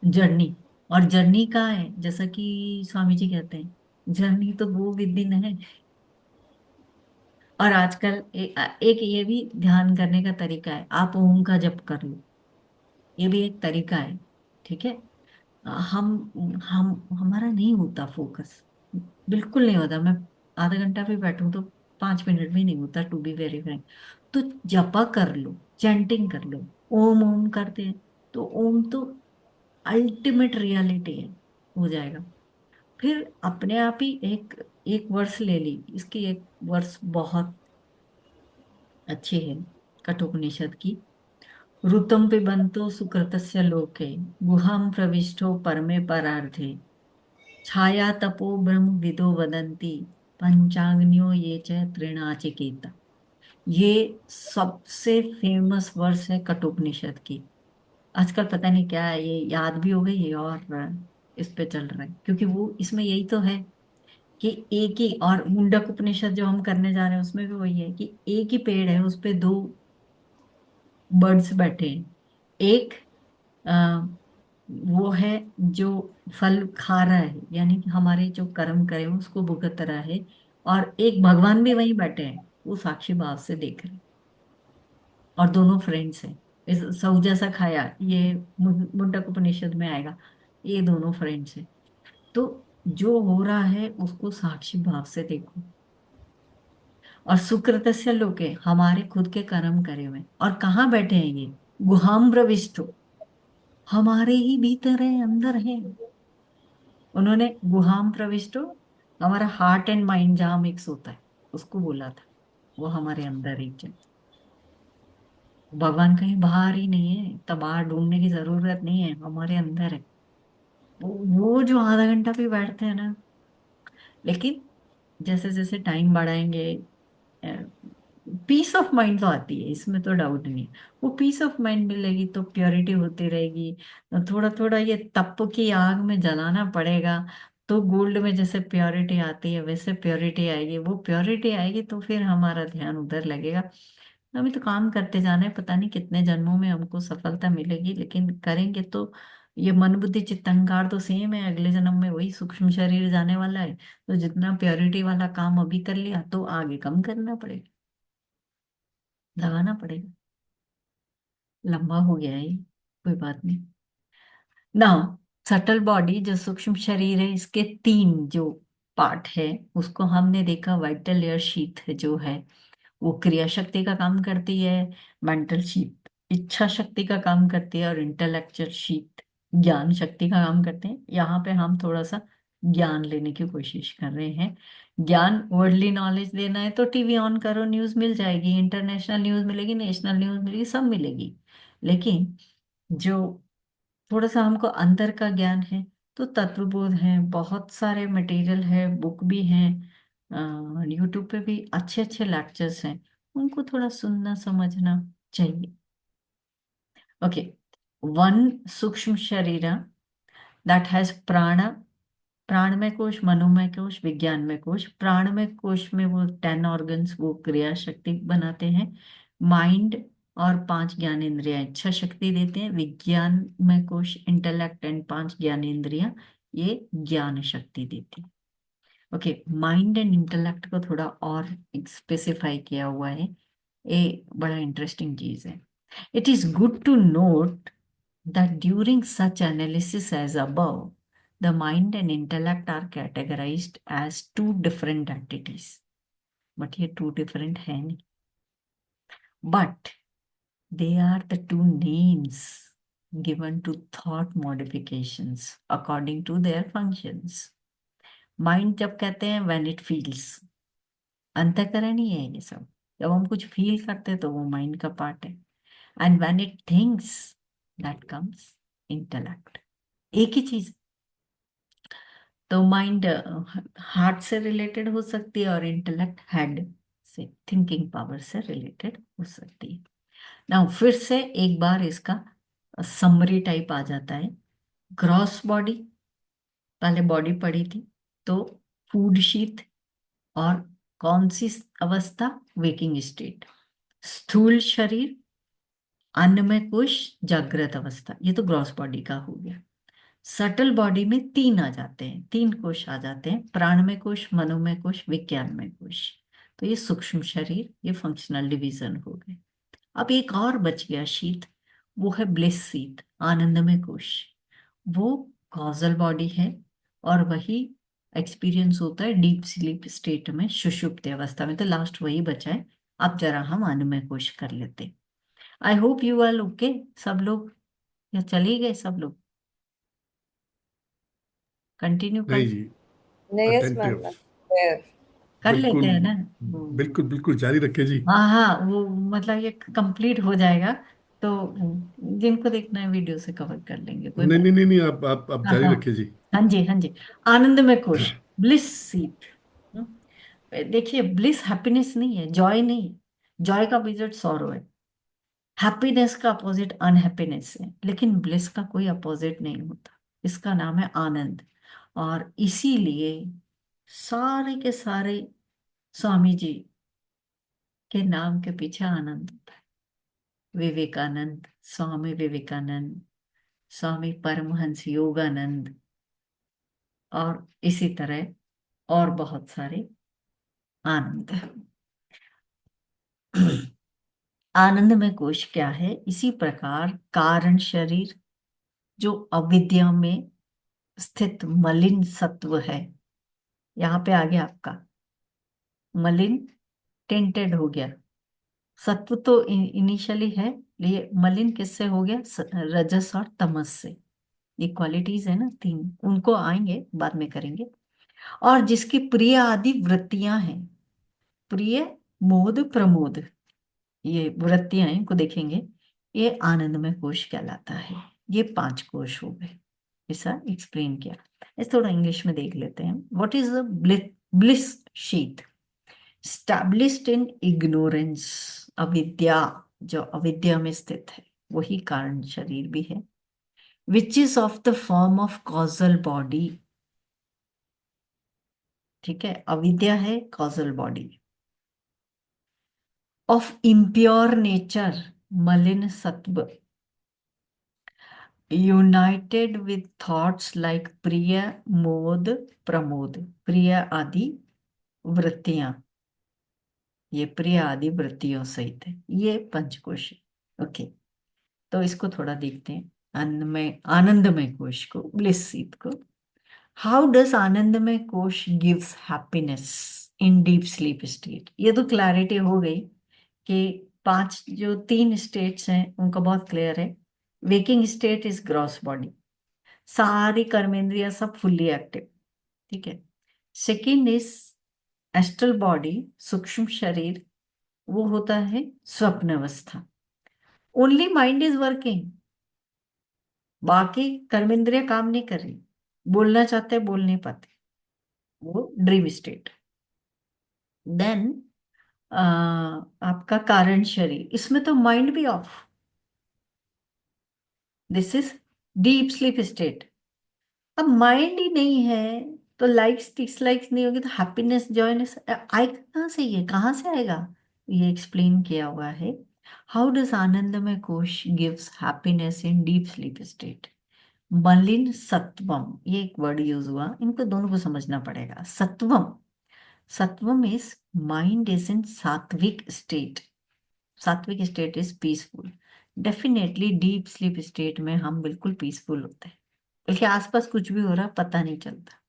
Speaker 1: journey. और जर्नी का है जैसा कि स्वामी जी कहते हैं, जर्नी तो गो विद इन है। और आजकल एक ये भी ध्यान करने का तरीका है, आप ओम का जप कर लो, ये भी एक तरीका है। ठीक है, हम हमारा नहीं होता फोकस, बिल्कुल नहीं होता। मैं आधा घंटा भी बैठूं तो 5 मिनट भी नहीं होता, टू बी वेरी फ्रैंक। तो जपा कर लो, चैंटिंग कर लो, ओम ओम करते हैं तो ओम तो अल्टीमेट रियलिटी है, हो जाएगा। फिर अपने आप ही एक एक वर्ष ले ली, इसकी एक वर्ष बहुत अच्छी है कठोपनिषद की। ऋतम पिबन्तो सुकृतस्य लोके गुहां प्रविष्टो परमे परार्धे छाया तपो ब्रह्म विदो वदन्ति पंचाग्नियो ये च तृणाचिकेता। ये सबसे फेमस वर्स है कठोपनिषद की। आजकल पता नहीं क्या है, ये याद भी हो गई है और इस पे चल रहा है, क्योंकि वो इसमें यही तो है कि एक ही, और मुंडक उपनिषद जो हम करने जा रहे हैं उसमें भी वही है कि एक ही पेड़ है, उस पे दो बर्ड्स बैठे हैं। एक आ, वो है जो फल खा रहा है, यानी कि हमारे जो कर्म करे हैं उसको भुगत रहा है। और एक भगवान भी वहीं बैठे हैं, वो साक्षी भाव से देख रहे हैं। और दोनों फ्रेंड्स हैं। इस सऊ जैसा खाया, ये मुंडक उपनिषद में आएगा। ये दोनों फ्रेंड्स हैं। तो जो हो रहा है उसको साक्षी भाव से देखो। और सुकृतस्य लोके, हमारे खुद के कर्म करे हुए, और कहाँ बैठे हैं ये, गुहाम प्रविष्टो, हमारे ही भीतर है, अंदर है। उन्होंने गुहाम प्रविष्टो, हमारा हार्ट एंड माइंड जहाँ मिक्स होता है उसको बोला था, वो हमारे अंदर ही है। भगवान कहीं बाहर ही नहीं है, तब बाहर ढूंढने की जरूरत नहीं है, हमारे अंदर है। वो जो आधा घंटा भी बैठते हैं ना, लेकिन जैसे जैसे टाइम बढ़ाएंगे पीस ऑफ माइंड तो आती है, इसमें तो डाउट नहीं है। वो पीस ऑफ माइंड मिलेगी तो प्योरिटी होती रहेगी। थोड़ा थोड़ा ये तप की आग में जलाना पड़ेगा, तो गोल्ड में जैसे प्योरिटी आती है वैसे प्योरिटी आएगी। वो प्योरिटी आएगी तो फिर हमारा ध्यान उधर लगेगा। अभी तो काम करते जाना है, पता नहीं कितने जन्मों में हमको सफलता मिलेगी, लेकिन करेंगे तो। ये मन बुद्धि चित्त अहंकार तो सेम है, अगले जन्म में वही सूक्ष्म शरीर जाने वाला है। तो जितना प्योरिटी वाला काम अभी कर लिया तो आगे कम करना पड़ेगा, लगाना पड़ेगा। लंबा हो गया है ये, कोई बात नहीं। नाउ सटल बॉडी जो सूक्ष्म शरीर है, इसके 3 जो पार्ट है उसको हमने देखा। वाइटल एयर शीथ जो है वो क्रिया शक्ति का काम करती है, मेंटल शीथ इच्छा शक्ति का काम करती है, और इंटेलेक्चुअल शीथ ज्ञान शक्ति का काम करते हैं। यहाँ पे हम थोड़ा सा ज्ञान लेने की कोशिश कर रहे हैं। ज्ञान वर्ल्डली नॉलेज लेना है तो टीवी ऑन करो, न्यूज़ मिल जाएगी, इंटरनेशनल न्यूज़ मिलेगी, नेशनल न्यूज़ मिलेगी, सब मिलेगी। लेकिन जो थोड़ा सा हमको अंदर का ज्ञान है, तो तत्वबोध है, बहुत सारे मटेरियल है, बुक भी हैं, यूट्यूब पे भी अच्छे अच्छे लेक्चर्स हैं, उनको थोड़ा सुनना समझना चाहिए। ओके, one सूक्ष्म शरीर that has prana, प्राणमय कोश, मनोमय कोश, विज्ञानमय कोश। प्राणमय कोश में वो 10 ऑर्गन्स वो क्रिया शक्ति बनाते हैं। माइंड और 5 ज्ञानेंद्रियां इच्छा शक्ति देते हैं। विज्ञानमय कोश इंटेलेक्ट एंड 5 ज्ञानेंद्रियां ये ज्ञान शक्ति देती हैं। ओके, माइंड एंड इंटेलेक्ट को थोड़ा और स्पेसिफाई किया हुआ है, ये बड़ा इंटरेस्टिंग चीज है। It is good to note that during such analysis as above, the mind and intellect are categorized as two different entities. But ये two different हैं नहीं. But they are the two names given to thought modifications according to their functions. Mind जब कहते हैं when it feels, अंतःकरण ही है ये सब। जब हम कुछ फील करते हैं तो वो माइंड का पार्ट है। And when it thinks, that comes intellect. एक ही चीज। तो माइंड हार्ट से रिलेटेड हो सकती है और इंटेलेक्ट हेड से, थिंकिंग पावर से रिलेटेड हो सकती है। नाउ फिर से एक बार इसका समरी टाइप आ जाता है। ग्रॉस बॉडी, पहले बॉडी पड़ी थी, तो फूड शीथ और कौन सी अवस्था, वेकिंग स्टेट। स्थूल शरीर, अन्नमय कोश, जागृत अवस्था, ये तो ग्रॉस बॉडी का हो गया। सटल बॉडी में 3 आ जाते हैं, 3 कोश आ जाते हैं, प्राणमय कोश, मनोमय कोश, विज्ञानमय कोश। तो ये सूक्ष्म शरीर, ये फंक्शनल डिवीजन हो गए। अब एक और बच गया शीत, वो है ब्लिस शीत, आनंदमय कोश। वो कॉजल बॉडी है और वही एक्सपीरियंस होता है डीप स्लीप स्टेट में, सुषुप्ति अवस्था में। तो लास्ट वही बचा है। अब जरा हम आनंदमय कोश कर लेते। I hope you are okay सब लोग, या चले गए सब लोग? कंटिन्यू कर
Speaker 4: नहीं जी,
Speaker 2: नहीं, यस मैम,
Speaker 4: अटेंटिव।
Speaker 1: कर लेते
Speaker 4: बिल्कुल,
Speaker 1: हैं ना।
Speaker 4: बिल्कुल बिल्कुल जारी रखें जी।
Speaker 1: हाँ हाँ, वो मतलब ये कंप्लीट हो जाएगा तो जिनको देखना है वीडियो से कवर कर लेंगे, कोई
Speaker 4: नहीं
Speaker 1: बात।
Speaker 4: नहीं नहीं नहीं, आप
Speaker 1: हाँ
Speaker 4: जारी
Speaker 1: हाँ,
Speaker 4: रखें जी।
Speaker 1: हाँ जी हाँ जी। आनंदमय कोश, ब्लिस सीट। देखिए, ब्लिस हैप्पीनेस नहीं है, जॉय नहीं है। जॉय का अपोजिट सॉरो है, हैप्पीनेस का अपोजिट अनहैप्पीनेस है, लेकिन ब्लिस का कोई अपोजिट नहीं होता। इसका नाम है आनंद। और इसीलिए सारे के सारे स्वामी जी के नाम के पीछे आनंद होता है। विवेकानंद, स्वामी विवेकानंद, स्वामी परमहंस योगानंद, और इसी तरह और बहुत सारे आनंद। आनंदमय कोश क्या है? इसी प्रकार कारण शरीर जो अविद्या में स्थित मलिन सत्व है, यहाँ पे आ गया आपका मलिन, टेंटेड हो गया। सत्व तो इनिशियली है, ये मलिन किससे हो गया? रजस और तमस से। ये क्वालिटीज है ना 3, उनको आएंगे बाद में करेंगे। और जिसकी प्रिय आदि वृत्तियां हैं, प्रिय, मोद, प्रमोद, ये वृत्तियां हैं, इनको देखेंगे। ये आनंदमय कोश कहलाता है। ये 5 कोश हो गए, ऐसा एक्सप्लेन किया। इस थोड़ा इंग्लिश में देख लेते हैं। What is the bliss sheath? Established in ignorance, अविद्या, जो अविद्या में स्थित है वही कारण शरीर भी है। Which is of the form of causal body, ठीक है, अविद्या है causal body. Of impure nature, मलिन सत्व, यूनाइटेड विथ थॉट्स लाइक प्रिय, मोद, प्रमोद, प्रिय आदि वृत्तियां, ये प्रिय आदि वृत्तियों सहित है। ये पंचकोश है। ओके, तो इसको थोड़ा देखते हैं। आनंदमय कोश को, ब्लिस सीट को। हाउ डज आनंदमय कोश gives happiness in deep sleep state? ये तो क्लैरिटी हो गई कि 5 जो 3 स्टेट्स हैं उनका बहुत क्लियर है। Waking state is gross body, सारी कर्मेंद्रियां सब फुल्ली एक्टिव, ठीक है। सेकेंड इज एस्ट्रल बॉडी, सूक्ष्म शरीर, वो होता है स्वप्न अवस्था। ओनली माइंड इज वर्किंग, बाकी कर्मेंद्रियां काम नहीं कर रही, बोलना चाहते हैं बोल नहीं पाते, वो ड्रीम स्टेट। देन आपका कारण शरीर, इसमें तो माइंड भी of, this is deep sleep state. अब माइंड ही नहीं है तो लाइक्स डिसलाइक्स नहीं होगी तो हैप्पीनेस जॉयनेस आएगा कहाँ से? ये कहाँ से आएगा? ये एक्सप्लेन किया हुआ है। हाउ डज आनंदमय कोश gives happiness in deep sleep state? मलिन सत्वम, ये एक वर्ड यूज हुआ, इनको दोनों को समझना पड़ेगा। सत्वम, सत्वम इज माइंड इज इन सात्विक स्टेट। सात्विक state is peaceful. Definitely deep sleep state में हम बिल्कुल पीसफुल होते हैं, बल्कि आसपास कुछ भी हो रहा पता नहीं चलता।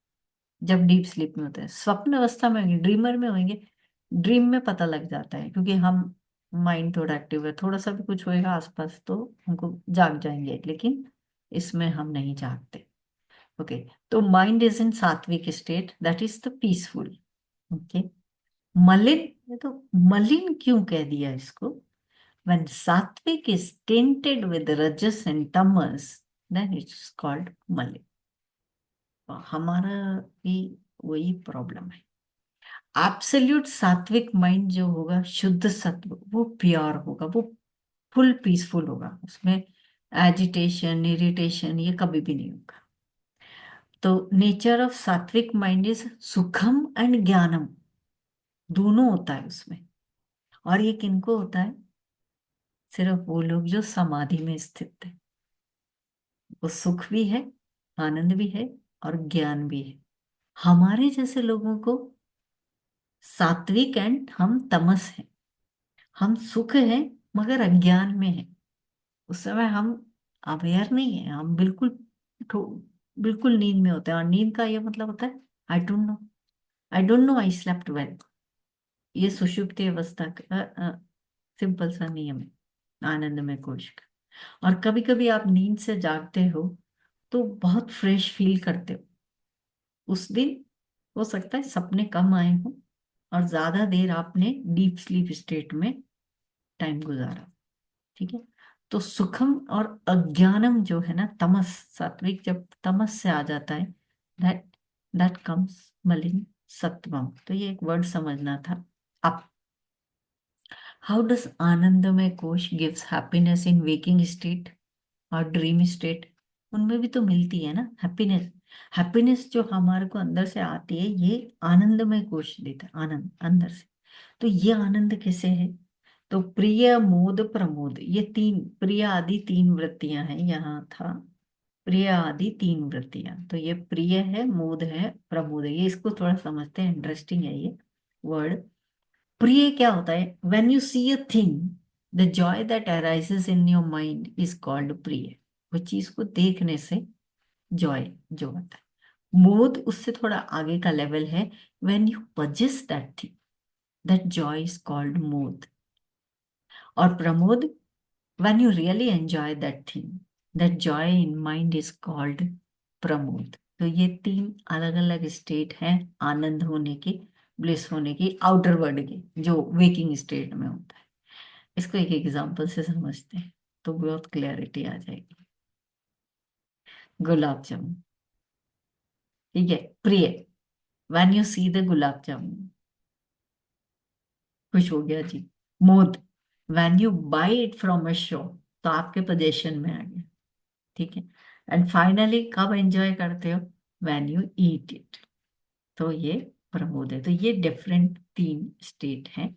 Speaker 1: जब डीप स्लीप में होते हैं, स्वप्न अवस्था में होंगे, ड्रीमर में होंगे, ड्रीम में पता लग जाता है, क्योंकि हम माइंड थोड़ा एक्टिव है, थोड़ा सा भी कुछ होएगा आसपास तो हमको जाग जाएंगे, लेकिन इसमें हम नहीं जागते। ओके, तो माइंड इज इन सात्विक state, that is the peaceful. Okay, मलिन, ये तो मलिन क्यों कह दिया इसको? When sattvic is tainted with rajas and tamas, then it's called malin. हमारा भी वही प्रॉब्लम है। एब्सोल्यूट सात्विक माइंड जो होगा, शुद्ध सत्व, वो प्योर होगा, वो फुल पीसफुल होगा, उसमें एजिटेशन इरिटेशन ये कभी भी नहीं होगा। तो नेचर ऑफ सात्विक माइंड इज सुखम एंड ज्ञानम, दोनों होता है उसमें। और ये किनको होता है? सिर्फ वो लोग जो समाधि में स्थित है। वो सुख भी है, आनंद भी है और ज्ञान भी है। हमारे जैसे लोगों को सात्विक एंड हम तमस हैं, हम सुख हैं मगर अज्ञान में हैं। उस समय हम अवेयर नहीं है, हम बिल्कुल नींद में होते हैं। और नींद का ये मतलब होता है आई don't know, I don't know I slept well. ये सुषुप्ति अवस्था का सिंपल सा नियम है आनंदमय कोश का। और कभी कभी आप नींद से जागते हो तो बहुत फ्रेश फील करते हो। उस दिन हो सकता है सपने कम आए हों और ज्यादा देर आपने डीप स्लीप स्टेट में टाइम गुजारा। ठीक है, तो सुखम और अज्ञानम जो है ना, तमस, सात्विक जब तमस से आ जाता है, दैट दैट कम्स मलिन सत्वम। तो ये एक वर्ड समझना था। अब हाउ डज आनंदमय कोश gives happiness in waking state और ड्रीम स्टेट? उनमें भी तो मिलती है ना हैप्पीनेस। हैप्पीनेस जो हमारे को अंदर से आती है, ये आनंदमय कोश देता है आनंद अंदर से। तो ये आनंद कैसे है? तो प्रिय मोद प्रमोद, ये तीन प्रिय आदि तीन वृत्तियां हैं, यहाँ था प्रिय आदि तीन वृत्तियां। तो ये प्रिय है, मोद है, प्रमोद है। ये इसको थोड़ा समझते हैं, इंटरेस्टिंग है ये वर्ड। प्रिय क्या होता है? When you see a thing, the joy that arises in your mind is called priya. वो चीज को देखने से जॉय जो होता है। मोद उससे थोड़ा आगे का लेवल है, when you possess that thing, that joy is called मोद। और प्रमोद, when you really enjoy that thing, that joy in mind is called Pramod. तो ये तीन अलग अलग स्टेट हैं आनंद होने की, ब्लिस होने की, आउटर वर्ल्ड की, जो वेकिंग स्टेट में होता है। इसको एक एग्जांपल से समझते हैं तो बहुत क्लैरिटी आ जाएगी। गुलाब जामुन, ठीक है, प्रिय, when you see the gulab jamun, खुश हो गया जी। मोद, when you buy it from a shop, तो आपके पोजेशन में आ गया। ठीक है, एंड फाइनली कब एंजॉय करते हो? When you eat it. तो ये प्रमोद है। तो ये डिफरेंट तीन स्टेट हैं।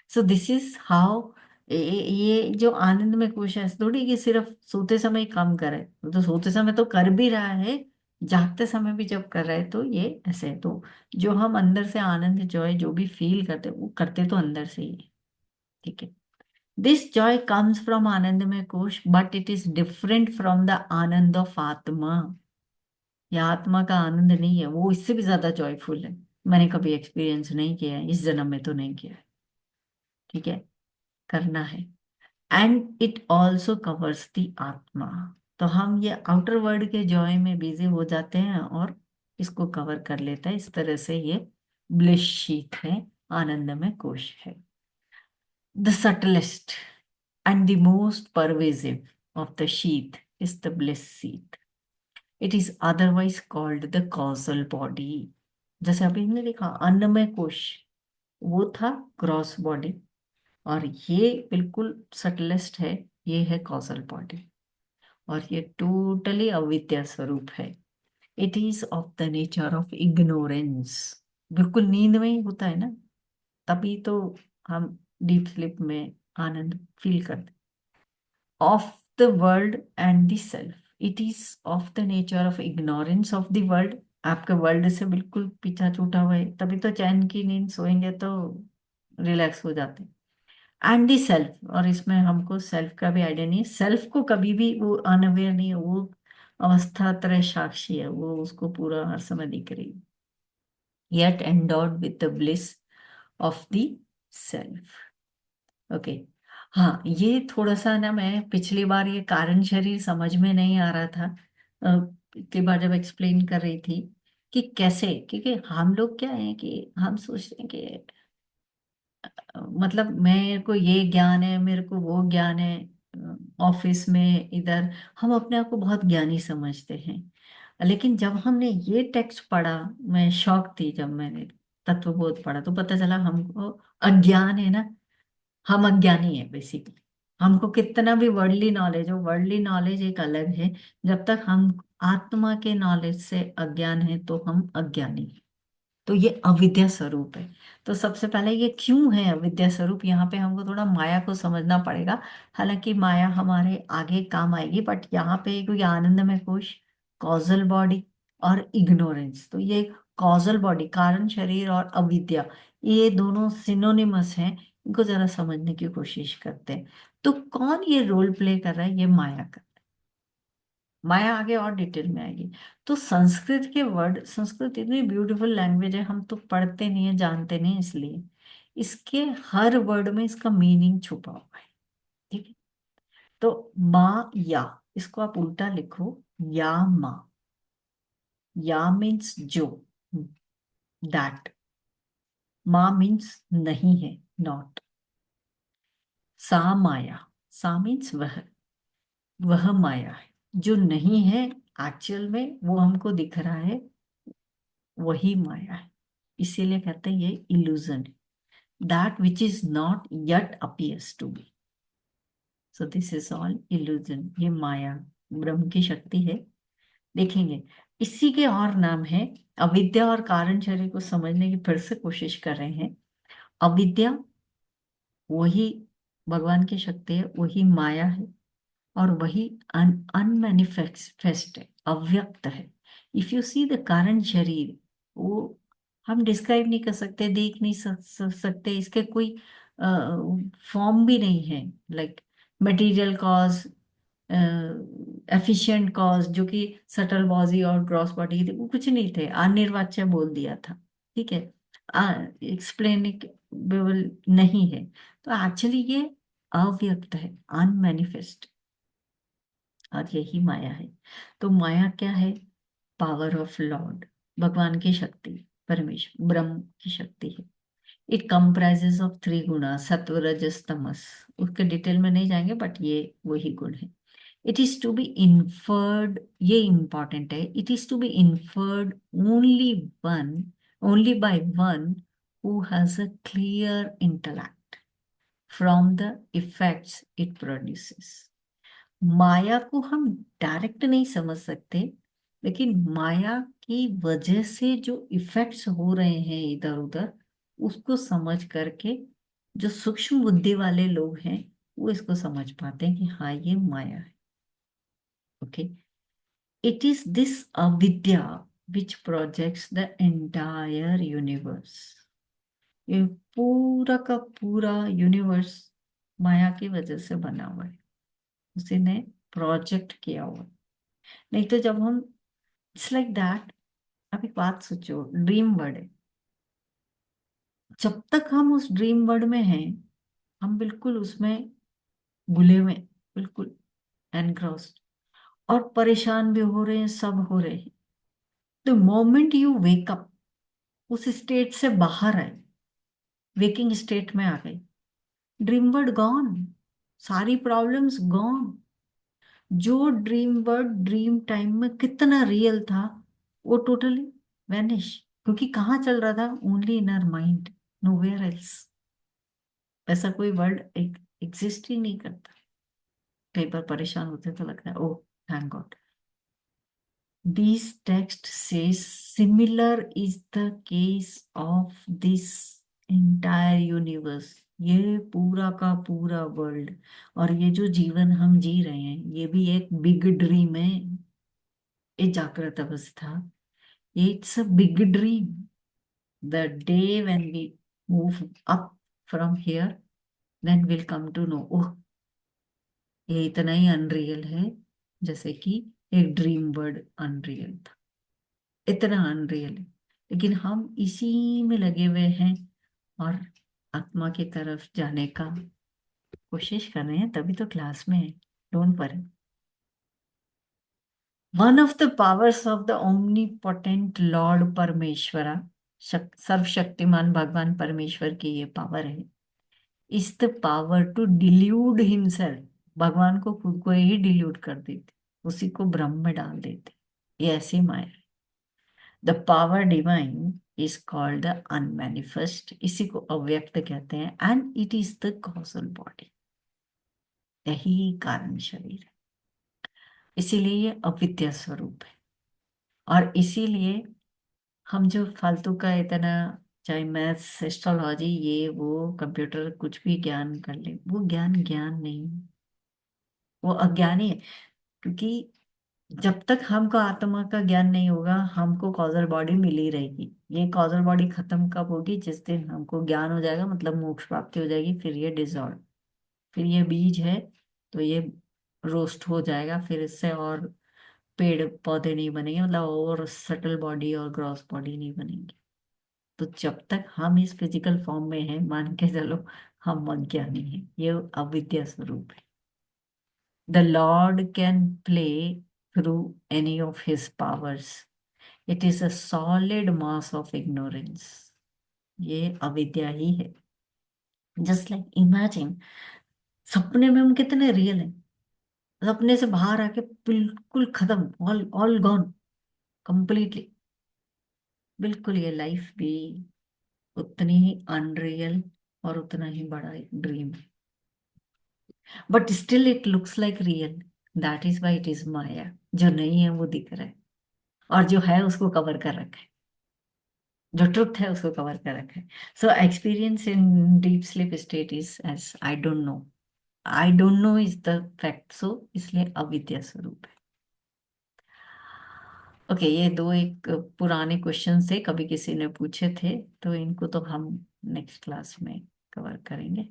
Speaker 1: सो दिस इज हाउ ये जो आनंद में कोश है, थोड़ी कि सिर्फ सोते समय ही काम करे, तो सोते समय तो कर भी रहा है, जागते समय भी जब कर रहा है, तो ये ऐसे है। तो जो हम अंदर से आनंद जॉय जो भी फील करते वो करते तो अंदर से ही है। ठीक है, दिस जॉय कम्स फ्रॉम आनंदमय कोश, but it is different from the Anand of आत्मा। यह आत्मा का आनंद नहीं है, वो इससे भी ज्यादा जॉयफुल है। मैंने कभी एक्सपीरियंस नहीं किया है, इस जन्म में तो नहीं किया है। ठीक है, करना है। And it also covers the आत्मा। तो हम ये आउटर वर्ल्ड के जॉय में बिजी हो जाते हैं और इसको कवर कर लेता है। इस तरह से ये ब्लिस शीथ है, आनंदमय कोश है। The subtlest and the most pervasive of the sheath is the bliss sheath. It is otherwise called the causal body. जैसे अभी हमने देखा अन्नमय कोश, वो था ग्रॉस बॉडी, और ये बिल्कुल सटलेस्ट है, ये है कॉजल बॉडी। और ये टोटली अविद्या स्वरूप है। It is of the nature of ignorance. बिल्कुल नींद में ही होता है ना, तभी तो हम डीप स्लीप में आनंद फील करते। Of the world and the self, it is of the nature of ignorance of the world. आपके वर्ल्ड से बिल्कुल पीछा छूटा हुआ है, तभी तो चैन की नींद सोएंगे तो रिलैक्स हो जाते हैं। एंड दी सेल्फ, और इसमें हमको सेल्फ का भी आइडिया नहीं है। सेल्फ को कभी भी वो अनअवेयर नहीं है, वो अवस्था त्रय साक्षी है, वो उसको पूरा हर समय दिख रही है। Yet endowed with the bliss of the self. Okay. हाँ, ये थोड़ा सा ना, मैं पिछली बार ये कारण शरीर समझ में नहीं आ रहा था, पिछली बार जब एक्सप्लेन कर रही थी कि कैसे, क्योंकि हम लोग क्या है कि हम सोचते हैं कि मतलब मेरे को ये ज्ञान है, मेरे को वो ज्ञान है। ऑफिस में इधर हम अपने आप को बहुत ज्ञानी समझते हैं, लेकिन जब हमने ये टेक्स्ट पढ़ा, मैं शॉक थी जब मैंने तत्वबोध पढ़ा, तो पता चला हमको अज्ञान है ना, हम अज्ञानी है बेसिकली। हमको कितना भी वर्ल्डली नॉलेज हो, वर्ल्डली नॉलेज एक अलग है। जब तक हम आत्मा के नॉलेज से अज्ञान है तो हम अज्ञानी हैं। तो ये अविद्या स्वरूप है। तो सबसे पहले ये क्यों है अविद्या स्वरूप, यहाँ पे हमको थोड़ा माया को समझना पड़ेगा। हालांकि माया हमारे आगे काम आएगी, बट यहाँ पे क्योंकि आनंदमय कोश, कॉजल बॉडी और इग्नोरेंस, तो ये कॉजल बॉडी कारण शरीर और अविद्या, ये दोनों सिनोनिमस हैं। इनको जरा समझने की कोशिश करते हैं। तो कौन ये रोल प्ले कर रहा है, ये माया का। माया आगे और डिटेल में आएगी। तो संस्कृत के वर्ड, संस्कृत इतनी ब्यूटीफुल लैंग्वेज है, हम तो पढ़ते नहीं है, जानते नहीं, इसलिए इसके हर वर्ड में इसका मीनिंग छुपा हुआ है। ठीक है। तो माँ या, इसको आप उल्टा लिखो, या माँ। या मीन्स जो, दैट। माँ मीन्स नहीं है, नॉट। सा माया, सा मीन्स वह माया है जो नहीं है एक्चुअल में, वो हमको दिख रहा है, वही माया है। इसीलिए कहते हैं ये इल्यूजन है, that which is not yet appears to be. So this is all illusion. ये माया ब्रह्म की शक्ति है। देखेंगे इसी के और नाम है। अविद्या और कारण शरीर को समझने की फिर से कोशिश कर रहे हैं। अविद्या वही भगवान की शक्ति है, वही माया है, और वही अनमैनिफेस्ट है, अव्यक्त है। इफ यू सी द कारण शरीर, वो हम डिस्क्राइब नहीं कर सकते, देख नहीं सकते, इसके कोई फॉर्म भी नहीं है। Like material cause, efficient cause, जो कि सटल बॉडी और ग्रॉस बॉडी थे, वो कुछ नहीं थे, अनिर्वाच्य बोल दिया था। ठीक है, एक्सप्लेनेबल नहीं है। तो एक्चुअली ये अव्यक्त है, अनमैनिफेस्ट, और यही माया है। तो माया क्या है? पावर ऑफ लॉर्ड, भगवान की शक्ति, परमेश्वर ब्रह्म की शक्ति है। इट कंप्राइजेस ऑफ थ्री गुणा, सत्व रजस तमस। उसके डिटेल में नहीं जाएंगे, बट ये वही गुण है। It is to be inferred, ये इंपॉर्टेंट है, it is to be inferred only one, only by one who has a clear intellect from the effects it produces. माया को हम डायरेक्ट नहीं समझ सकते, लेकिन माया की वजह से जो इफेक्ट्स हो रहे हैं इधर उधर, उसको समझ करके जो सूक्ष्म बुद्धि वाले लोग हैं वो इसको समझ पाते हैं कि हाँ ये माया है। ओके। इट इज दिस अविद्या विच प्रोजेक्ट्स द एंटायर यूनिवर्स। ये पूरा का पूरा यूनिवर्स माया की वजह से बना हुआ है, उसी ने प्रोजेक्ट किया हुआ। नहीं तो जब हम, इट्स लाइक दैट, अब एक बात सोचो, ड्रीम वर्ल्ड है। जब तक हम उस ड्रीम वर्ल्ड में हैं, हम बिल्कुल उसमें घुले हुए हैं, बिल्कुल एनग्रॉस्ड, और परेशान भी हो रहे हैं, सब हो रहे हैं। The moment you wake up, उस स्टेट से बाहर आए, वेकिंग स्टेट में आ गए, ड्रीम वर्ल्ड गॉन, सारी प्रॉब्लम्स गॉन। जो ड्रीम वर्ल्ड ड्रीम टाइम में कितना रियल था, वो टोटली वैनिश, क्योंकि कहाँ चल रहा था? Only in our mind, nowhere else. ऐसा कोई वर्ल्ड एग्जिस्ट ही नहीं करता। कई बार परेशान होते तो लगता है, oh thank God. This text says similar is the case of this entire universe. ये पूरा का पूरा वर्ल्ड और ये जो जीवन हम जी रहे हैं ये भी एक बिग ड्रीम है। ये जागृत अवस्था, it's a big dream. The day when we move up from here, then we'll come to know, ओह ये इतना ही अनरियल है, जैसे कि एक ड्रीम वर्ड अनरियल था, इतना अनरियल है। लेकिन हम इसी में लगे हुए हैं और आत्मा की तरफ जाने का कोशिश कर रहे हैं, तभी तो क्लास में है। Don't worry. One of the powers of the omnipotent lord Parameshwara, सर्वशक्तिमान भगवान परमेश्वर की ये पावर है, is the power to delude himself. भगवान को खुद को ही डिल्यूट कर देते, उसी को भ्रम में डाल देते, ये ऐसी माया है। The power divine is called the unmanifest, इसी को अव्यक्त कहते हैं। And it is the causal body, यही कारण शरीर है। इसीलिए ये अविद्या स्वरूप है। और इसीलिए हम जो फालतू का इतना, चाहे मैथ्स एस्ट्रोलॉजी ये वो कंप्यूटर कुछ भी ज्ञान कर ले, वो ज्ञान ज्ञान नहीं, वो अज्ञानी है। क्योंकि जब तक हमको आत्मा का ज्ञान नहीं होगा हमको कॉजल बॉडी मिली रहेगी। ये कॉजल बॉडी खत्म कब होगी? जिस दिन हमको ज्ञान हो जाएगा, मतलब मोक्ष प्राप्ति हो जाएगी, फिर ये डिसॉल्व, फिर ये बीज है तो ये रोस्ट हो जाएगा, फिर इससे और पेड़ पौधे नहीं बनेंगे, मतलब और सटल बॉडी और ग्रॉस बॉडी नहीं बनेंगी। तो जब तक हम इस फिजिकल फॉर्म में हैं, मान के चलो हम अज्ञानी हैं, ये अविद्या स्वरूप है। The Lord can play through any of his powers. It is a solid mass of ignorance. ये अविद्या ही है। जस्ट लाइक इमेजिन, सपने में हम कितने रियल हैं, सपने से बाहर आके बिल्कुल खत्म, ऑल ऑल गॉन कंप्लीटली। बिल्कुल ये लाइफ भी उतनी ही अनरियल और उतना ही बड़ा एक ड्रीम है। But still it looks like real, that is why it is maya. जो नहीं है वो दिख रहा है और जो है उसको कवर कर रखा है, जो ट्रुथ है उसको कवर कर रखा है। So experience in deep sleep state is as I don't know, I don't know is the fact, so इसलिए अविद्या स्वरूप है। ओके, ये दो एक पुराने क्वेश्चन थे, कभी किसी ने पूछे थे, तो इनको तो हम नेक्स्ट क्लास में कवर करेंगे।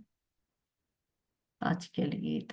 Speaker 1: आज के लिए इतना।